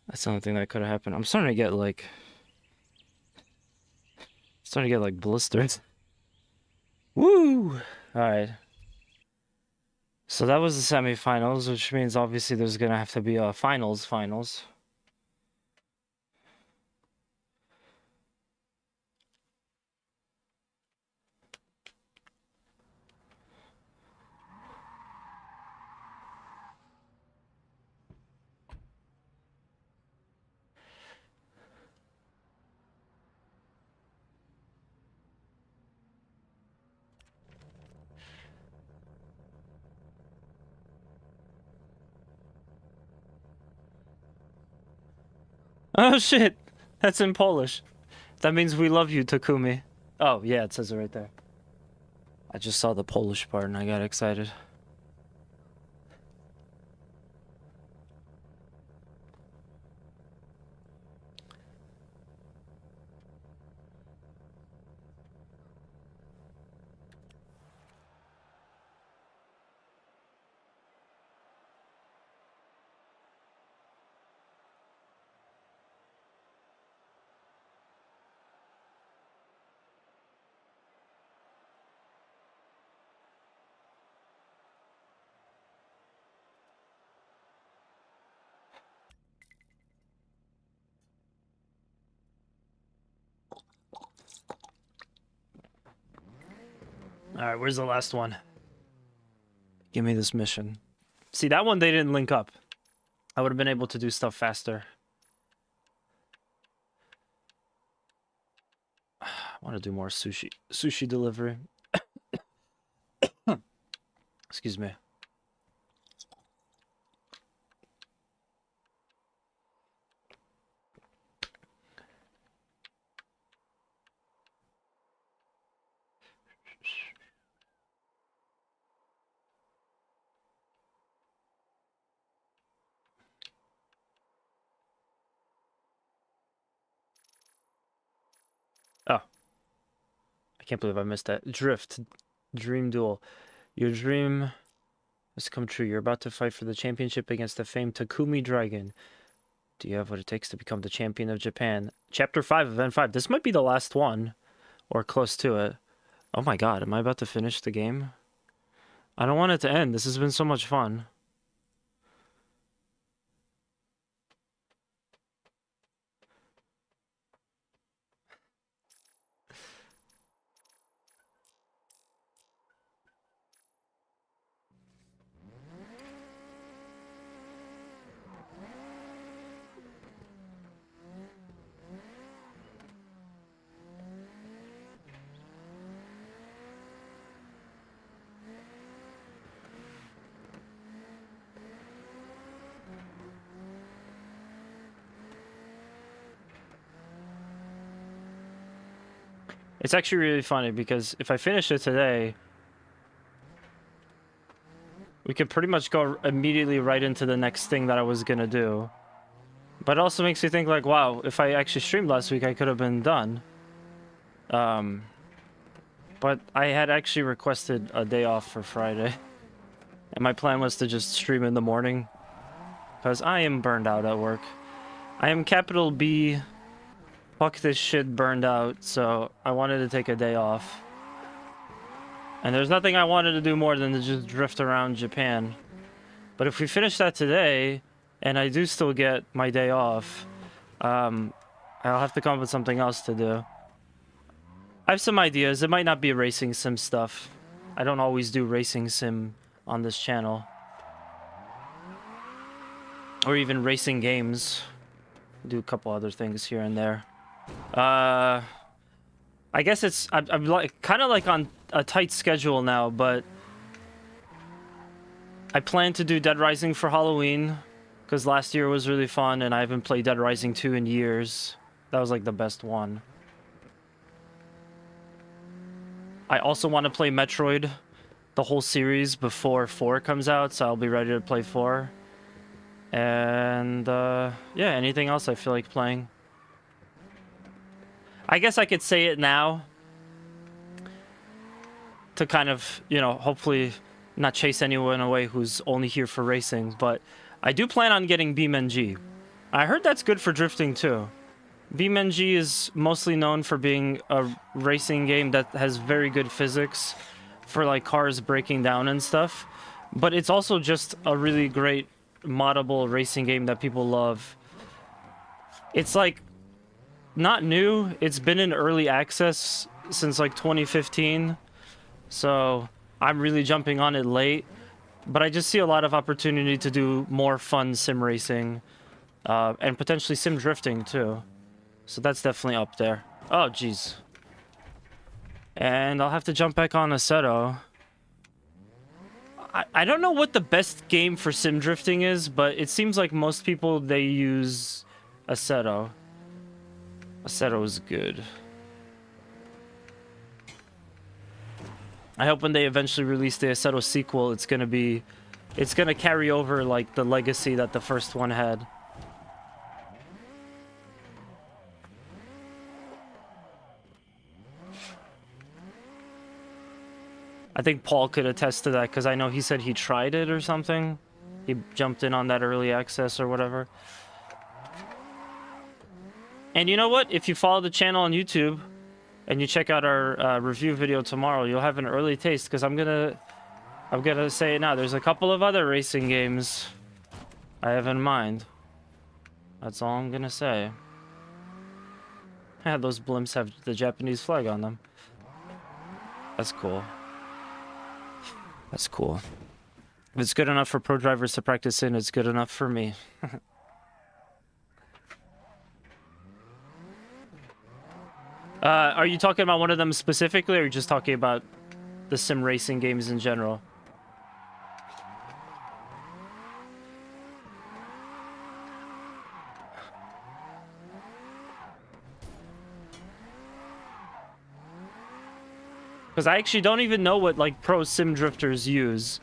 That's the only thing that could have happened. I'm starting to get like blisters. Woo! Alright. So that was the semifinals, which means obviously there's gonna have to be a finals. Oh shit! That's in Polish. That means we love you, Takumi. Oh, yeah, it says it right there. I just saw the Polish part and I got excited. Alright, where's the last one? Give me this mission. See, that one they didn't link up. I would have been able to do stuff faster. I want to do more sushi delivery. Excuse me. Oh. I can't believe I missed that. Drift. Dream duel. Your dream has come true. You're about to fight for the championship against the famed Takumi Dragon. Do you have what it takes to become the champion of Japan? Chapter 5, Event 5. This might be the last one, or close to it. Oh my god, am I about to finish the game? I don't want it to end. This has been so much fun. It's actually really funny because if I finish it today, we could pretty much go immediately right into the next thing that I was gonna do. But it also makes me think like, wow, if I actually streamed last week, I could have been done. But I had actually requested a day off for Friday. And my plan was to just stream in the morning. Because I am burned out at work. I am capital B, fuck this shit burned out, so I wanted to take a day off. And there's nothing I wanted to do more than to just drift around Japan. But if we finish that today, and I do still get my day off, I'll have to come up with something else to do. I have some ideas. It might not be racing sim stuff. I don't always do racing sim on this channel. Or even racing games. Do a couple other things here and there. I guess I'm like kind of like on a tight schedule now, but I plan to do Dead Rising for Halloween because last year was really fun and I haven't played Dead Rising 2 in years. That was like the best one. I also want to play Metroid, the whole series, before 4 comes out, so I'll be ready to play 4. And, yeah, anything else I feel like playing. I guess I could say it now to kind of, you know, hopefully not chase anyone away who's only here for racing, but I do plan on getting BeamNG. I heard that's good for drifting too. BeamNG is mostly known for being a racing game that has very good physics for like cars breaking down and stuff, but it's also just a really great moddable racing game that people love. It's like not new. It's been in early access since like 2015, so I'm really jumping on it late, but I just see a lot of opportunity to do more fun sim racing and potentially sim drifting too. So that's definitely up there. Oh, jeez. And I'll have to jump back on Assetto. I don't know what the best game for sim drifting is, but it seems like most people, they use Assetto. Assetto is good. I hope when they eventually release the Assetto sequel, it's gonna carry over like the legacy that the first one had. I think Paul could attest to that, because I know he said he tried it or something. He jumped in on that early access or whatever. And you know what? If you follow the channel on YouTube, and you check out our review video tomorrow, you'll have an early taste, because I'm gonna say it now. There's a couple of other racing games I have in mind. That's all I'm gonna say. Yeah, those blimps have the Japanese flag on them. That's cool. That's cool. If it's good enough for pro drivers to practice in, it's good enough for me. Are you talking about one of them specifically, or are you just talking about the sim racing games in general? Because I actually don't even know what like pro sim drifters use.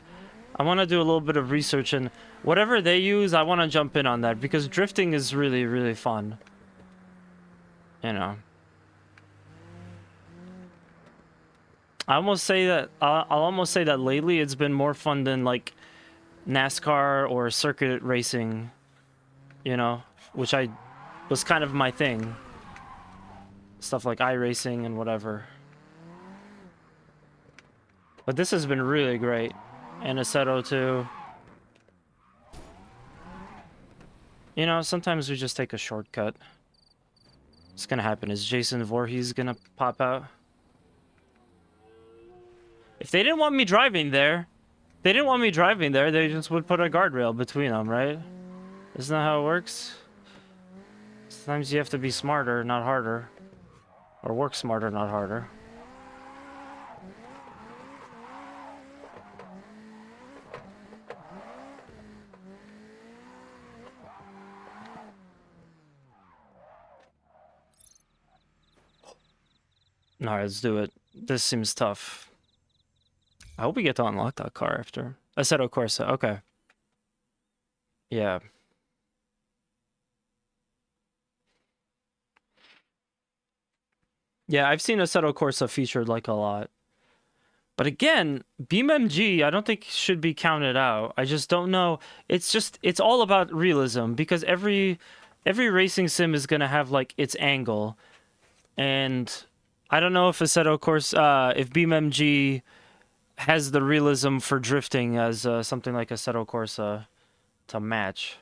I want to do a little bit of research, and whatever they use, I want to jump in on that, because drifting is really, really fun. You know. I'll almost say that lately it's been more fun than like NASCAR or circuit racing. you know, which was kind of my thing. Stuff like iRacing and whatever. But this has been really great. And Assetto too. You know, sometimes we just take a shortcut. What's gonna happen? Is Jason Voorhees gonna pop out? If they didn't want me driving there, they just would put a guardrail between them, right? Isn't that how it works? Sometimes you have to be smarter, not harder. Or work smarter, not harder. Alright, let's do it. This seems tough. I hope we get to unlock that car after. Assetto Corsa, okay. Yeah. Yeah, I've seen Assetto Corsa featured like a lot. But again, BeamMG, I don't think should be counted out. I just don't know. It's all about realism because every racing sim is gonna have like its angle, and I don't know if Assetto Corsa, if BeamMG has the realism for drifting as something like Assetto Corsa to match.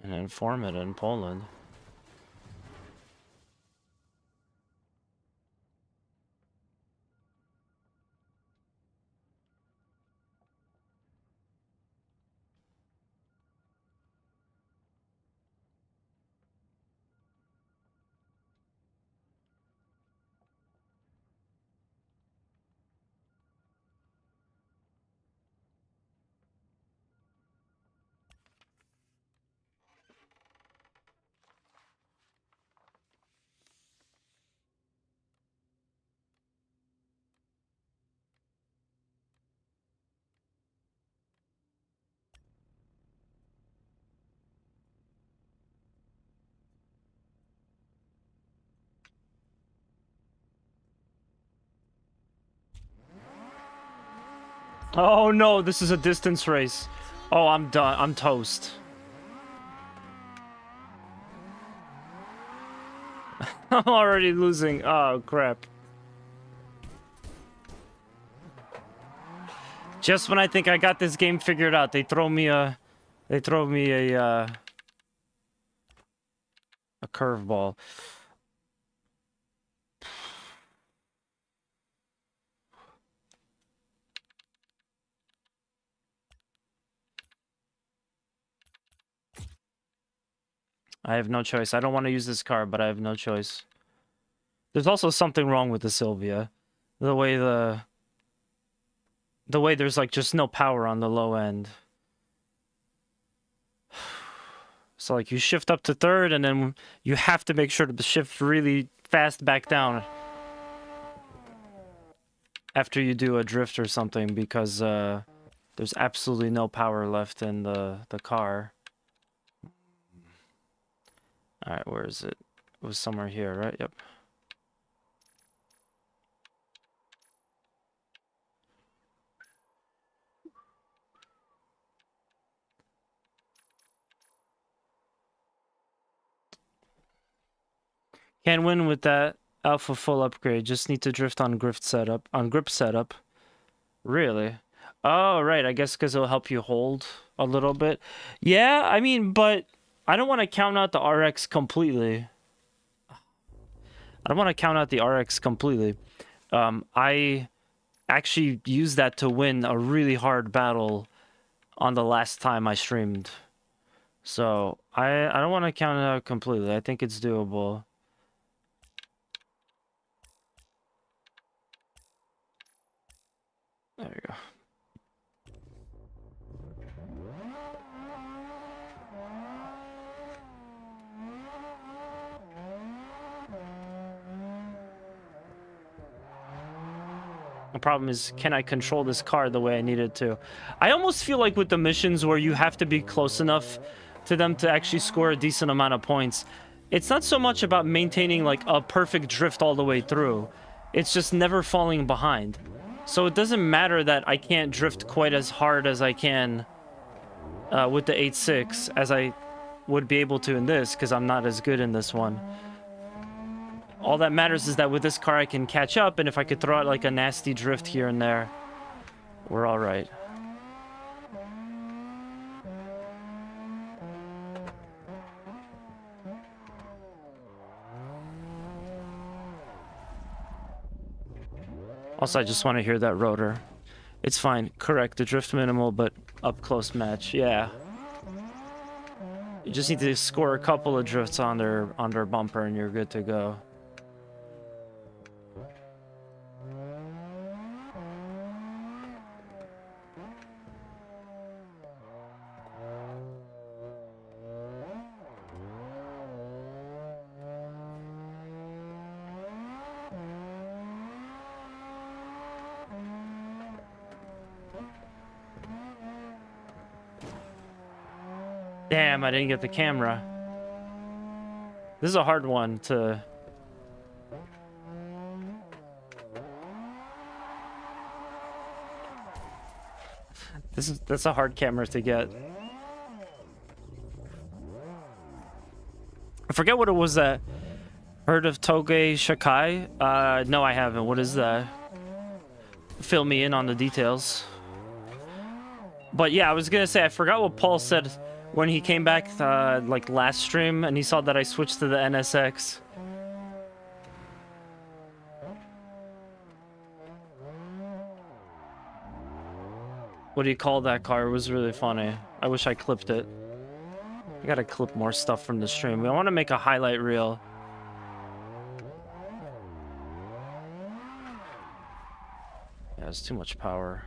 And inform it in Poland. Oh no, this is a distance race. Oh, I'm done. I'm toast. I'm already losing. Oh, crap. Just when I think I got this game figured out, they throw me a curveball. I have no choice. I don't want to use this car, but I have no choice. There's also something wrong with the Sylvia. The way there's like just no power on the low end. So like you shift up to third and then you have to make sure to shift really fast back down after you do a drift or something because there's absolutely no power left in the car. Alright, where is it? It was somewhere here, right? Yep. Can't win with that alpha full upgrade. Just need to drift on grip setup. Really? Oh, right. I guess because it'll help you hold a little bit. Yeah, I mean, but I don't want to count out the RX completely. I don't want to count out the RX completely. I actually used that to win a really hard battle on the last time I streamed. So I don't want to count it out completely. I think it's doable. There you go. The problem is, can I control this car the way I need it to? I almost feel like with the missions where you have to be close enough to them to actually score a decent amount of points, it's not so much about maintaining like a perfect drift all the way through. It's just never falling behind. So it doesn't matter that I can't drift quite as hard as I can with the 8.6 as I would be able to in this, because I'm not as good in this one. All that matters is that with this car I can catch up, and if I could throw out like a nasty drift here and there, we're all right. Also, I just want to hear that rotor. It's fine. Correct. The drift minimal, but up close match. Yeah. You just need to score a couple of drifts on their bumper and you're good to go. Damn, I didn't get the camera. This is a hard one to... That's a hard camera to get. I forget what it was that... Heard of Toge Shakai? No, I haven't. What is that? Fill me in on the details. But yeah, I was gonna say, I forgot what Paul said when he came back, like last stream, and he saw that I switched to the NSX. What do you call that car? It was really funny. I wish I clipped it. I gotta clip more stuff from the stream. I want to make a highlight reel. Yeah, it's too much power.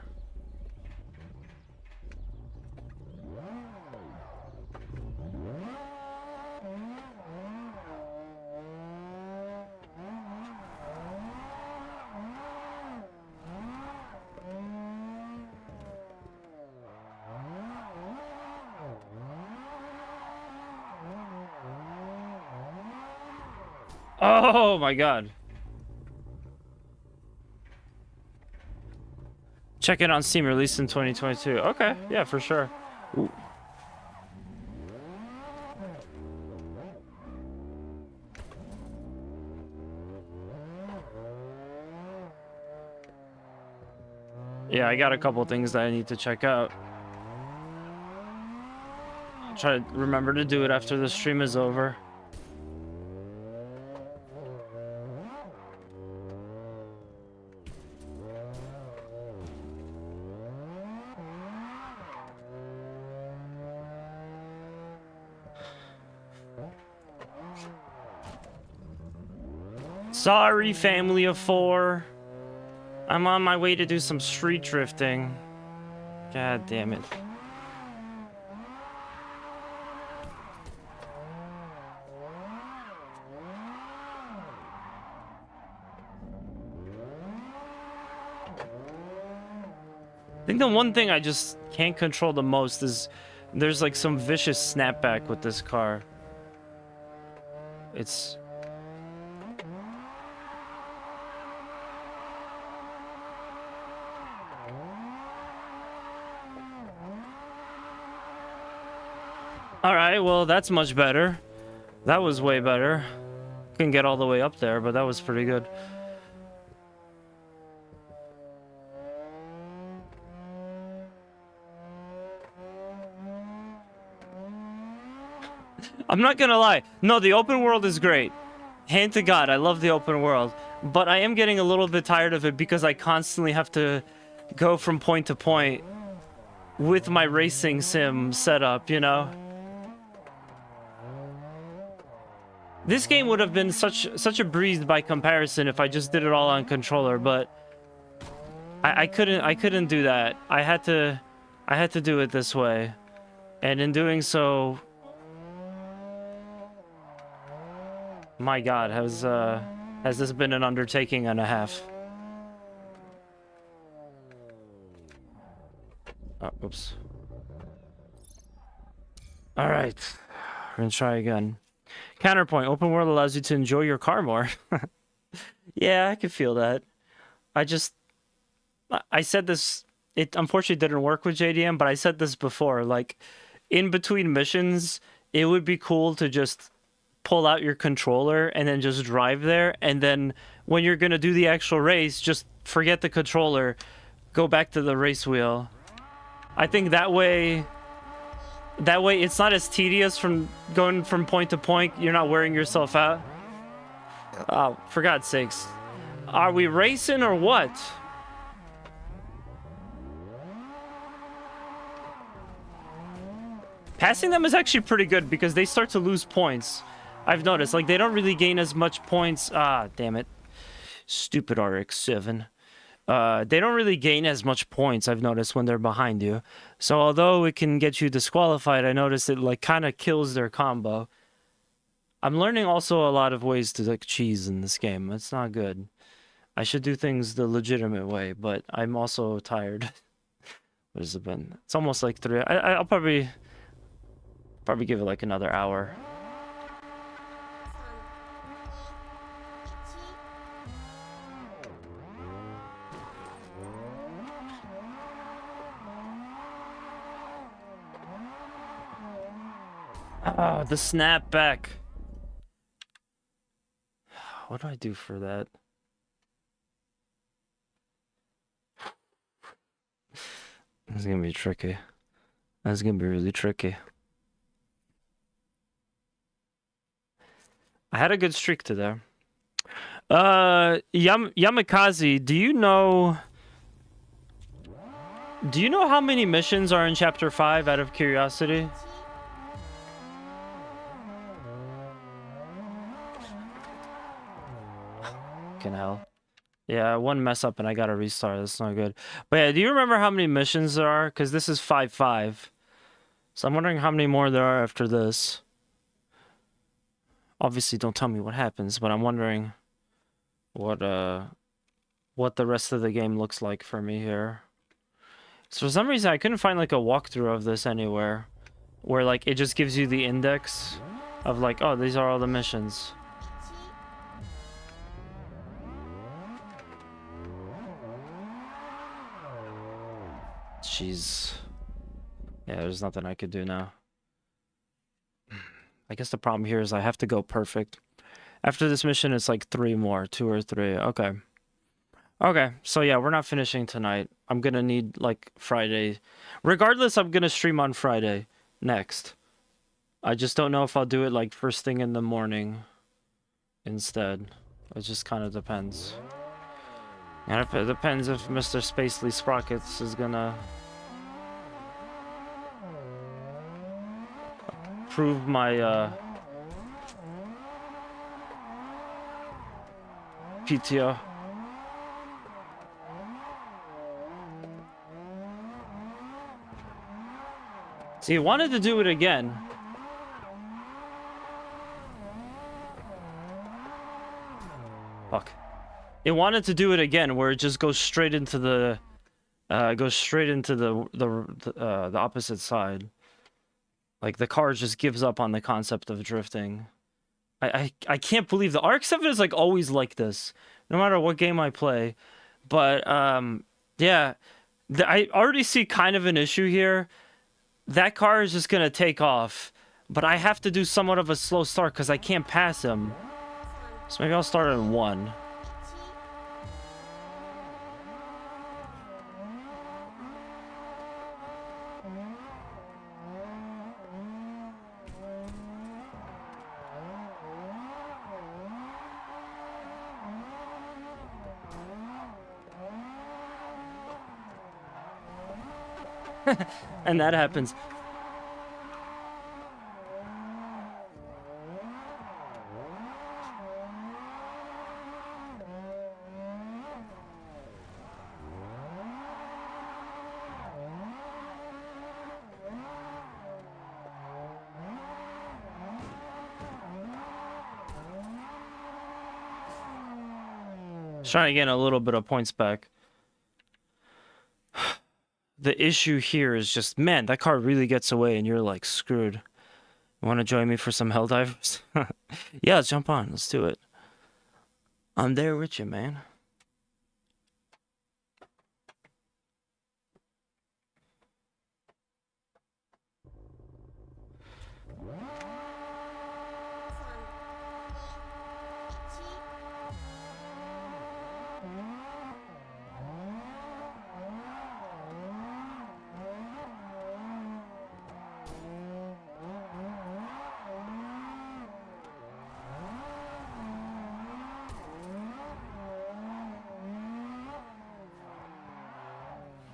Oh my god. Check it on Steam, released in 2022. Okay, yeah, for sure. Ooh. Yeah, I got a couple things that I need to check out. I'll try to remember to do it after the stream is over. Sorry, family of four. I'm on my way to do some street drifting. God damn it. I think the one thing I just can't control the most is there's like some vicious snapback with this car. It's... Alright, well, that's much better. That was way better. Couldn't get all the way up there, but that was pretty good. I'm not gonna lie. No, the open world is great. Hand to God, I love the open world. But I am getting a little bit tired of it because I constantly have to go from point to point with my racing sim setup, you know? This game would have been such a breeze by comparison if I just did it all on controller, but I couldn't do that. I had to do it this way. And in doing so, my God, has this been an undertaking and a half? Oh, oops. All right, we're gonna try again. Counterpoint: open world allows you to enjoy your car more. Yeah, I can feel that. I said this. It unfortunately didn't work with JDM, but I said this before. Like, in between missions, it would be cool to just pull out your controller and then just drive there, and then when you're gonna do the actual race, just forget the controller, go back to the race wheel. I think that way it's not as tedious from going from point to point. You're not wearing yourself out. Oh, for God's sakes. Are we racing or what? Passing them is actually pretty good because they start to lose points. I've noticed, like, they don't really gain as much points. Ah, damn it. Stupid RX-7. They don't really gain as much points, I've noticed, when they're behind you. So although it can get you disqualified, I noticed it, like, kind of kills their combo. I'm learning also a lot of ways to, like, cheese in this game. It's not good. I should do things the legitimate way, but I'm also tired. What has it been? It's almost like 3. I'll probably give it, like, another hour. Ah, the snapback. What do I do for that? This is gonna be tricky. That's gonna be really tricky. I had a good streak today. Yamikaze, do you know how many missions are in Chapter 5 out of curiosity? Fucking hell. Yeah, one mess up and I gotta restart. That's not good. But yeah, do you remember how many missions there are? Because this is 5-5. So I'm wondering how many more there are after this. Obviously, don't tell me what happens, but I'm wondering what the rest of the game looks like for me here. So for some reason, I couldn't find, like, a walkthrough of this anywhere. Where, like, it just gives you the index of, like, oh, these are all the missions. Jeez. Yeah, there's nothing I could do now. I guess the problem here is I have to go perfect. After this mission, it's like 3 more. 2 or 3. Okay. Okay, so yeah, we're not finishing tonight. I'm gonna need, like, Friday. Regardless, I'm gonna stream on Friday next. I just don't know if I'll do it, like, first thing in the morning instead. It just kind of depends. And it depends if Mr. Spacely Sprockets is gonna approve my PTO. See, he wanted to do it again. Fuck. It wanted to do it again, where it just goes straight into the, the opposite side. Like, the car just gives up on the concept of drifting. I can't believe the RX-7 is, like, always like this, no matter what game I play. But yeah, I already see kind of an issue here. That car is just gonna take off, but I have to do somewhat of a slow start because I can't pass him. So maybe I'll start in 1. And that happens. Trying to get a little bit of points back. The issue here is just, man, that car really gets away and you're like screwed. You want to join me for some Helldivers? Yeah, let's jump on. Let's do it. I'm there with you, man.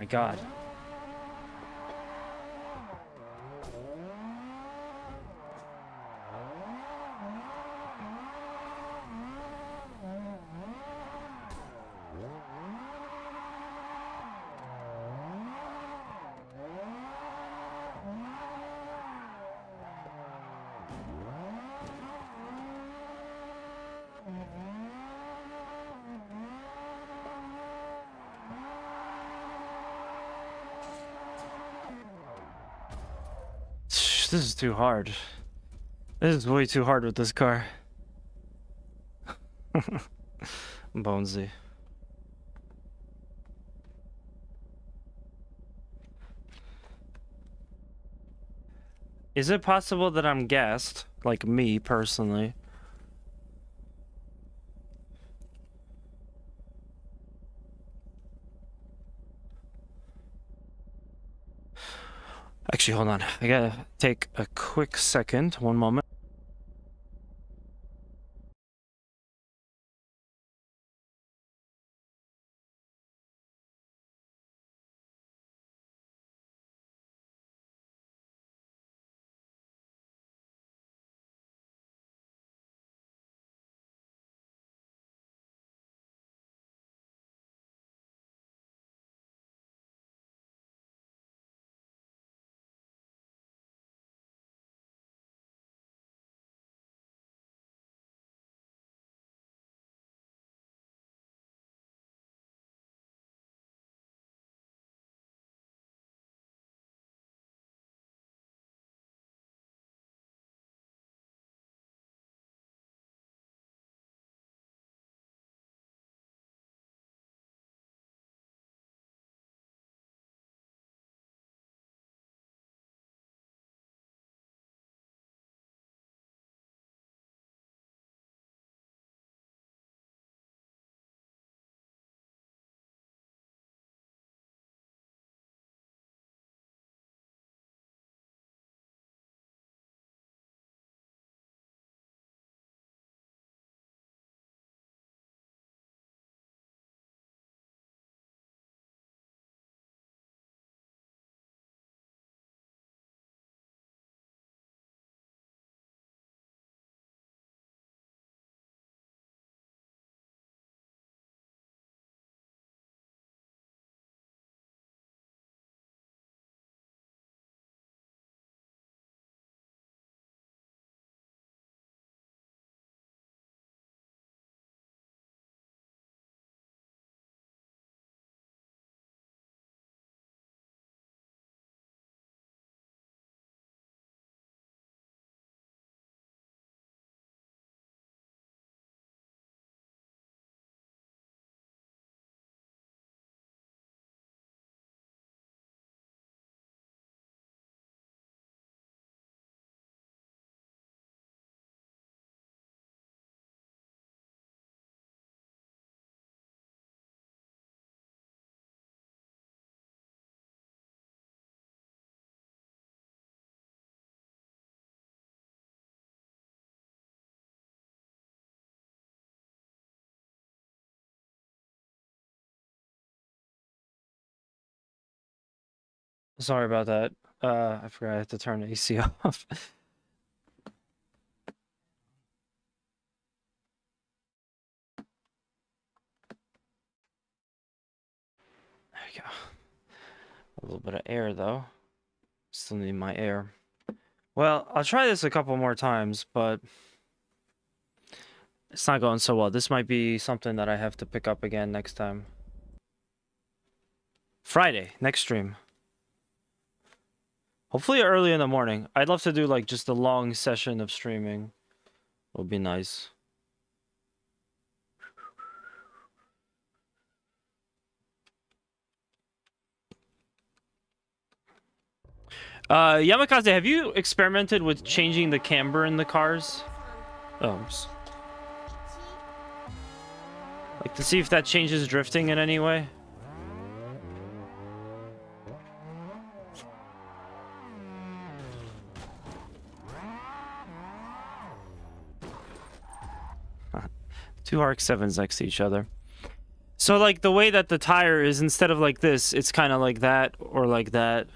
My God. This is too hard. This is way too hard with this car. Bonesy. Is it possible that I'm gassed? Like me, personally? Actually, hold on. I gotta take a quick second. One moment. Sorry about that. I forgot I had to turn the AC off. There you go. A little bit of air, though. Still need my air. Well, I'll try this a couple more times, but it's not going so well. This might be something that I have to pick up again next time. Friday, next stream. Hopefully early in the morning. I'd love to do like just a long session of streaming. It would be nice. Yamakaze, have you experimented with changing the camber in the cars? Oh, like to see if that changes drifting in any way? Two RX-7s next to each other. So like the way that the tire is, instead of like this, it's kind of like that or like that.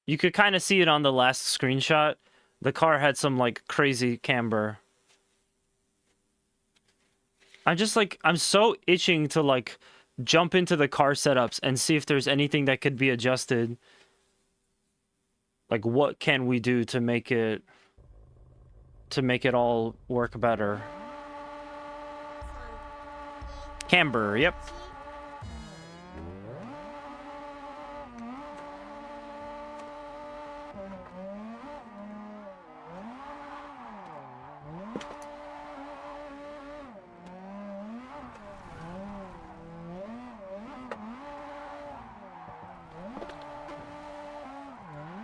You could kind of see it on the last screenshot. The car had some like crazy camber. I'm so itching to like jump into the car setups and see if there's anything that could be adjusted. Like what can we do to make it all work better? Camber, yep.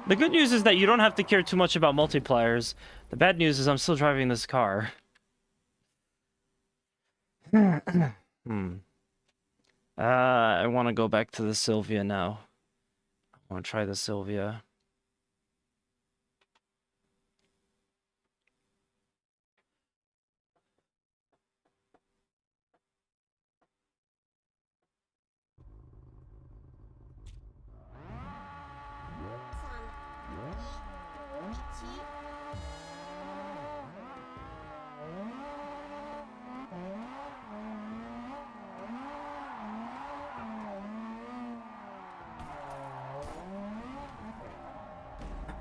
The good news is that you don't have to care too much about multipliers. The bad news is I'm still driving this car. I want to go back to the Sylvia now. I want to try the Sylvia.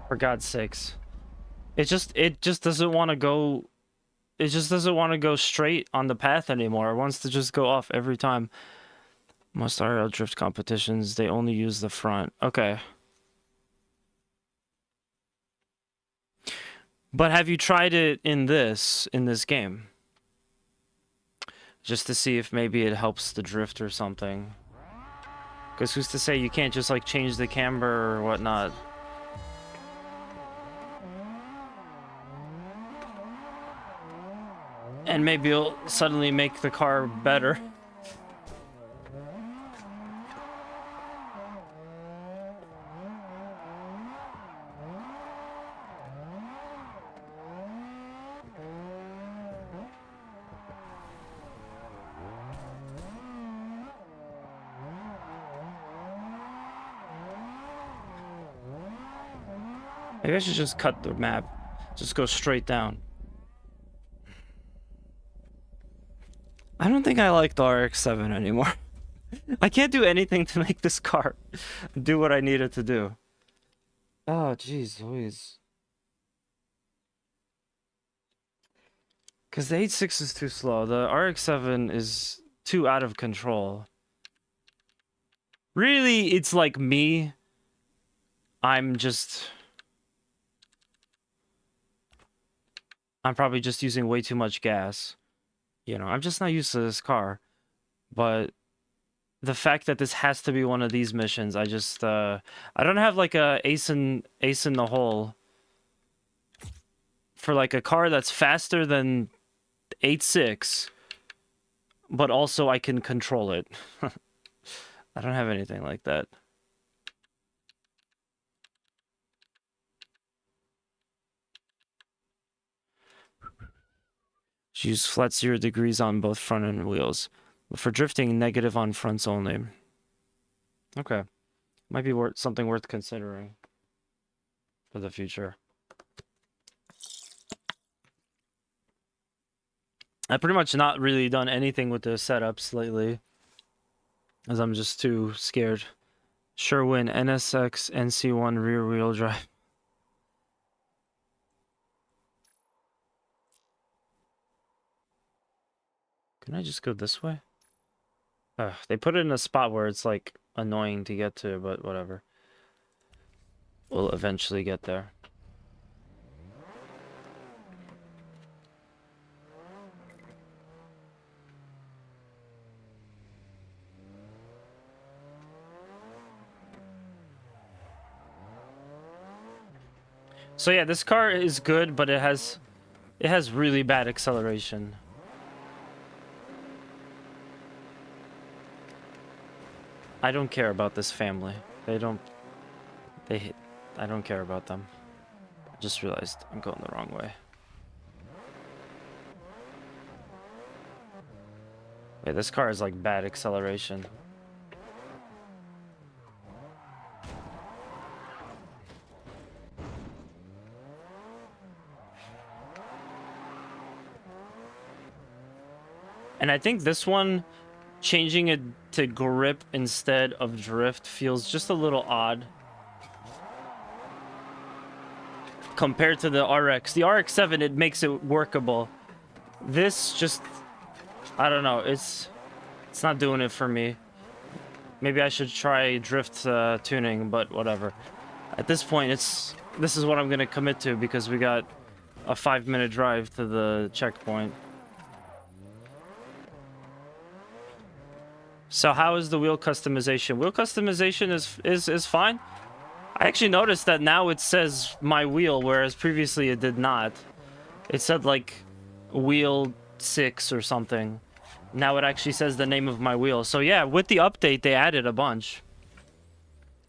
For God's sakes. It just doesn't want to go. It just doesn't want to go straight on the path anymore. It wants to just go off every time. Most RL drift competitions, they only use the front. Okay. But have you tried it in this game? Just to see if maybe it helps the drift or something. Because who's to say you can't just like change the camber or whatnot? And maybe it'll suddenly make the car better. Maybe I should just cut the map. Just go straight down. I don't think I like the RX-7 anymore. I can't do anything to make this car do what I need it to do. Oh, jeez, Louise. Because the 8.6 is too slow. The RX-7 is too out of control. Really, it's like me. I'm probably just using way too much gas. You know, I'm just not used to this car. But the fact that this has to be one of these missions, I don't have like a ace in the hole for like a car that's faster than 8.6, but also I can control it. I don't have anything like that. Use flat 0 degrees on both front and wheels. But for drifting, negative on fronts only. Okay. Might be something worth considering for the future. I've pretty much not really done anything with the setups lately, as I'm just too scared. Sherwin NSX NC1 rear wheel drive. Can I just go this way? They put it in a spot where it's like annoying to get to, but whatever. We'll eventually get there. So yeah, this car is good, but it has really bad acceleration. I don't care about this family. I don't care about them. I just realized I'm going the wrong way. Yeah, this car is like bad acceleration. And I think this one, changing it to grip instead of drift feels just a little odd compared to the RX. The RX-7, it makes it workable. This just, I don't know, it's not doing it for me. Maybe I should try drift tuning, but whatever. At this point, this is what I'm gonna commit to because we got a 5-minute drive to the checkpoint. So how is the wheel customization? Wheel customization is fine. I actually noticed that now it says my wheel, whereas previously it did not. It said like wheel 6 or something. Now it actually says the name of my wheel. So yeah, with the update, they added a bunch.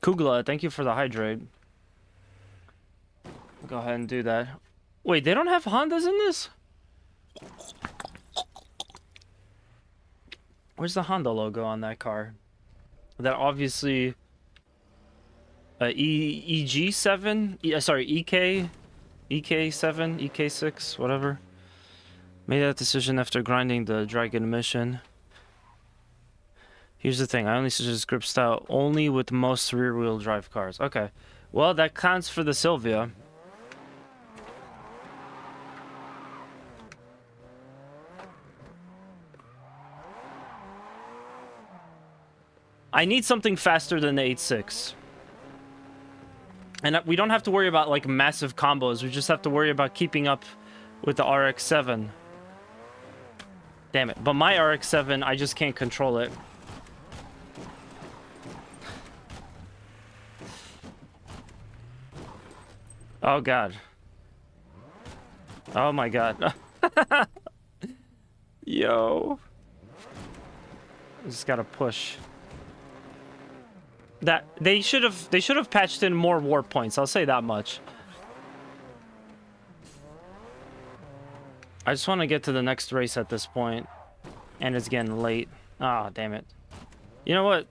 Kugla, thank you for the hydrate. Go ahead and do that. Wait, they don't have Hondas in this? Where's the Honda logo on that car? That obviously... EG7? Sorry, EK? EK7? EK6? Whatever. Made that decision after grinding the Dragon mission. Here's the thing. I only suggest grip style only with most rear-wheel drive cars. Okay. Well, that counts for the Sylvia. I need something faster than the 8.6. And we don't have to worry about, like, massive combos. We just have to worry about keeping up with the RX-7. Damn it. But my RX-7, I just can't control it. Oh, God. Oh, my God. Yo. I just gotta push. That they should have patched in more warp points. I'll say that much. I just want to get to the next race at this point, and it's getting late. Ah, oh, damn it. You know what?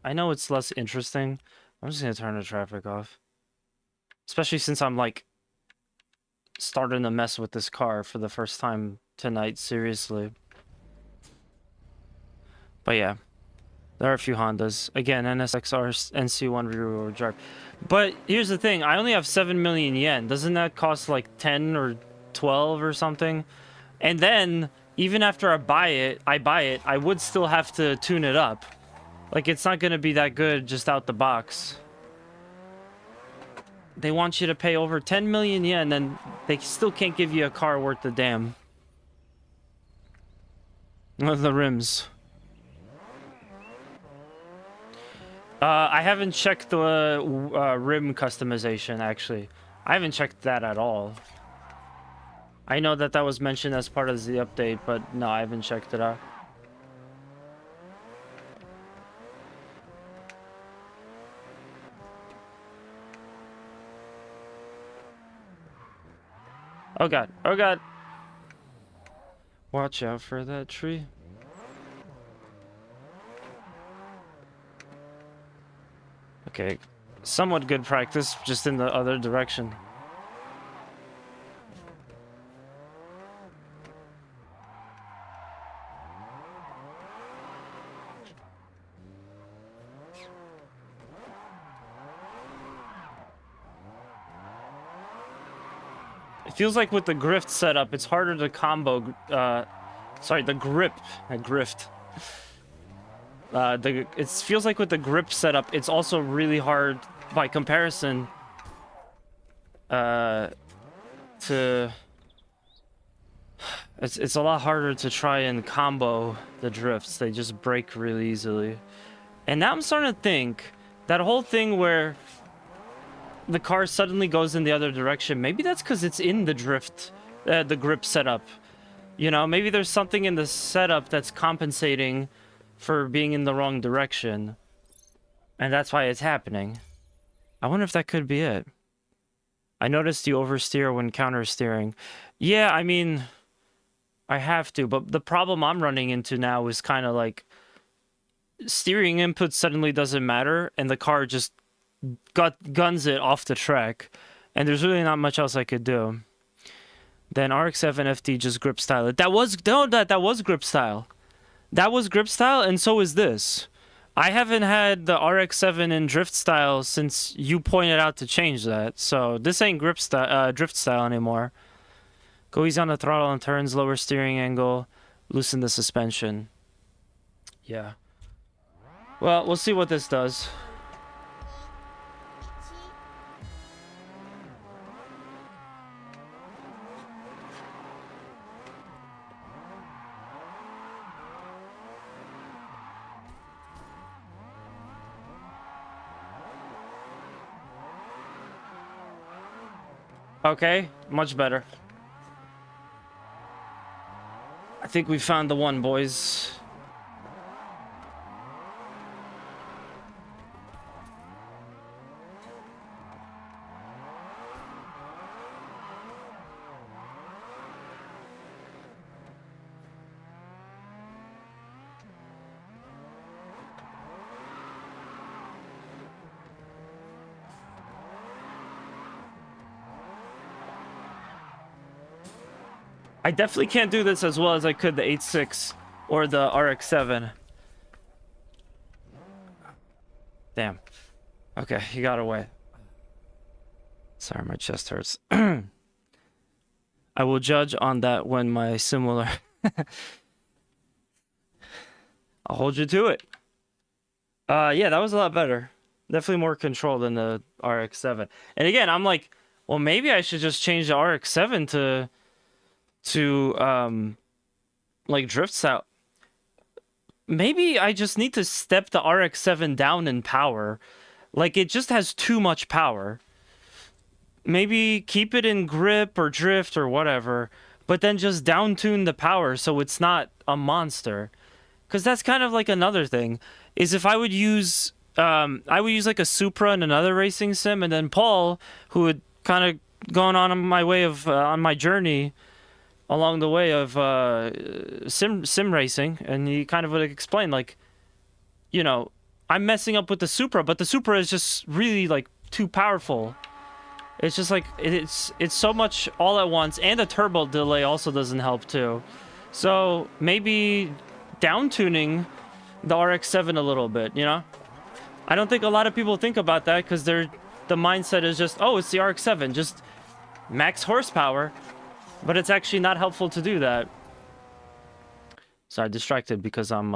I know it's less interesting. I'm just gonna turn the traffic off, especially since I'm like starting to mess with this car for the first time tonight. Seriously. But yeah. There are a few Hondas. Again, NSXR, NC1 rear-wheel drive. But here's the thing. I only have 7 million yen. Doesn't that cost like 10 or 12 or something? And then, even after I buy it, I would still have to tune it up. Like, it's not going to be that good just out the box. They want you to pay over 10 million yen, and they still can't give you a car worth a damn. The rims. I haven't checked the rim customization, actually. I haven't checked that at all. I know that was mentioned as part of the update, but no, I haven't checked it out. Oh god, oh god. Watch out for that tree. Okay, somewhat good practice, just in the other direction. It feels like with the grift setup, it's harder to combo. Sorry, the grip, grift. It feels like with the grip setup, it's also really hard by comparison. It's a lot harder to try and combo the drifts. They just break really easily. And now I'm starting to think that whole thing where the car suddenly goes in the other direction, maybe that's because it's in the the grip setup. You know, maybe there's something in the setup that's compensating for being in the wrong direction. And that's why it's happening. I wonder if that could be it. I noticed you oversteer when counter steering. Yeah, I mean, I have to, but the problem I'm running into now is kind of like steering input suddenly doesn't matter, and the car just guns it off the track, and there's really not much else I could do. Then RX-7 FD just grip style it. That was grip style. That was grip style, and so is this. I haven't had the RX-7 in drift style since you pointed out to change that, so this ain't drift style anymore. Go easy on the throttle on turns, lower steering angle, loosen the suspension. Yeah. Well, we'll see what this does. Okay, much better. I think we found the one, boys. I definitely can't do this as well as I could the 8.6 or the RX-7. Damn. Okay, he got away. Sorry, my chest hurts. I will judge on that when my similar... I'll hold you to it. Yeah, that was a lot better. Definitely more control than the RX-7. And again, I'm like, well, maybe I should just change the RX-7 to like drift style. Maybe I just need to step the RX-7 down in power. Like, it just has too much power. Maybe keep it in grip or drift or whatever, but then just down tune the power so it's not a monster. Because that's kind of like another thing, is if I would use like a Supra in another racing sim, and then Paul, who had kind of gone on my way of on my journey along the way of sim racing, and he kind of would explain, like, you know, I'm messing up with the Supra, but the Supra is just really like too powerful. It's just like it's so much all at once, and the turbo delay also doesn't help too. So maybe down tuning the RX-7 a little bit, you know? I don't think a lot of people think about that because the mindset is just, oh, it's the RX-7, just max horsepower. But it's actually not helpful to do that. Sorry, distracted because I'm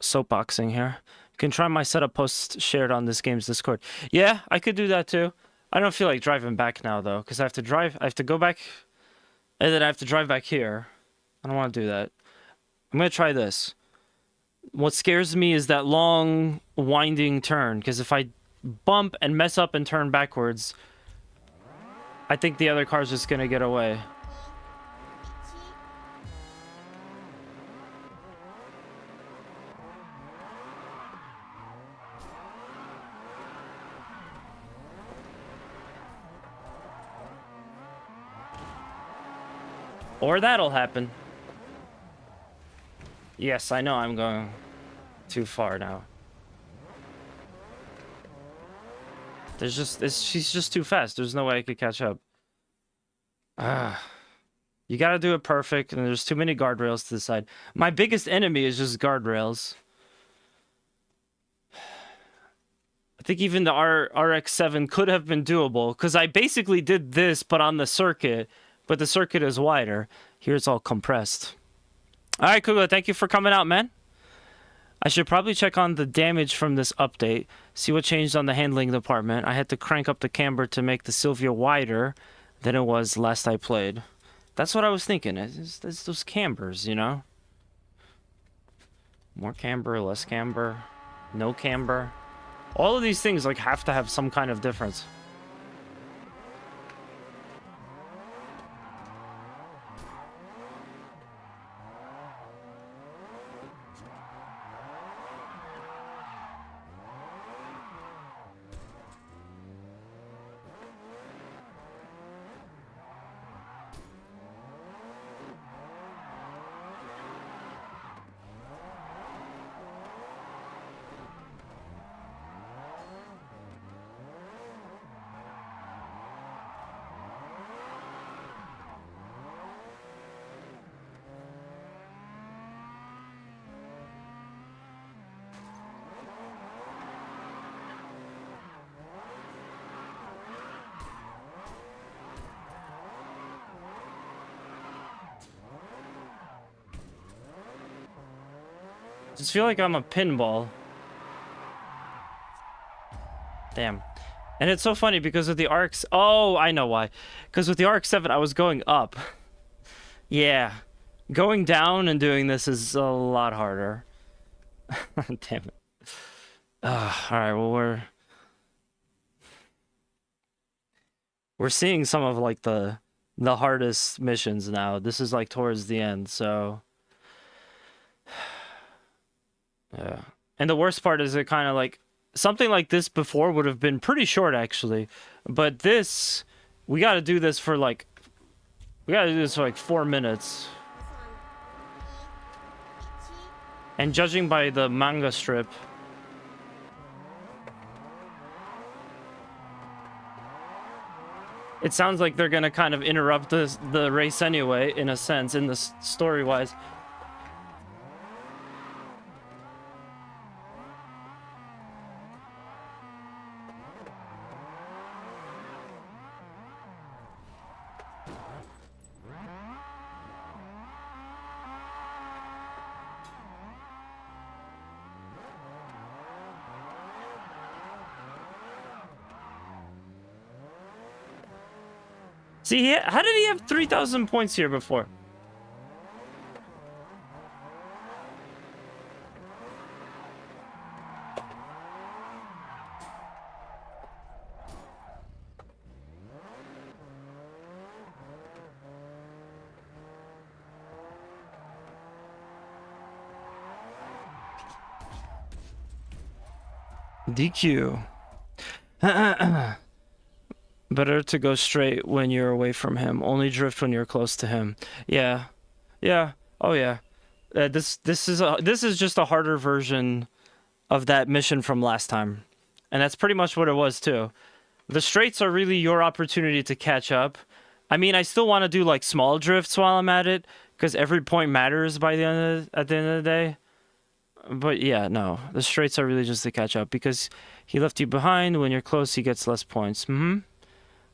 soapboxing here. You can try my setup post shared on this game's Discord. Yeah, I could do that too. I don't feel like driving back now though, because I have to go back, and then I have to drive back here. I don't want to do that. I'm gonna try this. What scares me is that long winding turn, because if I bump and mess up and turn backwards, I think the other car's just gonna get away. Or that'll happen. Yes, I know I'm going too far now. She's just too fast. There's no way I could catch up. You gotta do it perfect, and there's too many guardrails to the side. My biggest enemy is just guardrails. I think even the RX-7 could have been doable, because I basically did this, but on the circuit, but the circuit is wider. Here it's all compressed. All right, Kugla, thank you for coming out, man. I should probably check on the damage from this update, see what changed on the handling department. I had to crank up the camber to make the Sylvia wider than it was last I played. That's what I was thinking. It's those cambers, you know? More camber, less camber, no camber. All of these things like have to have some kind of difference. Just feel like I'm a pinball. Damn. And it's so funny because with the RX... Oh, I know why. Because with the RX-7, I was going up. Yeah. Going down and doing this is a lot harder. Damn it. Alright, well, we're seeing some of, like, the hardest missions now. This is, like, towards the end, so... Yeah. And the worst part is it kind of like something like this before would have been pretty short actually, but this we got to do this for like 4 minutes. And judging by the manga strip, it sounds like they're going to kind of interrupt the race anyway in a sense in the story-wise. See, how did he have 3,000 points here before? DQ. Better to go straight when you're away from him. Only drift when you're close to him. Yeah. Yeah. Oh yeah. This is just a harder version of that mission from last time. And that's pretty much what it was too. The straights are really your opportunity to catch up. I mean, I still want to do like small drifts while I'm at it because every point matters by the end at the end of the day. But yeah, no. The straights are really just to catch up because he left you behind. When you're close, he gets less points.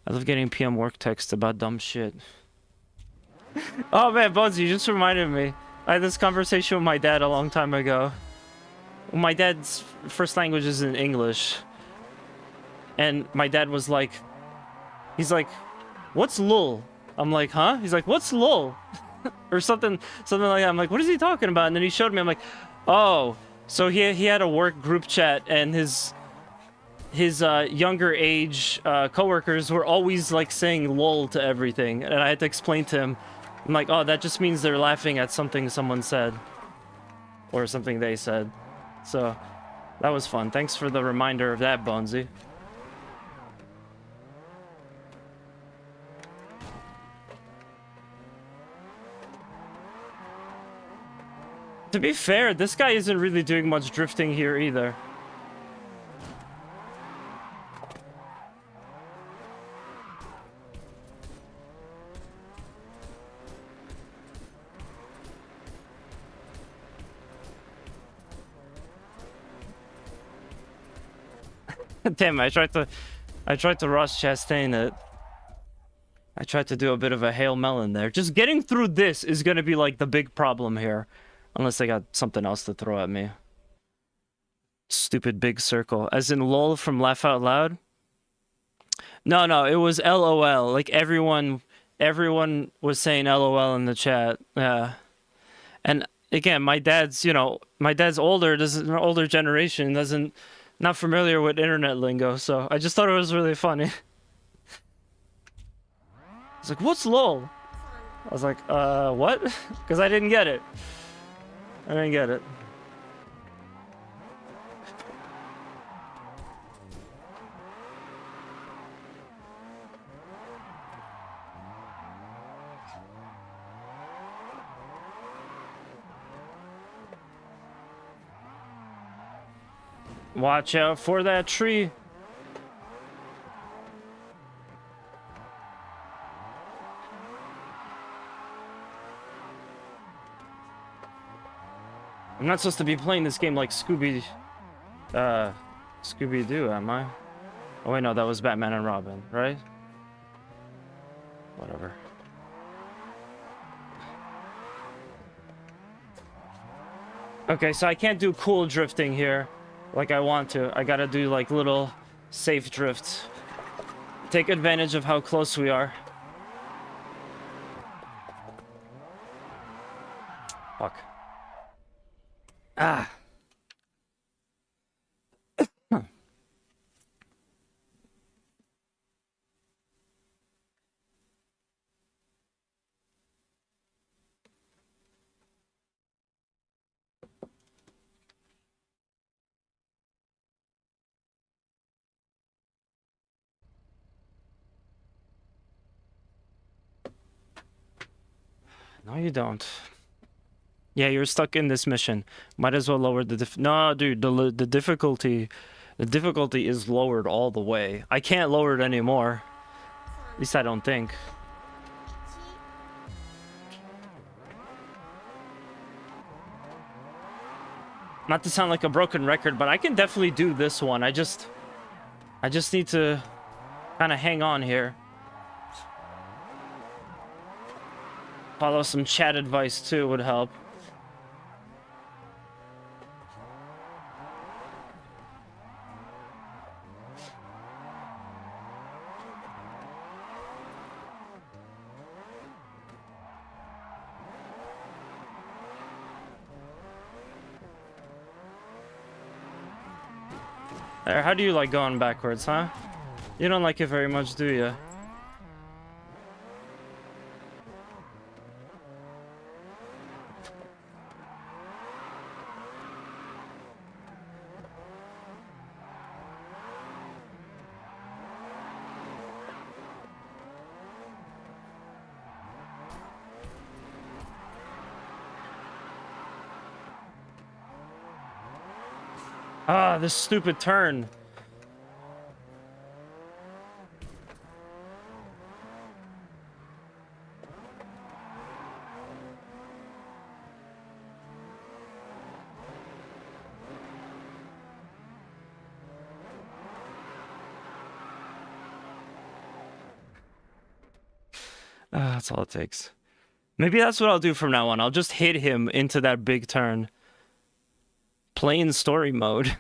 I love getting PM work text about dumb shit. Oh man, Buds, you just reminded me. I had this conversation with my dad a long time ago. My dad's first language is in English. And my dad was like, he's like, what's lul? I'm like, huh? He's like, what's lul? Or something like that. I'm like, what is he talking about? And then he showed me, I'm like, oh, so he had a work group chat and his younger age coworkers were always like saying lol to everything, and I had to explain to him. I'm like, oh, that just means they're laughing at something someone said or something they said. So that was fun. Thanks for the reminder of that, Bonesy. To be fair, this guy isn't really doing much drifting here either. Damn, I tried to Ross Chastain it. I tried to do a bit of a Hail Melon there. Just getting through this is gonna be like the big problem here. Unless they got something else to throw at me. Stupid big circle. As in LOL from Laugh Out Loud? No, it was LOL. Like everyone was saying LOL in the chat. Yeah. And again, my dad's older generation, not familiar with internet lingo, so I just thought it was really funny. It's like, what's LOL? I was like, what? Because I didn't get it. Watch out for that tree. I'm not supposed to be playing this game like Scooby-Doo, am I? Oh wait, no, that was Batman and Robin, right? Whatever. Okay, so I can't do cool drifting here like I want to. I gotta do like little safe drifts. Take advantage of how close we are. Fuck. Ah. No, you don't. Yeah, you're stuck in this mission. Might as well lower the No, dude, the difficulty is lowered all the way. I can't lower it anymore. At least I don't think. Not to sound like a broken record, but I can definitely do this one. I just need to kind of hang on here. Follow some chat advice too would help. How do you like going backwards, huh? You don't like it very much, do you? Ah, this stupid turn. That's all it takes. Maybe that's what I'll do from now on. I'll just hit him into that big turn. Playing story mode.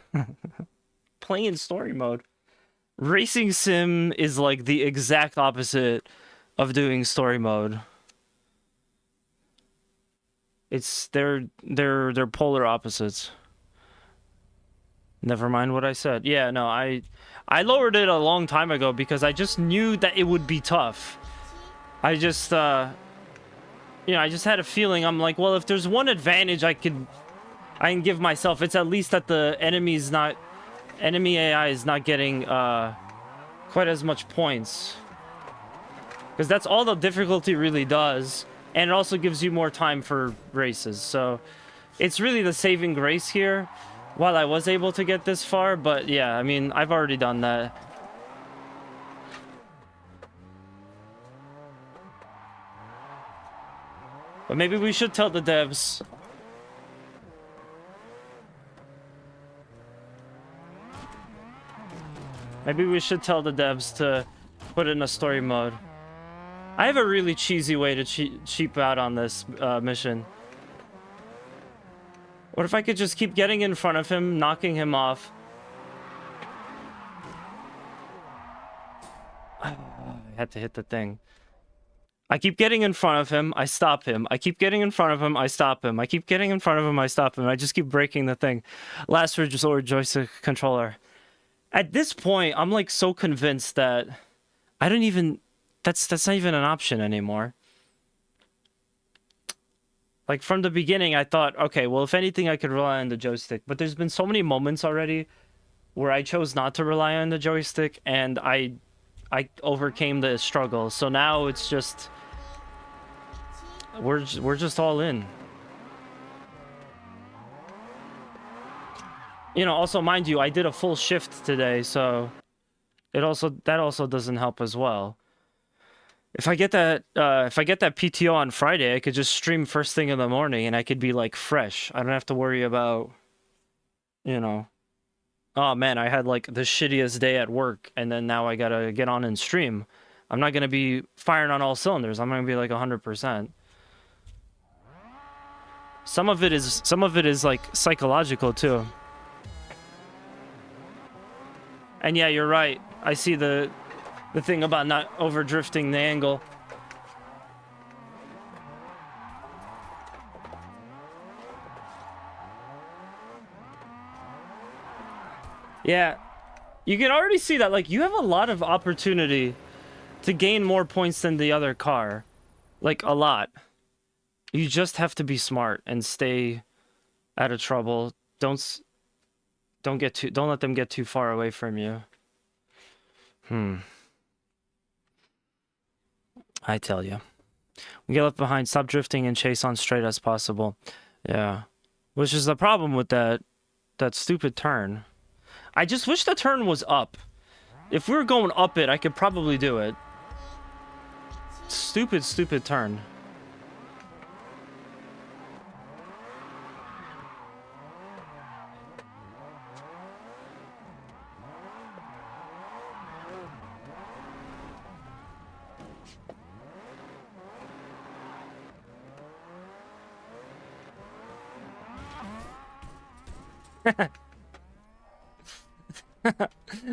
Playing story mode. Racing sim is like the exact opposite of doing story mode. It's they're polar opposites. Never mind what I said. Yeah, no, I lowered it a long time ago because I just knew that it would be tough. I just I just had a feeling. I'm like, well, if there's one advantage I can give myself, it's at least that the enemy AI is not getting quite as much points, because that's all the difficulty really does, and it also gives you more time for races. So it's really the saving grace here while I was able to get this far. But yeah, I mean, I've already done that. But maybe we should tell the devs. Maybe we should tell the devs to put it in a story mode. I have a really cheesy way to cheap out on this mission. What if I could just keep getting in front of him, knocking him off? I had to hit the thing. I keep getting in front of him, I stop him. I keep getting in front of him, I stop him. I keep getting in front of him, I stop him. I just keep breaking the thing. Last resort joystick controller. At this point, I'm like so convinced that I don't even... That's not even an option anymore. Like, from the beginning, I thought, okay, well, if anything, I could rely on the joystick. But there's been so many moments already where I chose not to rely on the joystick, and I overcame the struggle. So now it's just... We're just all in. You know, also, mind you, I did a full shift today, so... that also doesn't help as well. If I get that PTO on Friday, I could just stream first thing in the morning and I could be like fresh. I don't have to worry about, you know, oh man, I had like the shittiest day at work and then now I gotta get on and stream. I'm not gonna be firing on all cylinders. I'm gonna be like 100%. Some of it is like psychological too. And yeah, you're right. I see the thing about not over drifting the angle. Yeah, you can already see that, like, you have a lot of opportunity to gain more points than the other car. Like, a lot. You just have to be smart and stay out of trouble. Don't let them get too far away from you. I tell you. We get left behind, stop drifting and chase on straight as possible. Yeah. Which is the problem with that stupid turn. I just wish the turn was up. If we were going up it, I could probably do it. Stupid turn.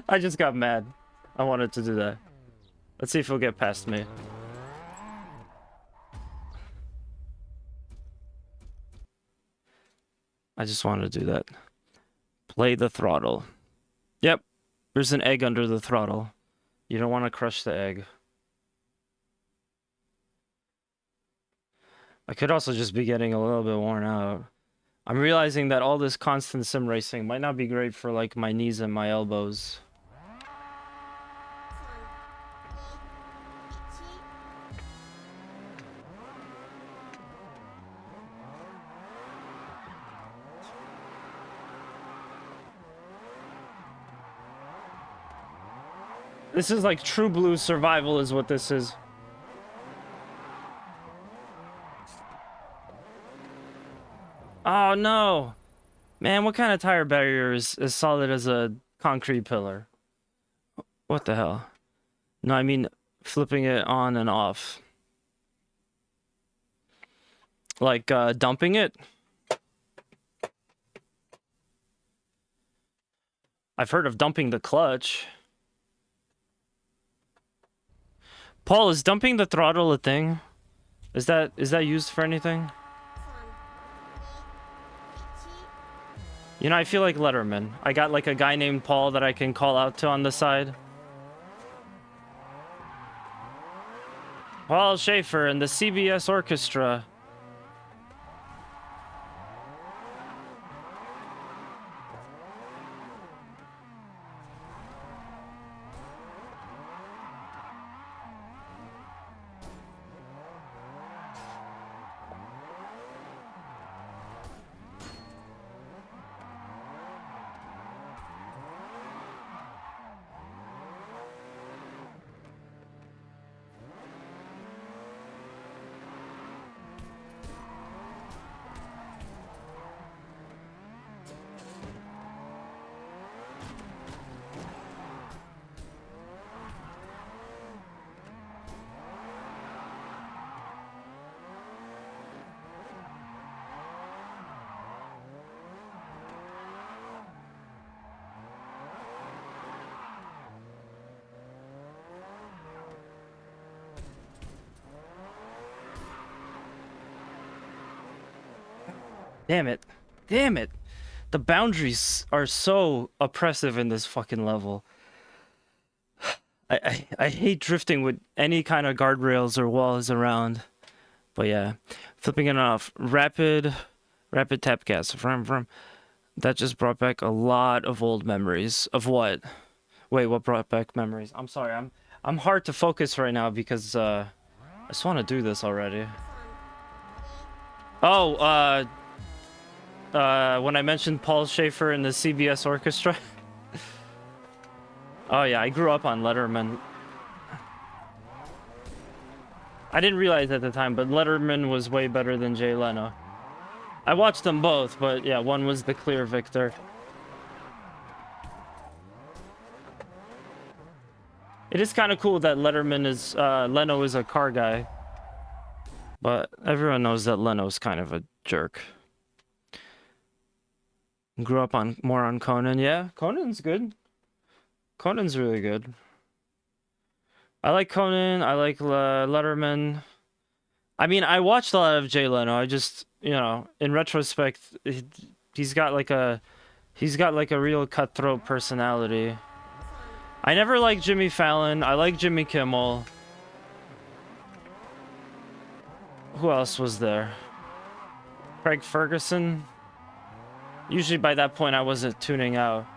I just got mad. I wanted to do that. Let's see if he'll get past me. I just wanted to do that. Play the throttle. Yep. There's an egg under the throttle. You don't want to crush the egg. I could also just be getting a little bit worn out. I'm realizing that all this constant sim racing might not be great for, like, my knees and my elbows. This is like true blue survival is what this is. Oh no! Man, what kind of tire barrier is as solid as a concrete pillar? What the hell? No, I mean flipping it on and off. Like, dumping it? I've heard of dumping the clutch. Paul, is dumping the throttle a thing? Is that used for anything? You know, I feel like Letterman. I got like a guy named Paul that I can call out to on the side. Paul Schaefer and the CBS Orchestra. Damn it. Damn it. The boundaries are so oppressive in this fucking level. I hate drifting with any kind of guardrails or walls around. But yeah, flipping it off. Rapid tap gas. From. That just brought back a lot of old memories. Of what? Wait, what brought back memories? I'm sorry, I'm hard to focus right now because I just want to do this already. Oh, when I mentioned Paul Schaefer in the CBS Orchestra. Oh yeah, I grew up on Letterman. I didn't realize at the time, but Letterman was way better than Jay Leno. I watched them both, but yeah, one was the clear victor. It is kind of cool that Leno is a car guy. But everyone knows that Leno's kind of a jerk. Grew up more on Conan. Yeah, Conan's good. Conan's really good. I like Conan. I like Letterman. I mean, I watched a lot of Jay Leno. I just, in retrospect, he's got like a real cutthroat personality. I never liked Jimmy Fallon. I like Jimmy Kimmel. Who else was there? Craig Ferguson. Usually by that point I wasn't tuning out.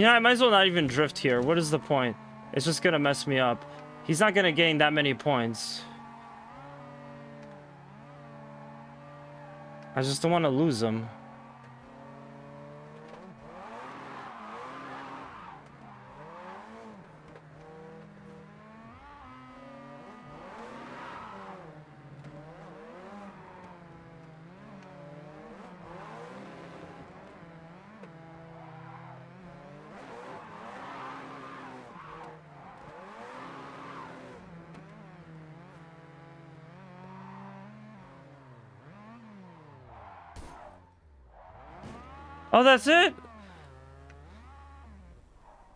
I might as well not even drift here. What is the point? It's just gonna mess me up. He's not gonna gain that many points. I just don't want to lose him. Oh, that's it?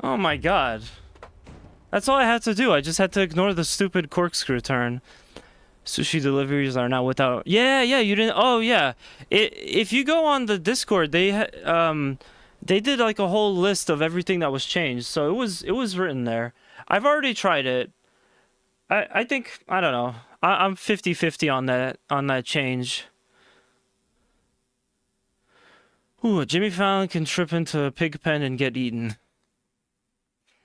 Oh my god. That's all I had to do. I just had to ignore the stupid corkscrew turn. Sushi deliveries are now without... Yeah, you didn't... Oh, yeah. If you go on the Discord, they did like a whole list of everything that was changed. So it was written there. I've already tried it. I think... I don't know. I'm 50-50 on that change. Ooh, Jimmy Fallon can trip into a pig pen and get eaten.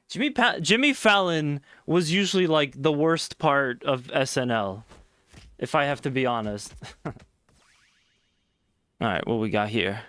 Jimmy Fallon was usually like the worst part of SNL, if I have to be honest. All right, what we got here?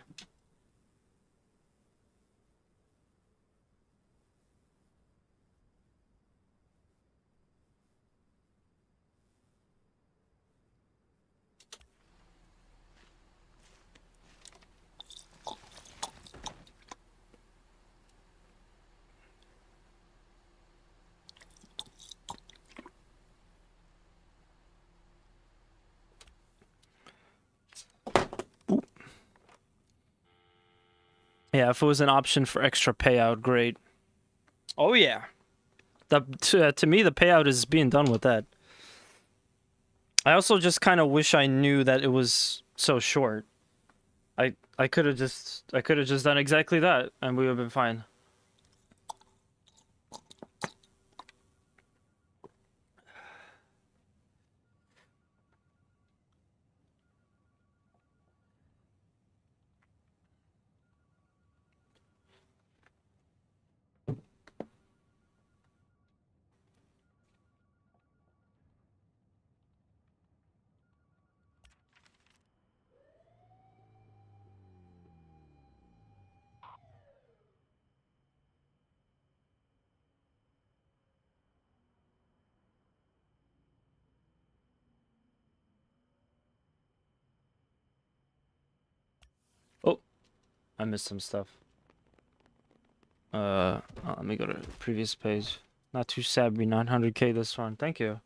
Yeah, if it was an option for extra payout, great. Oh yeah. To me, the payout is being done with that. I also just kind of wish I knew that it was so short. I could have just done exactly that, and we would have been fine. I missed some stuff. Let me go to the previous page. Not too shabby, 900k this one. Thank you.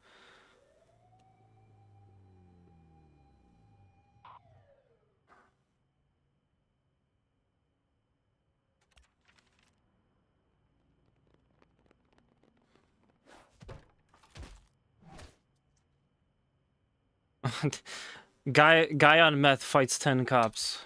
Guy on meth fights 10 cops.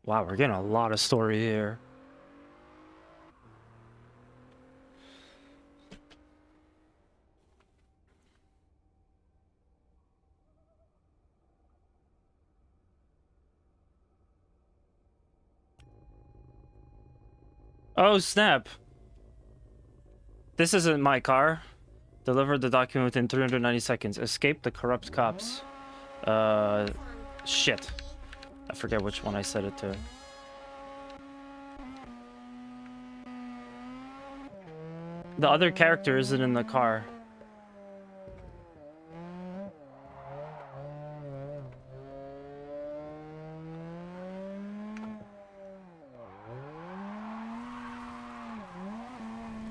Wow, we're getting a lot of story here. Oh, snap. This isn't my car. Delivered the document within 390 seconds. Escape the corrupt cops. Shit. I forget which one I said it to. The other character isn't in the car.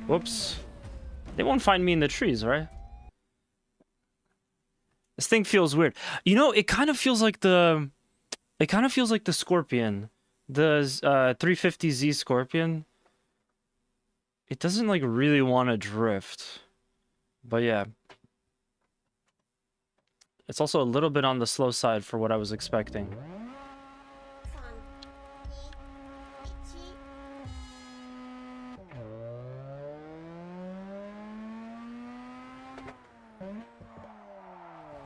Whoops. They won't find me in the trees, right? This thing feels weird. You know, it kind of feels like the... It kind of feels like the Scorpion. The 350Z Scorpion. It doesn't, like, really want to drift. But yeah. It's also a little bit on the slow side for what I was expecting.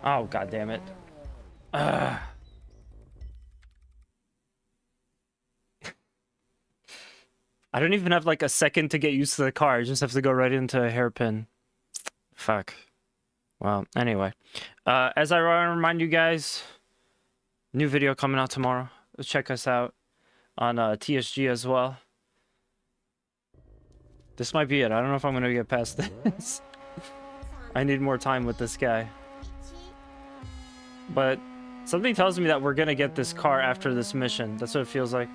Oh, god damn it. I don't even have like a second to get used to the car. I just have to go right into a hairpin. Fuck. Well, anyway. As I remind you guys, new video coming out tomorrow. Check us out on TSG as well. This might be it. I don't know if I'm going to get past this. I need more time with this guy. But something tells me that we're going to get this car after this mission. That's what it feels like.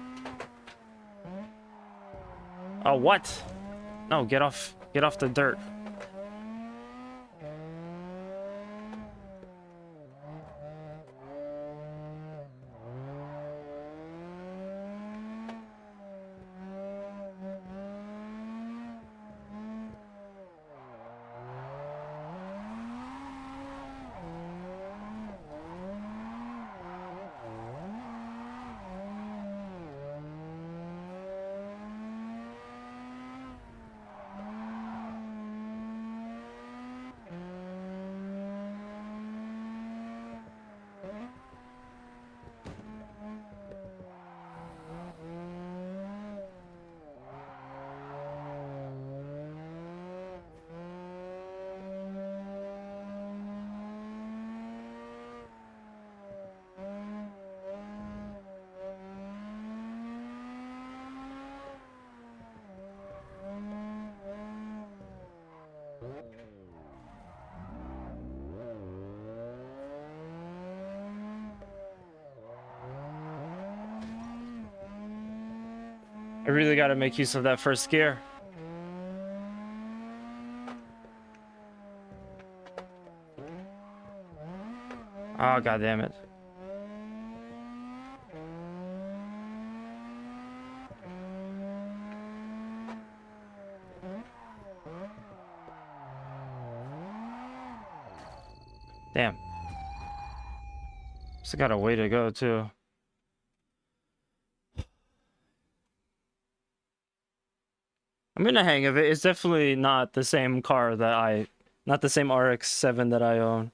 Oh, what? No, get off the dirt. I really got to make use of that first gear. Oh, god damn it. Damn. Still got a way to go, too. I'm in the hang of it. It's definitely not the same car that I Not the same RX-7 that I own.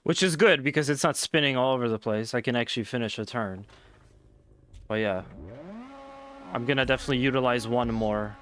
Which is good because it's not spinning all over the place. I can actually finish a turn. But yeah. I'm gonna definitely utilize one more.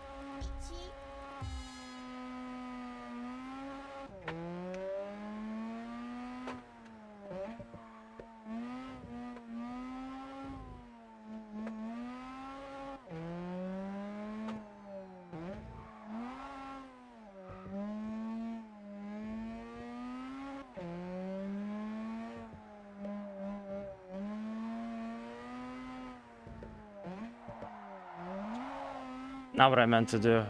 Not what I meant to do.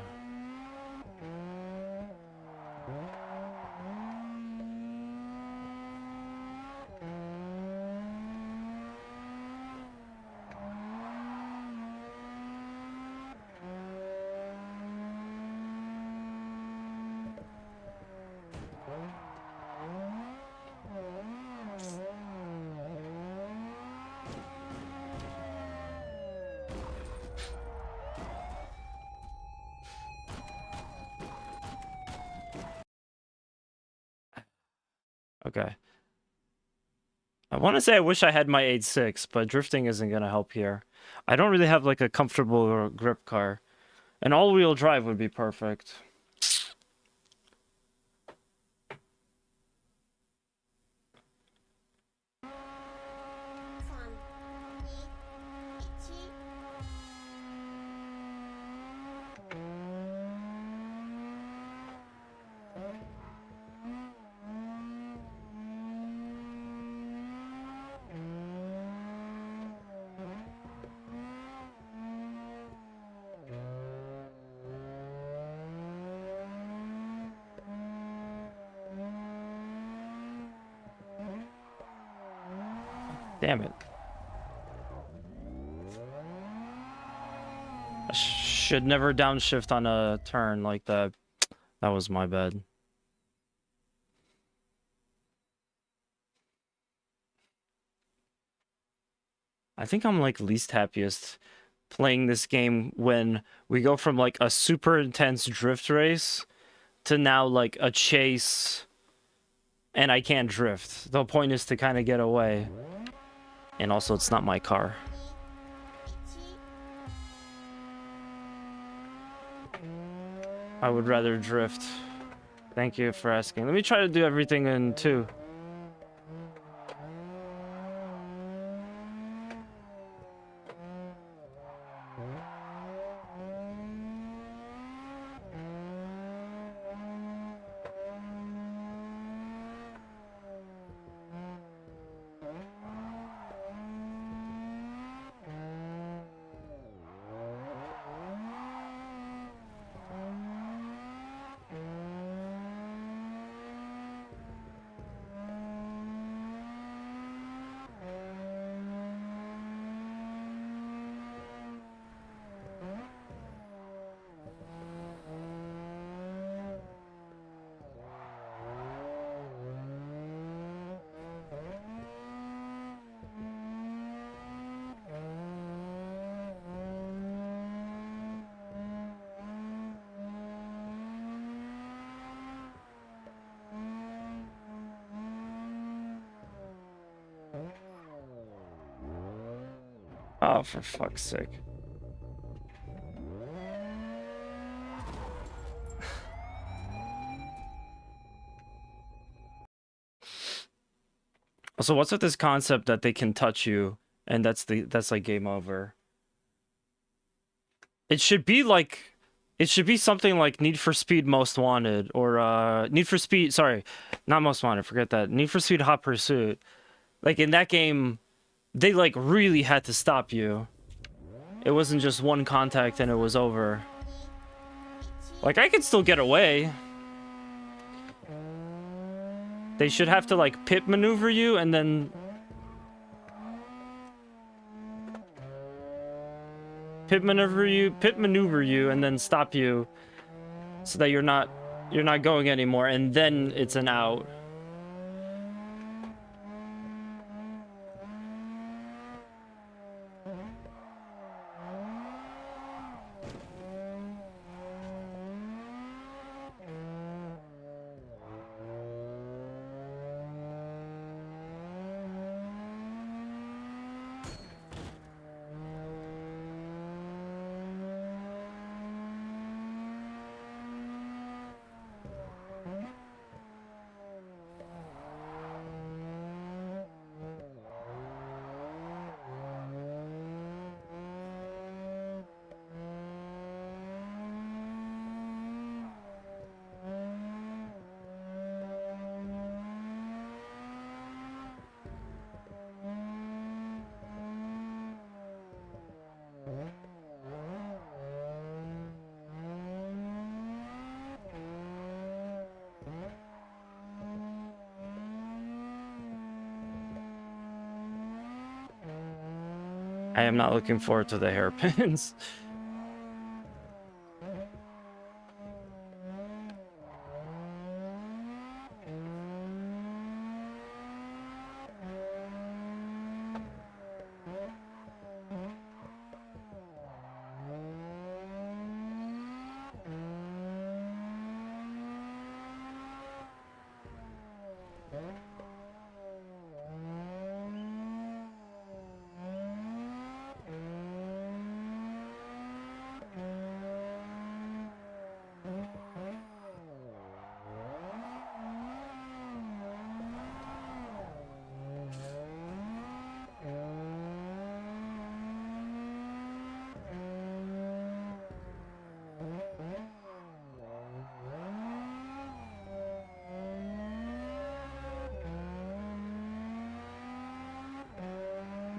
Okay. I want to say I wish I had my 8.6, but drifting isn't going to help here. I don't really have like a comfortable grip car. An all-wheel drive would be perfect. Damn it. I should never downshift on a turn like that. That was my bad. I think I'm like least happiest playing this game when we go from like a super intense drift race to now like a chase and I can't drift. The point is to kind of get away. And also it's not my car. I would rather drift. Thank you for asking. Let me try to do everything in 2. Oh, for fuck's sake. Also, what's with this concept that they can touch you and that's like game over? It should be something like Need for Speed Most Wanted or Need for Speed, sorry, not Most Wanted, forget that. Need for Speed Hot Pursuit. Like in that game, they like really had to stop you. It wasn't just one contact and it was over. Like I could still get away. They should have to like pit maneuver you and then pit maneuver you and then stop you so that you're not going anymore and then it's an out. I am not looking forward to the hairpins.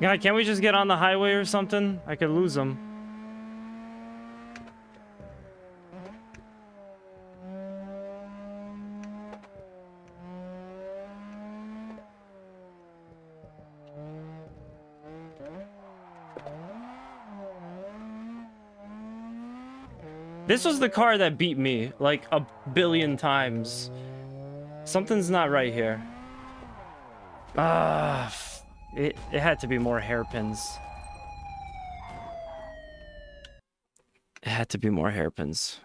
God, can't we just get on the highway or something? I could lose them. This was the car that beat me like a billion times. Something's not right here. It had to be more hairpins. It had to be more hairpins.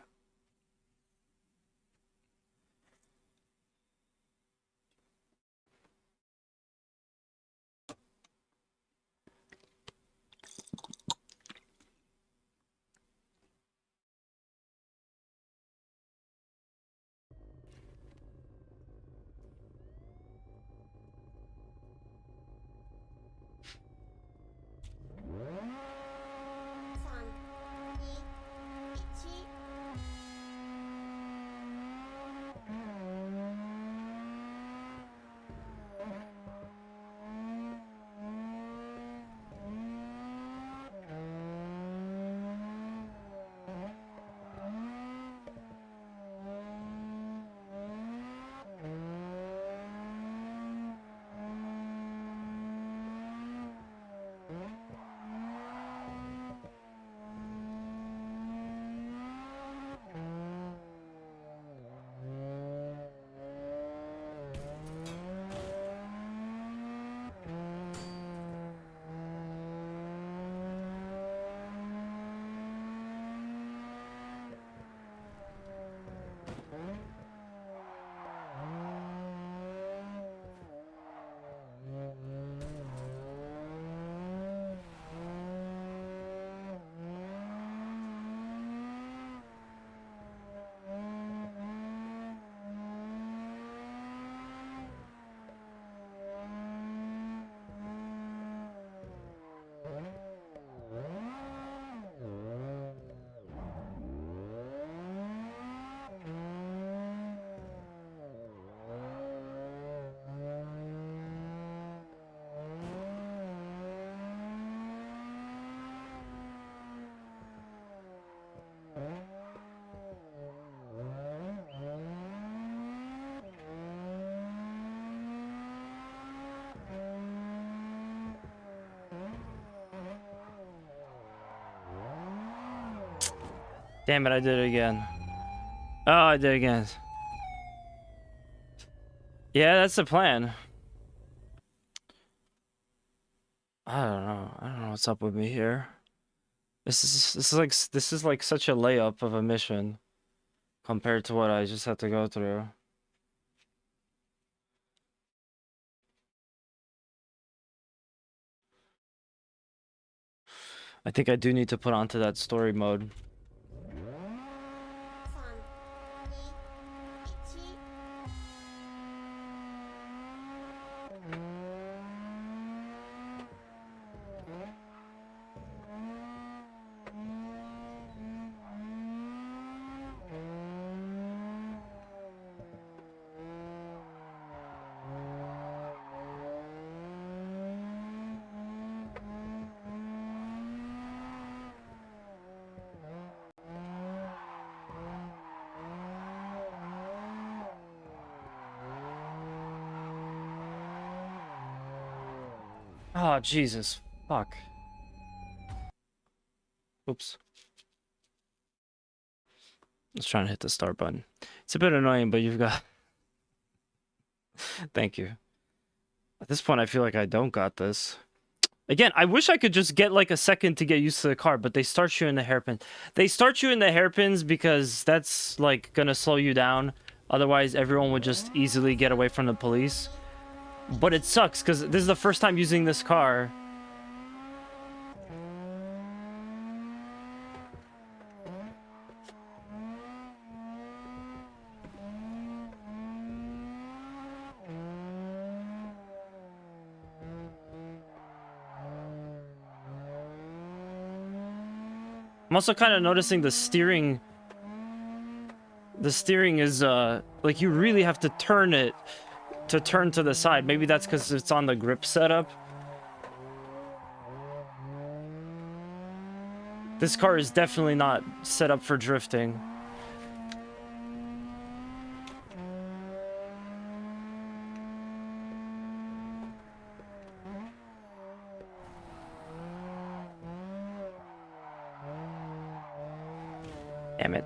Damn it, I did it again. Oh, I did it again. Yeah, that's the plan. I don't know. I don't know what's up with me here. This is like such a layup of a mission compared to what I just had to go through. I think I do need to put onto that story mode. Oh, Jesus. Fuck. Oops. I was trying to hit the start button. It's a bit annoying, but you've got... Thank you. At this point, I feel like I don't got this. Again, I wish I could just get like a second to get used to the car, but they start you in the hairpins. They start you in the hairpins because that's like gonna slow you down. Otherwise, everyone would just easily get away from the police. But it sucks because this is the first time using this car. I'm also kind of noticing the steering. The steering is, like you really have to turn it to turn to the side. Maybe that's because it's on the grip setup. This car is definitely not set up for drifting. Damn it.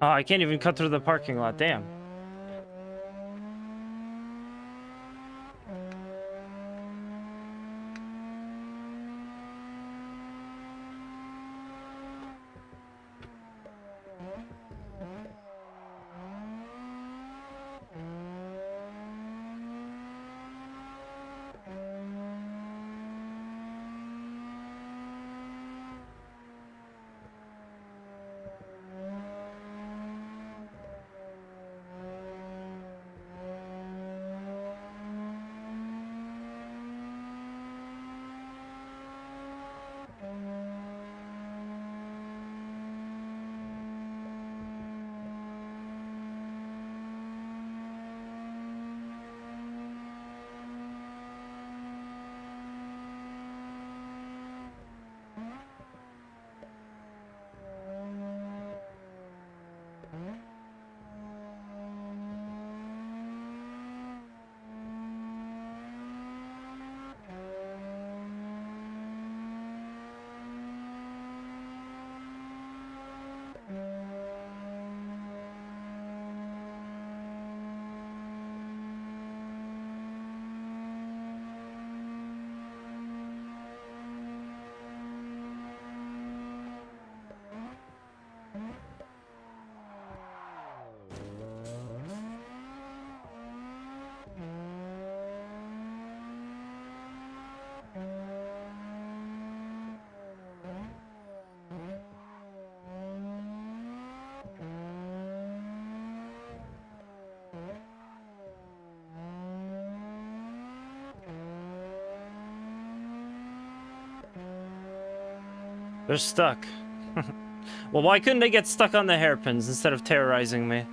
Oh, I can't even cut through the parking lot, damn. They're stuck. Well, why couldn't they get stuck on the hairpins instead of terrorizing me?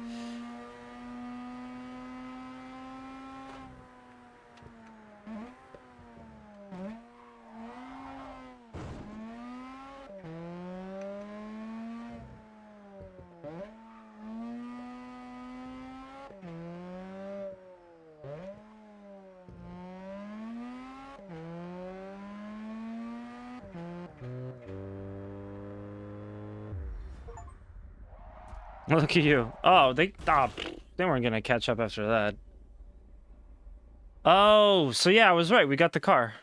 Look at you. Oh, they weren't gonna catch up after that. Oh, so yeah, I was right. We got the car.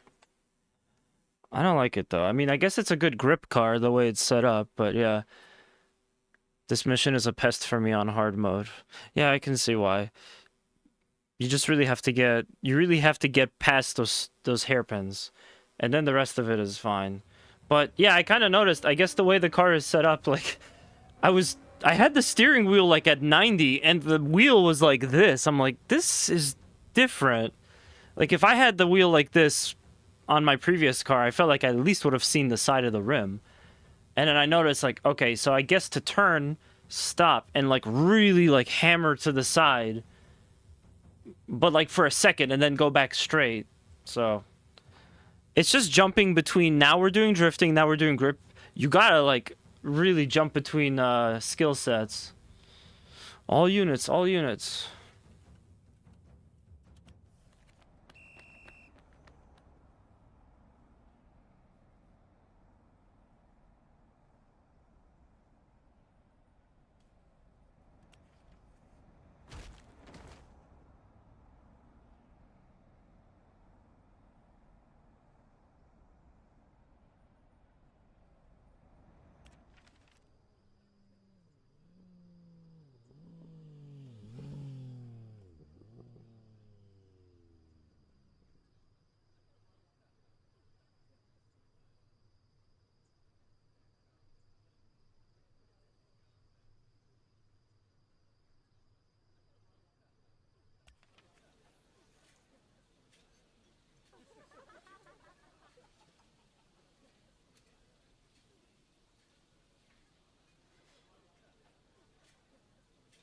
I don't like it though. I mean, I guess it's a good grip car the way it's set up, but yeah. This mission is a pest for me on hard mode. Yeah, I can see why. You just really have to get past those hairpins, and then the rest of it is fine. But yeah, I kind of noticed. I guess the way the car is set up, like, I had the steering wheel like at 90, and the wheel was like this. I'm like, this is different. Like, if I had the wheel like this on my previous car, I felt like I at least would have seen the side of the rim. And then I noticed, like, okay, so I guess to turn, stop, and like really like hammer to the side, but like for a second, and then go back straight. So it's just jumping between, now we're doing drifting, now we're doing grip. You gotta like really jump between skill sets. All units, all units.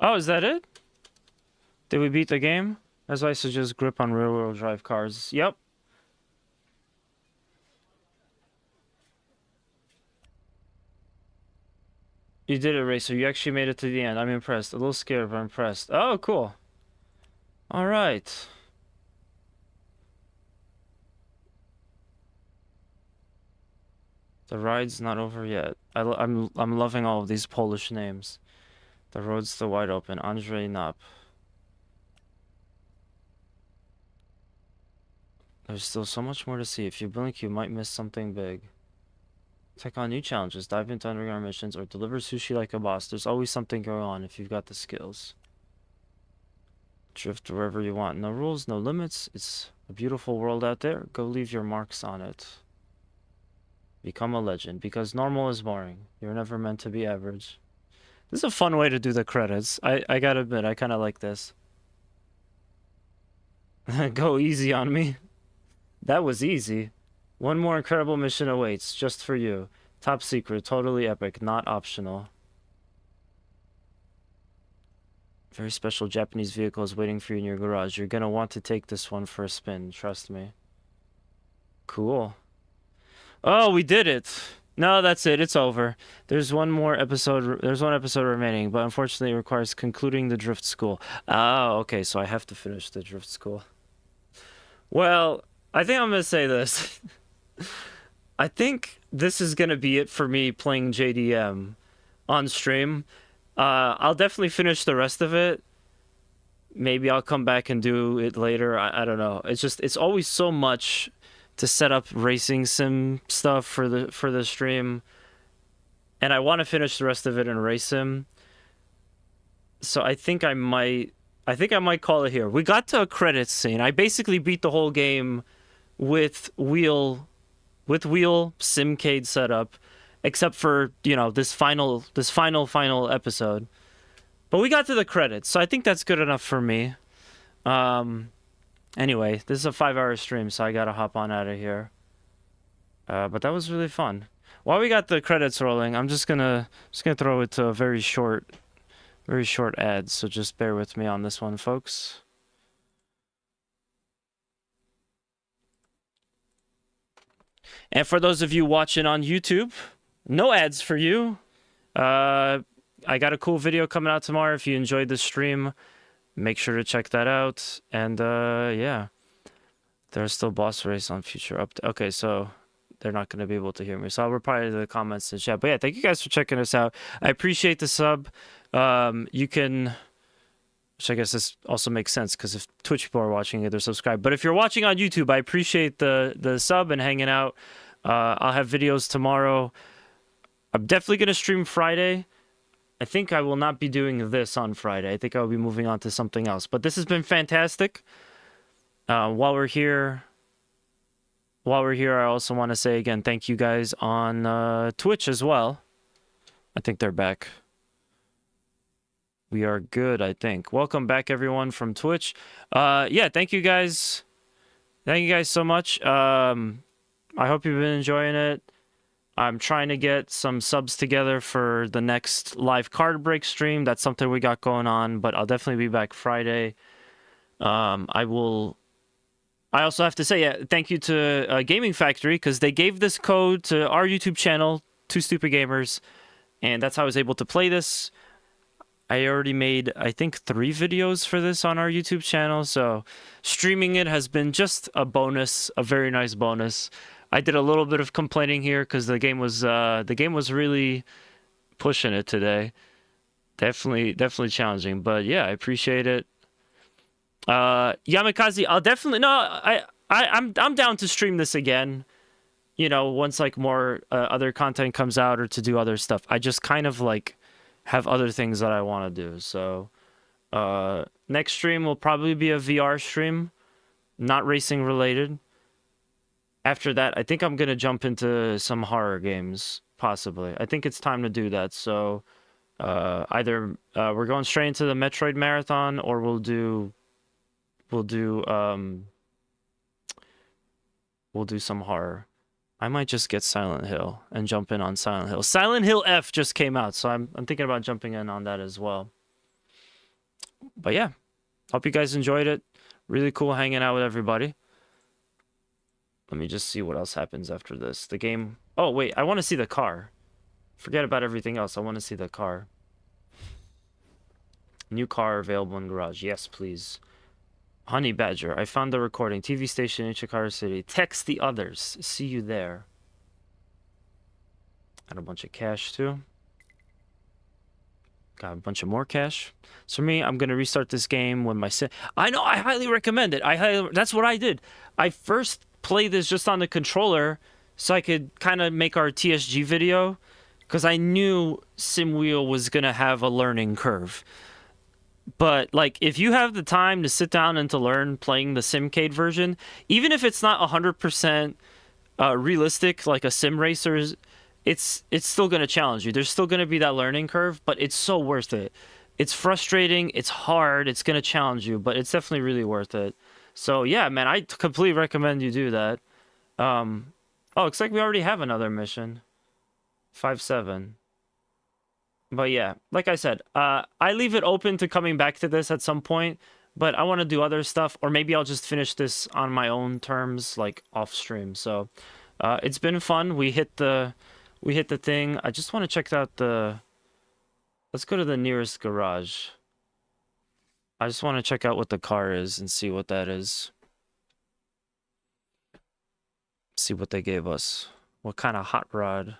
Oh, is that it? Did we beat the game? As I suggest grip on rear-wheel drive cars. Yep. You did it, Racer. You actually made it to the end. I'm impressed. A little scared, but I'm impressed. Oh, cool. All right. The ride's not over yet. I'm loving all of these Polish names. The road's still wide open. Andrzej Nap. There's still so much more to see. If you blink, you might miss something big. Take on new challenges, dive into underground missions, or deliver sushi like a boss. There's always something going on if you've got the skills. Drift wherever you want. No rules, no limits. It's a beautiful world out there. Go leave your marks on it. Become a legend, because normal is boring. You're never meant to be average. This is a fun way to do the credits. I gotta admit, I kind of like this. Go easy on me. That was easy. One more incredible mission awaits, just for you. Top secret, totally epic, not optional. Very special Japanese vehicle is waiting for you in your garage. You're gonna want to take this one for a spin, trust me. Cool. Oh, we did it! No, that's it. It's over. There's one episode remaining, but unfortunately it requires concluding the drift school. Oh, okay, so I have to finish the drift school. Well, I think I'm gonna say this. I think this is gonna be it for me playing JDM on stream. I'll definitely finish the rest of it. Maybe I'll come back and do it later. I don't know. It's always so much to set up racing sim stuff for the stream, and I want to finish the rest of it in race sim. So I think I might call it here. We got to a credits scene. I basically beat the whole game with wheel simcade setup, except for, you know, this final episode. But we got to the credits, so I think that's good enough for me. Anyway, this is a 5-hour stream, so I gotta hop on out of here. But that was really fun. while we got the credits rolling, I'm just gonna throw it to a very short ad. So just bear with me on this one, folks. And for those of you watching on YouTube, no ads for you. I got a cool video coming out tomorrow. If you enjoyed the stream, make sure to check that out. And yeah, there's still boss race on future update. Okay, so they're not going to be able to hear me, so I'll reply to the comments and chat. But yeah, thank you guys for checking us out. I appreciate the sub. You can, which I guess this also makes sense because if Twitch people are watching it, they're subscribed. But if you're watching on YouTube, I appreciate the sub and hanging out. I'll have videos tomorrow. I'm definitely going to stream Friday. I think I will not be doing this on Friday. I think I'll be moving on to something else. But this has been fantastic. While we're here, I also want to say again, thank you guys on Twitch as well. I think they're back. We are good, I think. Welcome back, everyone, from Twitch. Yeah, thank you guys. Thank you guys so much. I hope you've been enjoying it. I'm trying to get some subs together for the next live card break stream. That's something we got going on, but I'll definitely be back Friday. I also have to say, yeah, thank you to Gaming Factory, because they gave this code to our YouTube channel, Two Stupid Gamers, and that's how I was able to play this. I already made, I think, 3 videos for this on our YouTube channel, so streaming it has been just a bonus, a very nice bonus. I did a little bit of complaining here because the game was really pushing it today. Definitely challenging, but yeah, I appreciate it. Yamikaze, I'll definitely I'm down to stream this again. You know, once like more other content comes out or to do other stuff. I just kind of like have other things that I want to do. So next stream will probably be a VR stream, not racing related. After that, I think I'm gonna jump into some horror games, possibly. I think it's time to do that. So either we're going straight into the Metroid marathon, or we'll do some horror. I might just get Silent Hill and jump in on Silent Hill. Silent Hill F just came out, so I'm thinking about jumping in on that as well. But yeah, hope you guys enjoyed it. Really cool hanging out with everybody. Let me just see what else happens after this. The game... Oh, wait, I want to see the car. Forget about everything else. I want to see the car. New car available in garage. Yes, please. Honey Badger, I found the recording. TV station in Chicago City. Text the others. See you there. Got a bunch of cash, too. Got a bunch of more cash. So for me, I'm going to restart this game when my... I know, I highly recommend it. That's what I did. I first play this just on the controller so I could kind of make our TSG video, because I knew SimWheel was going to have a learning curve. But like, if you have the time to sit down and to learn playing the Simcade version, even if it's not 100% realistic like a sim racer, it's still going to challenge you. There's still going to be that learning curve, but it's so worth it. It's frustrating, it's hard, it's going to challenge you, but it's definitely really worth it. So yeah, man, I completely recommend you do that. Oh, looks like we already have another mission. 5-7. But yeah, like I said, I leave it open to coming back to this at some point, but I want to do other stuff, or maybe I'll just finish this on my own terms, like off stream. So it's been fun. We hit the thing. I just want to check out let's go to the nearest garage. I just want to check out what the car is and see what that is. See what they gave us. What kind of hot rod?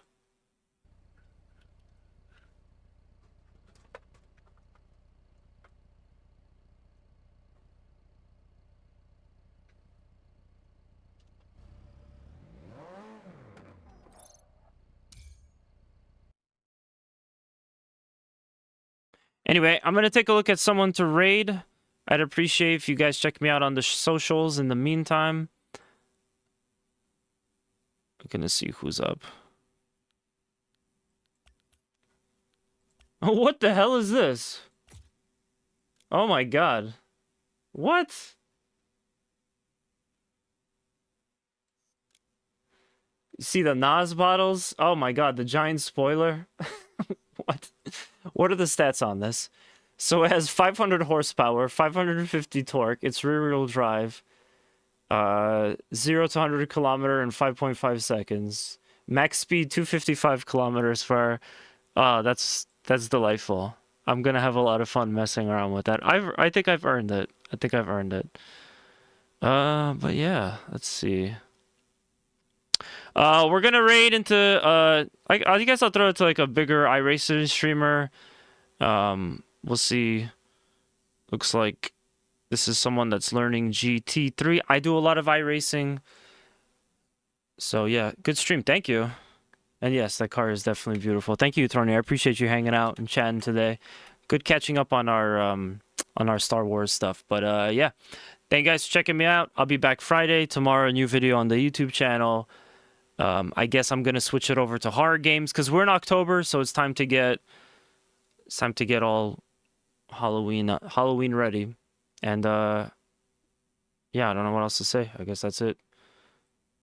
Anyway, I'm going to take a look at someone to raid. I'd appreciate if you guys check me out on the socials in the meantime. I'm going to see who's up. Oh, what the hell is this? Oh my god. What? see the Nas bottles? Oh my god, the giant spoiler. What? What are the stats on this? So it has 500 horsepower, 550 torque. It's rear-wheel drive. 0 to 100 kilometer in 5.5 seconds. Max speed 255 kilometers per hour. Oh, that's delightful. I'm gonna have a lot of fun messing around with that. I think I've earned it. I think I've earned it. But yeah, let's see. We're gonna raid into I guess I'll throw it to like a bigger iRacing streamer. We'll see. Looks like this is someone that's learning GT3. I do a lot of iRacing. So yeah, good stream. Thank you. And yes, that car is definitely beautiful. Thank you, Tony. I appreciate you hanging out and chatting today. Good catching up on our Star Wars stuff. But yeah. Thank you guys for checking me out. I'll be back Friday. Tomorrow, a new video on the YouTube channel. I guess I'm gonna switch it over to horror games because we're in October, so it's time to get all Halloween ready. And yeah, I don't know what else to say. I guess that's it.